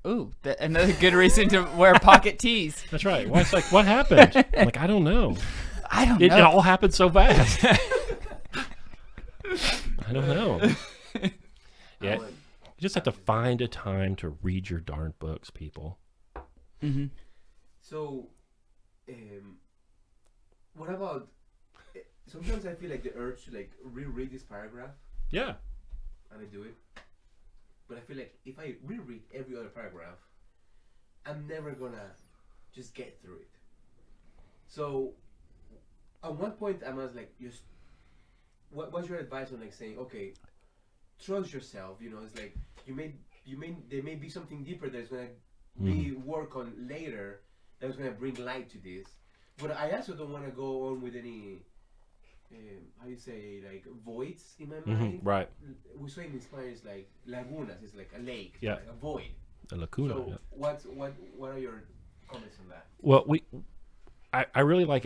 Ooh, another good reason to wear pocket tees. That's right. Well, it's like, what happened? I'm like, I don't know. I don't It know. all happened so fast. I don't know. Yeah. You just have to find a time to read your darn books, people. Mm-hmm. So, what about? Sometimes I feel like the urge to like reread this paragraph, Yeah. and I do it. But I feel like if I reread every other paragraph, I'm never gonna just get through it. So, at one point, I was like, just what's your advice on like saying, okay, trust yourself. It's like there may be something deeper that's gonna be work on later that's gonna bring light to this. But I also don't want to go on with any how you say, like voids in my mind. Right. We say in Spanish like lagunas. It's like a lake, Yeah. like a void. A lacuna. So yeah. what are your comments on that? Well, I really like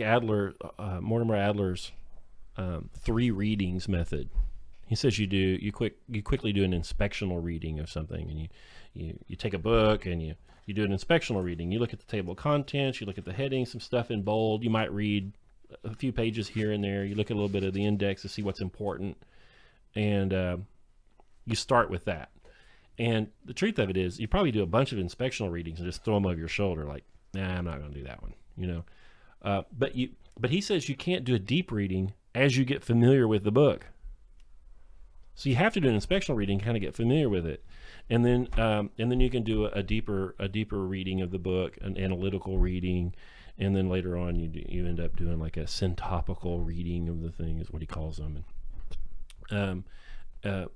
Mortimer Adler's 3 readings method. He says you quickly do an inspectional reading of something, and you take a book and you do an inspectional reading. You look at the table of contents, you look at the headings, some stuff in bold. You might read a few pages here and there. You look at a little bit of the index to see what's important, and you start with that. And the truth of it is, you probably do a bunch of inspectional readings and just throw them over your shoulder, like, nah, I'm not going to do that one, But he says you can't do a deep reading as you get familiar with the book. So you have to do an inspectional reading, kind of get familiar with it, and then you can do a deeper reading of the book, an analytical reading, and then later on you end up doing like a syntopical reading of the thing, is what he calls them. And,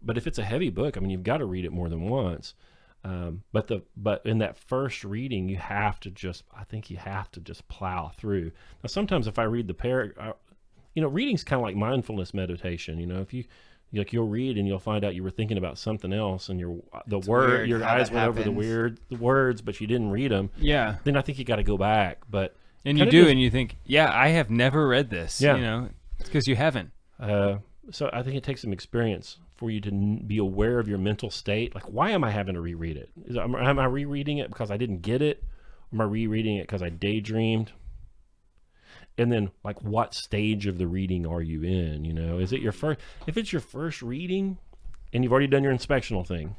but if it's a heavy book, I mean, you've got to read it more than once. But in that first reading, I think you have to just plow through. Now, sometimes if I read the paragraph, reading's kind of like mindfulness meditation. If you'll read and you'll find out you were thinking about something else, and your eyes went over the words, but you didn't read them. Yeah. Then I think you got to go back. And you do, and you think, I have never read this. Yeah. It's because you haven't. So I think it takes some experience for you to be aware of your mental state. Like, why am I having to reread it? Am I rereading it because I didn't get it? Or am I rereading it because I daydreamed? And then, like, what stage of the reading are you in? Is it your first? If it's your first reading, and you've already done your inspectional thing,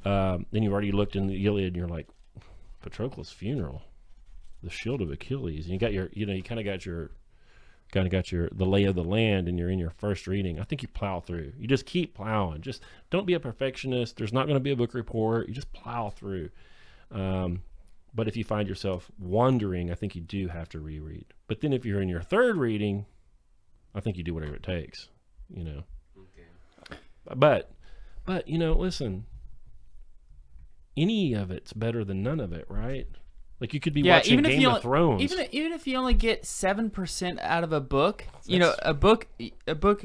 then you've already looked in the Iliad, and you're like, Patroclus' funeral, the shield of Achilles, and you got your, you kind of got the lay of the land, and you're in your first reading. I think you plow through. You just keep plowing. Just don't be a perfectionist. There's not going to be a book report. You just plow through. But if you find yourself wandering, I think you do have to reread. But then if you're in your third reading, I think you do whatever it takes, Okay. But listen, any of it's better than none of it, right? Like, you could be watching Game of Thrones. Even if you only get 7% out of a book, a book,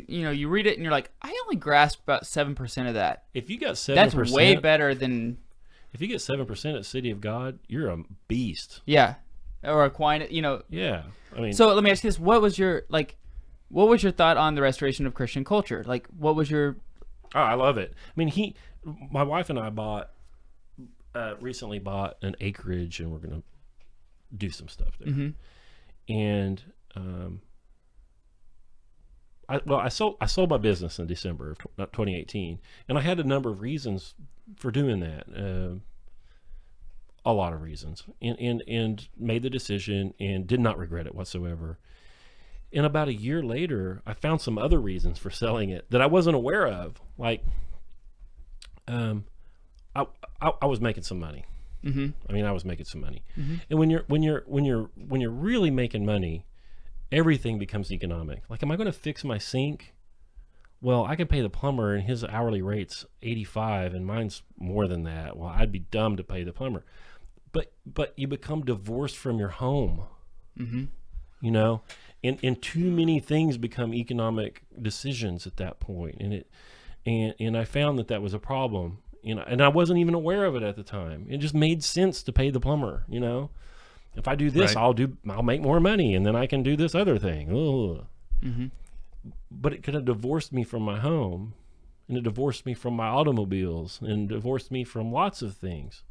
you read it and you're like, I only grasped about 7% of that. If you got 7%, that's way better than. If you get 7% at City of God, you're a beast. Yeah, or Aquinas, Yeah, I mean. So let me ask you this: what was your thought on the restoration of Christian culture? Like, what was your? Oh, I love it. I mean, my wife and I recently bought an acreage, and we're gonna do some stuff there. Mm-hmm. And I sold my business in December of 2018, and I had a number of reasons for doing that. A lot of reasons, and made the decision and did not regret it whatsoever. And about a year later, I found some other reasons for selling it that I wasn't aware of. Like, I was making some money. Mm-hmm. I mean, I was making some money. Mm-hmm. And when you're really making money, everything becomes economic. Like, am I going to fix my sink? Well, I can pay the plumber, and his hourly rate's $85, and mine's more than that. Well, I'd be dumb to pay the plumber. But you become divorced from your home. Mm-hmm. And too many things become economic decisions at that point. And I found that was a problem. And I wasn't even aware of it at the time. It just made sense to pay the plumber. If I do this, right, I'll make more money, and then I can do this other thing. Mm-hmm. But it could have divorced me from my home, and it divorced me from my automobiles, and divorced me from lots of things.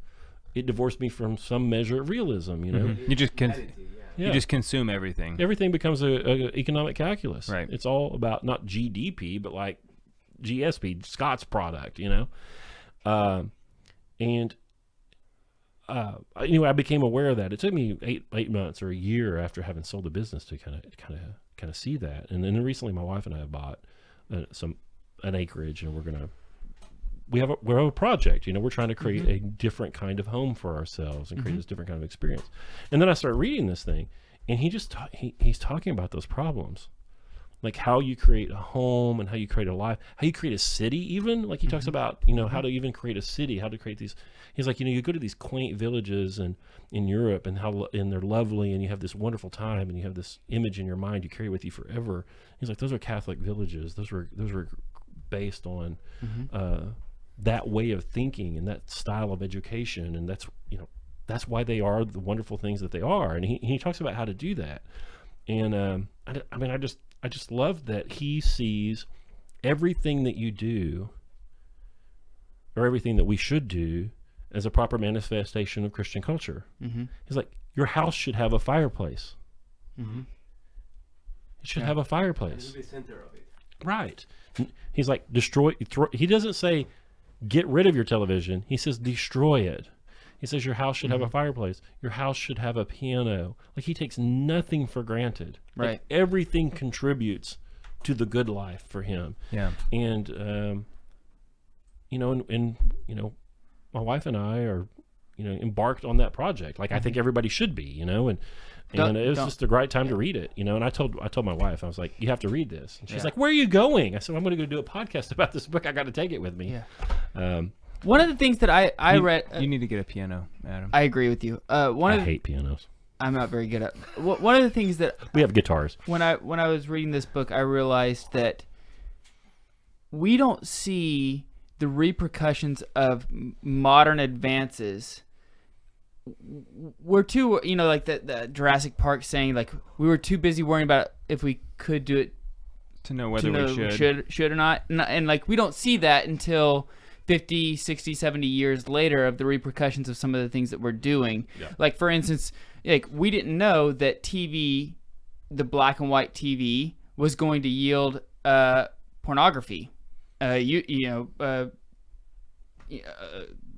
It divorced me from some measure of realism. Mm-hmm. You just consume everything. Everything becomes a economic calculus. Right. It's all about not GDP, but like GSP, Scott's product. I became aware of that. It took me eight months or a year after having sold the business to kind of see that. And then recently, my wife and I have bought an acreage, and we have a project. We're trying to create a different kind of home for ourselves and create this different kind of experience. And then I started reading this thing, and he's talking about those problems, like how you create a home and how you create a life, how you create a city. Even like he talks about, how to even create a city, how to create these. He's like, you go to these quaint villages and in Europe, and they're lovely, and you have this wonderful time, and you have this image in your mind you carry with you forever. He's like, those are Catholic villages. Those were based on that way of thinking and that style of education, and that's why they are the wonderful things that they are. And he talks about how to do that. And I just love that he sees everything that you do, or everything that we should do, as a proper manifestation of Christian culture. Mm-hmm. He's like, your house should have a fireplace. Mm-hmm. It should have a fireplace. The center of it. Right. He's like, he doesn't say get rid of your television. He says destroy it. He says your house should have a fireplace. Your house should have a piano. Like, he takes nothing for granted. Right. Like, everything contributes to the good life for him. Yeah. And my wife and I are embarked on that project. Like, I think everybody should be, and it was just a great time to read it, and I told my wife, I was like, you have to read this. And she's like, where are you going? I said, I'm going to go do a podcast about this book. I got to take it with me. Yeah. One of the things that I read, you need to get a piano, Adam. I agree with you. I hate pianos. I'm not very good at. One of the things that we have guitars. When I was reading this book, I realized that we don't see the repercussions of modern advances. We're too, like the Jurassic Park saying, like, we were too busy worrying about if we could do it to know whether we should or not. And like, we don't see that until 50, 60, 70 years later of the repercussions of some of the things that we're doing. Yeah. Like, for instance, like, we didn't know that TV, the black and white TV, was going to yield pornography.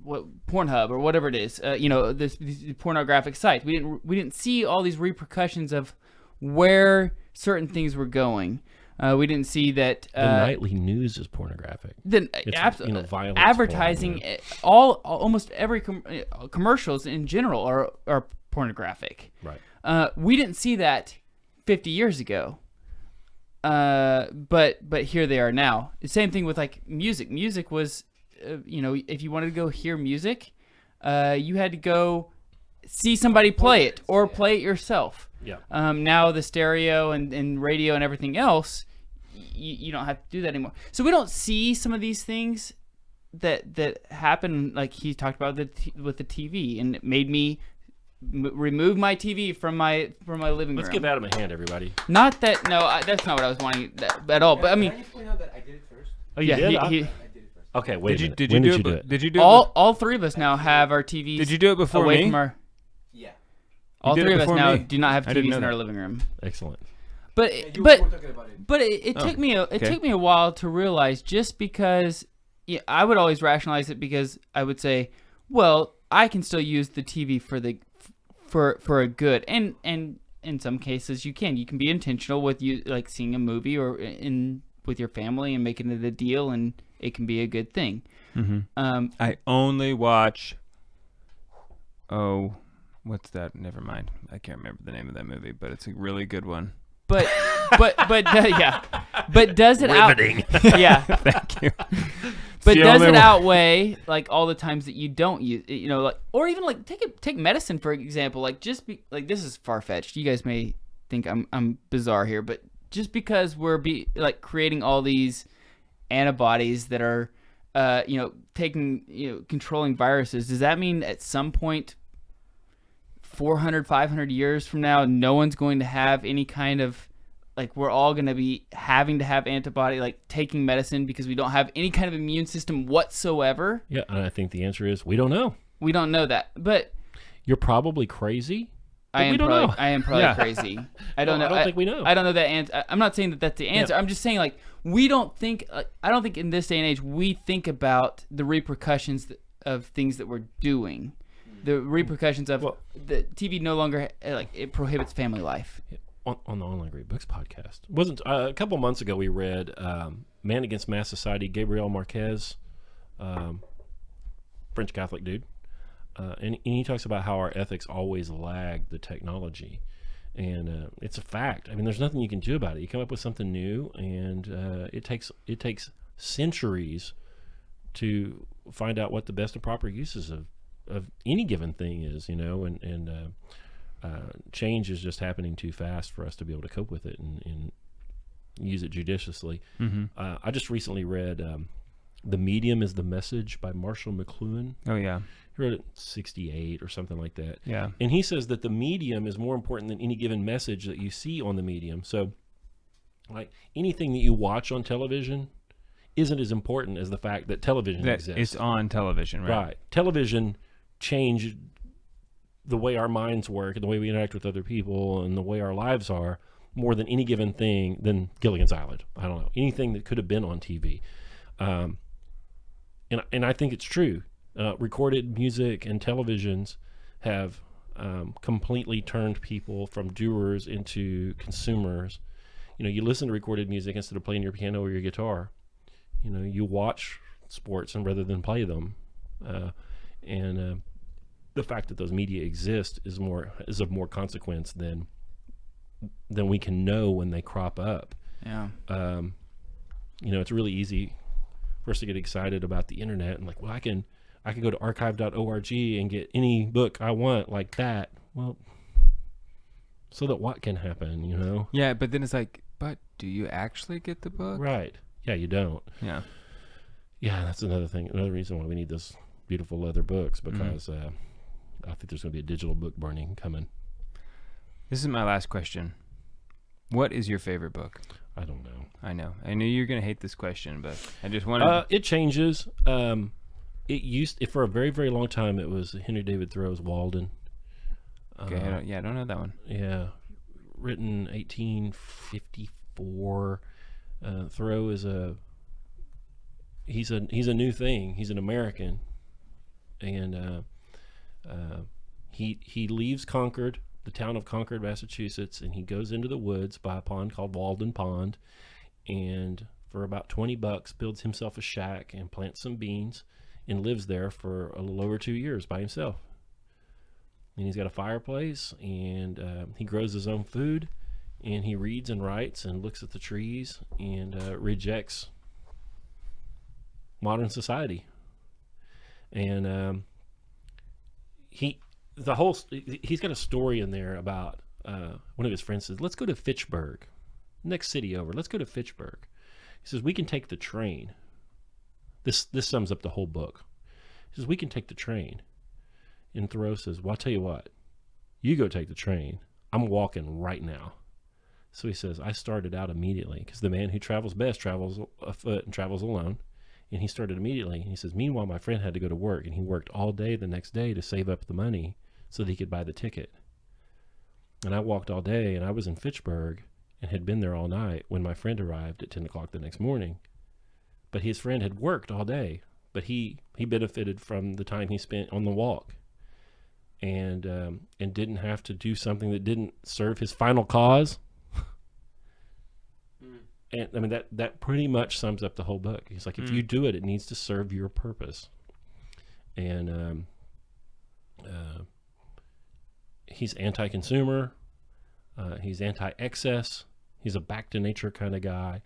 What Pornhub or whatever it is, these pornographic sites. We didn't see all these repercussions of where certain things were going. We didn't see that the nightly news is pornographic. Then violence, advertising, porn, almost every commercials in general are pornographic. Right. We didn't see that 50 years ago. But here they are now. The same thing with like music. Music was, if you wanted to go hear music, you had to go see somebody play it or play it yourself. Yeah. Now the stereo and radio and everything else, you don't have to do that anymore. So we don't see some of these things that happen, like he talked about with the TV, and it made me remove my TV from my living room. Let's give Adam a hand, everybody. Not that, no, that's not what I was wanting at all. But I mean, can I just point out that I did it first? Oh, you did? I did it first. Okay, wait a minute. Did when you did do you it? do it? Did you do it? all three of us now have our TVs. Did you do it before away me? From our, Yeah. all did it three of us before now me? do not have I didn't TVs know in our that. living room. Excellent. But You were talking about it. it took me took me a while to realize, just because I would always rationalize it because I would say, well, I can still use the TV for a good, and in some cases you can be intentional with you, like seeing a movie or with your family and making it a deal, and it can be a good thing. Mm-hmm. I only watch. Oh, what's that? Never mind. I can't remember the name of that movie, but it's a really good one. But yeah. But does it Riveting. Yeah. Thank you. But does it outweigh like all the times that you don't use, like, or even like take medicine for example, like like this is far fetched. You guys may think I'm bizarre here, but just because we're creating all these antibodies that are, controlling viruses, does that mean at some point 400, 500 years from now, no one's going to have any kind of, like, we're all going to be having to have antibody, like taking medicine because we don't have any kind of immune system whatsoever? Yeah, and I think the answer is we don't know. We don't know that, but you're probably crazy. I am probably crazy. I don't know. I don't think we know. I don't know that answer. I'm not saying that that's the answer. Yeah. I'm just saying, like, we don't think. I don't think in this day and age we think about the repercussions of things that we're doing. The repercussions of the TV no longer it prohibits family life. On the Online Great Books podcast, wasn't a couple months ago we read Man Against Mass Society, Gabriel Marquez, French Catholic dude, and he talks about how our ethics always lag the technology, and it's a fact. I mean, there's nothing you can do about it. You come up with something new, and it takes centuries to find out what the best and proper uses of any given thing is, and change is just happening too fast for us to be able to cope with it and use it judiciously. Mm-hmm. I just recently read The Medium is the Message by Marshall McLuhan. Oh, yeah. He wrote it in 1968 or something like that. Yeah. And he says that the medium is more important than any given message that you see on the medium. So, like, anything that you watch on television isn't as important as the fact that television exists. It's on television, right? Right. Television changed the way our minds work and the way we interact with other people and the way our lives are more than any given thing than Gilligan's Island. I don't know. Anything that could have been on TV. And I think it's true. Recorded music and televisions have completely turned people from doers into consumers. you listen to recorded music instead of playing your piano or your guitar. You watch sports and rather than play them. And the fact that those media exist is of more consequence than we can know when they crop up. Yeah. It's really easy for us to get excited about the internet and like, well, I can go to archive.org and get any book I want like that. Well, so that what can happen, Yeah, but then it's like, but do you actually get the book? Right. Yeah, you don't. Yeah. Yeah, that's another reason why we need those beautiful leather books, because I think there's going to be a digital book burning coming. This is my last question. What is your favorite book? I don't know. I know. I knew you were going to hate this question, but I just wanted... It changes. For a very, very long time, it was Henry David Thoreau's Walden. Okay, I don't know that one. Yeah. Written 1854. Thoreau is he's a new thing. He's an American. And he leaves Concord, the town of Concord, Massachusetts, and he goes into the woods by a pond called Walden Pond, and for about $20 builds himself a shack and plants some beans and lives there for a little over 2 years by himself. And he's got a fireplace, and he grows his own food, and he reads and writes and looks at the trees and rejects modern society. And he's got a story in there about one of his friends says, let's go to Fitchburg, next city over. Let's go to Fitchburg. He says, we can take the train. This sums up the whole book. He says, we can take the train. And Thoreau says, well, I'll tell you what, you go take the train. I'm walking right now. So he says, I started out immediately, because the man who travels best travels afoot and travels alone. And he started immediately. And he says, meanwhile, my friend had to go to work, and he worked all day the next day to save up the money so that he could buy the ticket. And I walked all day, and I was in Fitchburg and had been there all night when my friend arrived at 10 o'clock the next morning. But his friend had worked all day, but he benefited from the time he spent on the walk, and didn't have to do something that didn't serve his final cause. And I mean, that pretty much sums up the whole book. He's like, if you do it, it needs to serve your purpose. And he's anti-consumer. He's anti-excess. He's a back-to-nature kind of guy.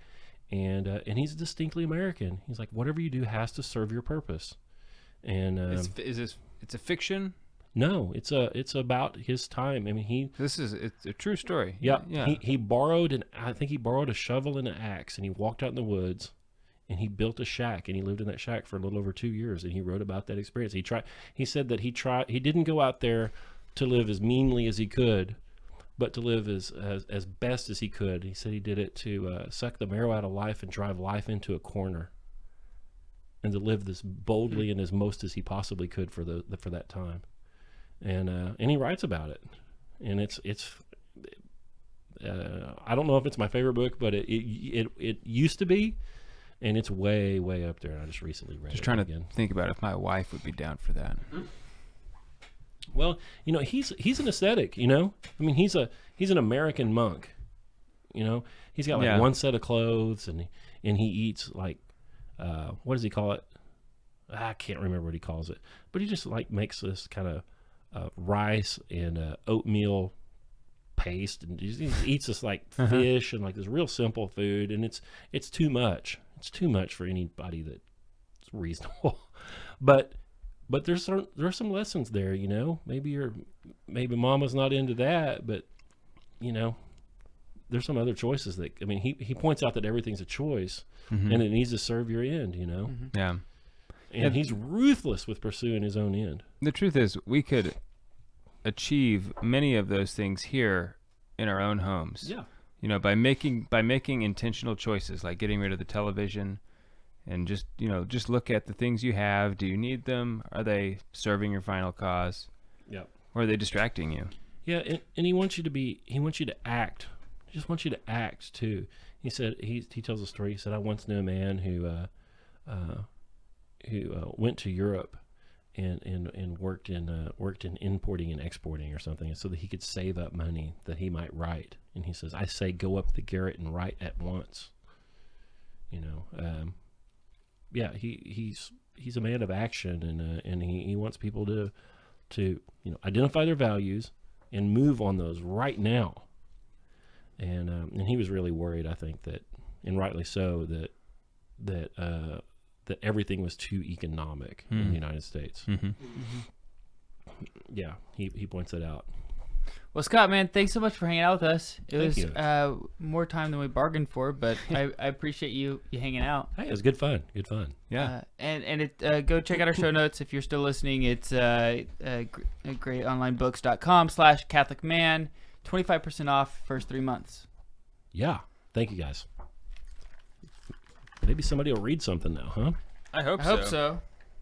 And he's distinctly American. He's like, whatever you do has to serve your purpose. And it's a fiction? No, it's about his time. I mean, it's a true story. Yeah. Yeah. He borrowed I think he borrowed a shovel and an axe, and he walked out in the woods, and he built a shack, and he lived in that shack for a little over 2 years, and he wrote about that experience. He said that he didn't go out there to live as meanly as he could, but to live as best as he could. He said he did it to suck the marrow out of life and drive life into a corner, and to live this boldly and as most as he possibly could for that time. And he writes about it, and it's I don't know if it's my favorite book, but it used to be, and it's way, way up there. And I just recently read it. Just trying again. to think about if my wife would be down for that. Well, he's an ascetic. I mean, he's an American monk. He's got like one set of clothes, and he eats like what does he call it? I can't remember what he calls it, but he just like makes this kind of rice and oatmeal paste, and he eats this like fish and like this real simple food, and it's too much. It's too much for anybody that's reasonable. But there's some lessons there, Maybe mama's not into that, but there's some other choices that, I mean, he points out that everything's a choice, and it needs to serve your end, Yeah. And he's ruthless with pursuing his own end. The truth is, we could achieve many of those things here in our own homes. Yeah. By making intentional choices, like getting rid of the television, and just look at the things you have. Do you need them? Are they serving your final cause? Yeah. Or are they distracting you? Yeah, and he wants you to act. He just wants you to act too. He said he tells a story. He said, I once knew a man who went to Europe, and worked in importing and exporting or something, so that he could save up money that he might write. And he says, I say, go up the garret and write at once. Yeah, he's a man of action, and he wants people to identify their values and move on those right now. And he was really worried, I think, that, and rightly so, that everything was too economic in the United States. Yeah, he points it out. Well, Scott, man, thanks so much for hanging out with us. It Thank was you. More time than we bargained for, but I appreciate you hanging out. Hey, it was good fun. Good fun. Yeah. And go check out our show notes if you're still listening. It's greatonlinebooks.com/CatholicMan. 25% off first 3 months. Yeah. Thank you, guys. Maybe somebody will read something now, huh? I hope I hope so.